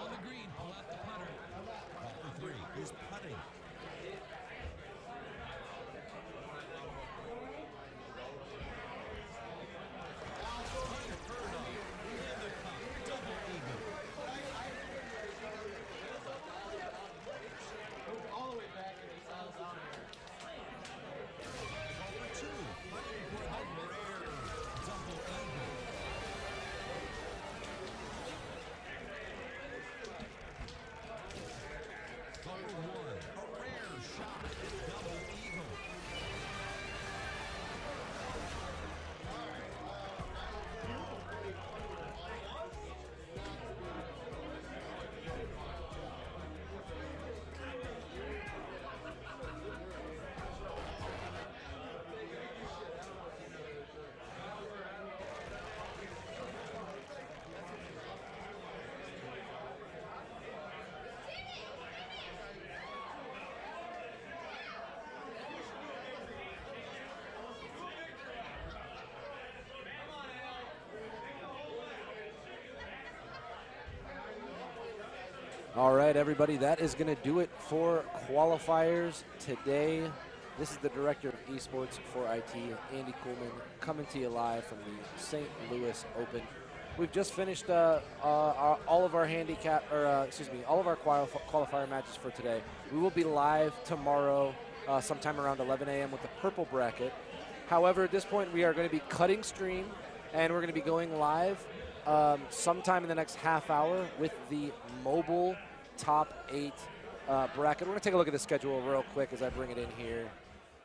On the green, pull out the putter. Golfer 3 is putting. All right, everybody, that is going to do it for qualifiers today. This is the Director of Esports for IT, Andy Kuhlman, coming to you live from the St. Louis Open. We've just finished all of our all of our qualifier matches for today. We will be live tomorrow sometime around 11 a.m. with the purple bracket. However, at this point, we are going to be cutting stream, and we're going to be going live sometime in the next half hour with the mobile top 8 bracket. We're going to take a look at the schedule real quick as I bring it in here.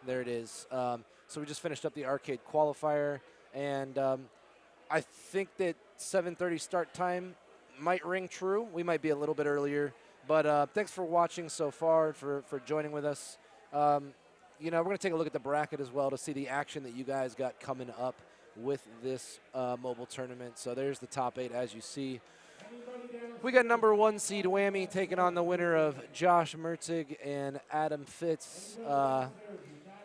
There it is. So we just finished up the arcade qualifier, and I think that 7:30 start time might ring true. We might be a little bit earlier, but thanks for watching so far, for joining with us. You know, we're going to take a look at the bracket as well to see the action that you guys got coming up with this mobile tournament. So there's the top 8 as you see. We got number 1 seed Whammy taking on the winner of Josh Mertzig and Adam Fitz.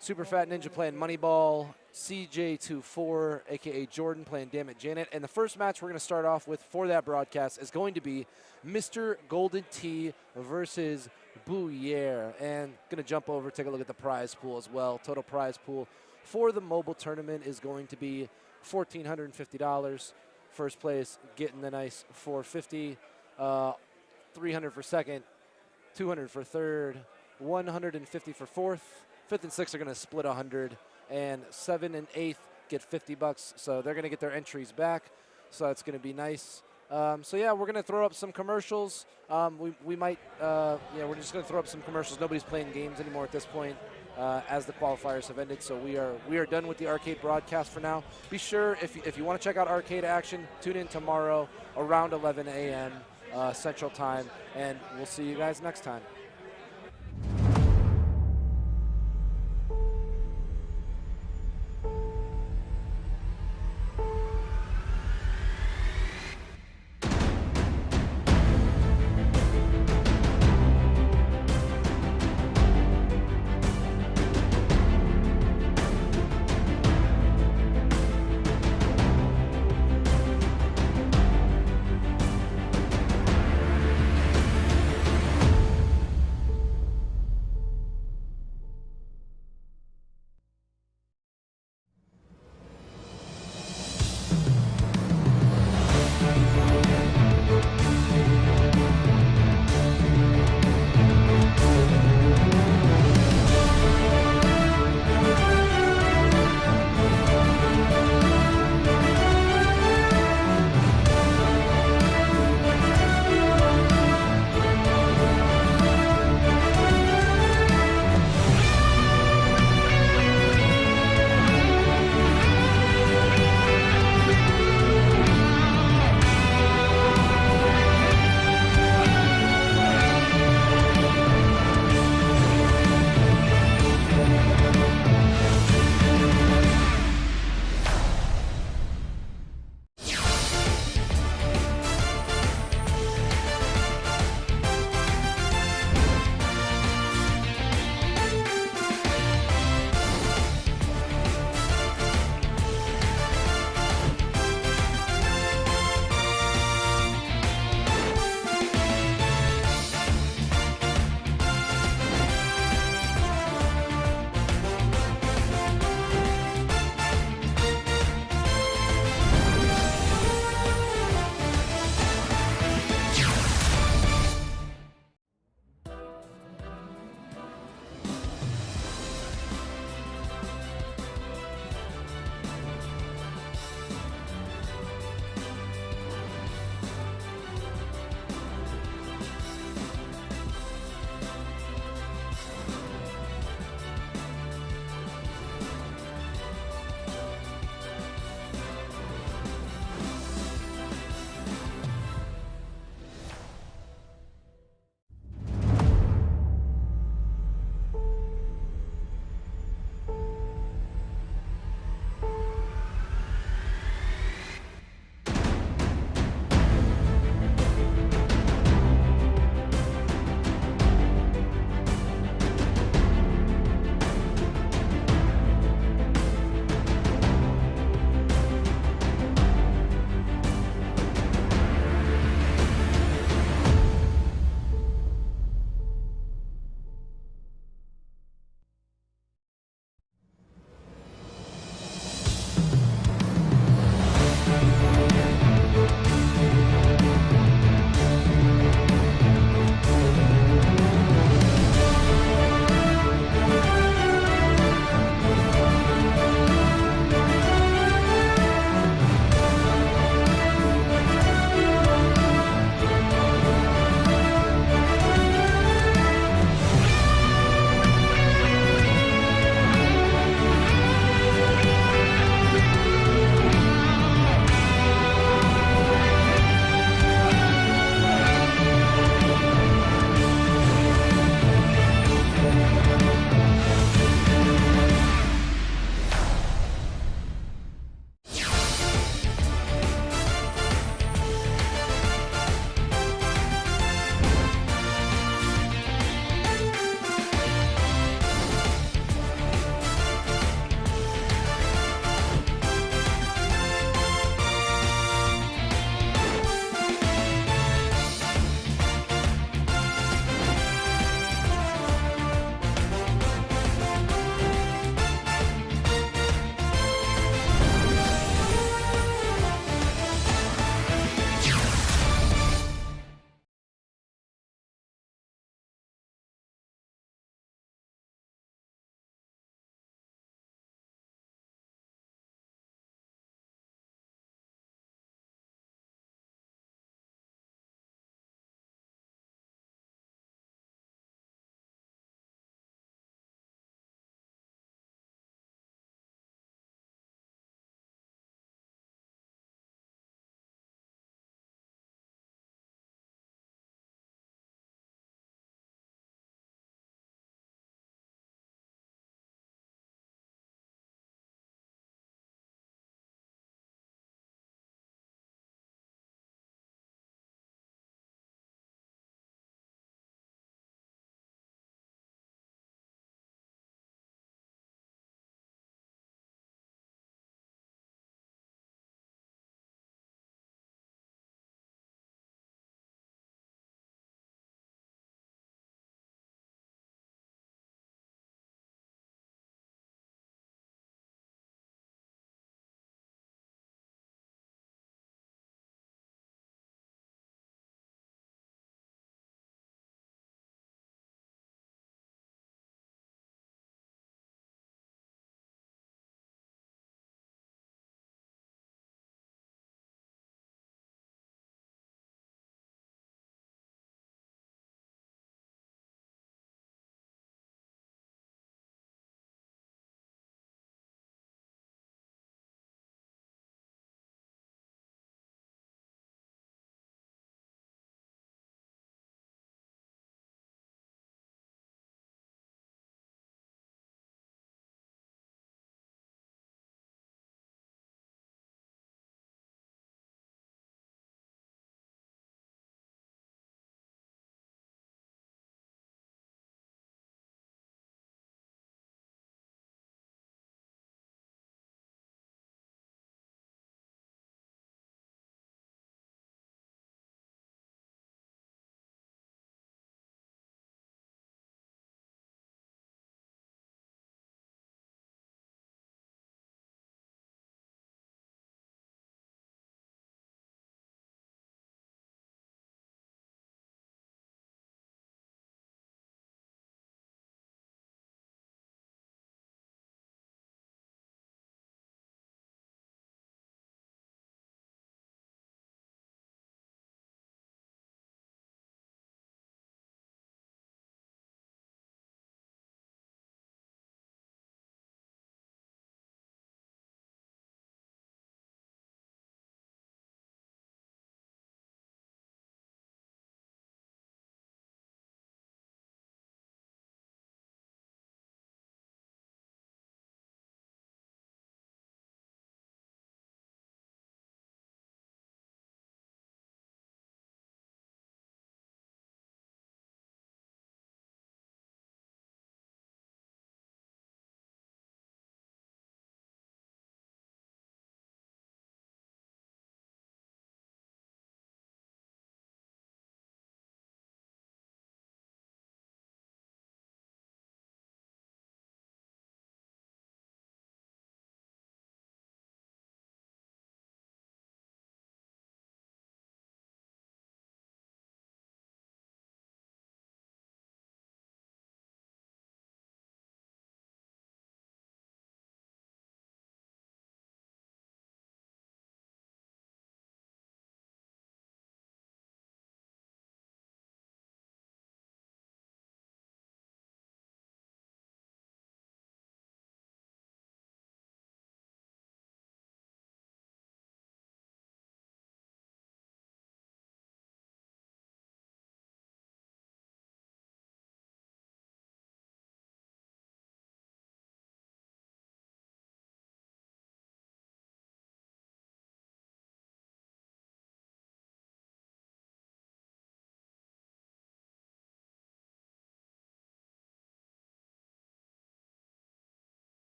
Super Fat Ninja playing Moneyball. CJ24, a.k.a. Jordan, playing Damn It Janet. And the first match we're going to start off with for that broadcast is going to be Mr. Golden T versus Bouillere. And going to jump over, take a look at the prize pool as well. Total prize pool for the mobile tournament is going to be $1,450. First place getting the nice $450, $300 for second, $200 for third, $150 for fourth. Fifth and sixth are going to split $100, and 7th and 8th get $50. So they're going to get their entries back. So that's going to be nice. So yeah, we're going to throw up some commercials. We might, we're just going to throw up some commercials. Nobody's playing games anymore at this point, as the qualifiers have ended. So we are done with the arcade broadcast for now. Be sure, if you want to check out arcade action, tune in tomorrow around 11 a.m. Central Time, and we'll see you guys next time.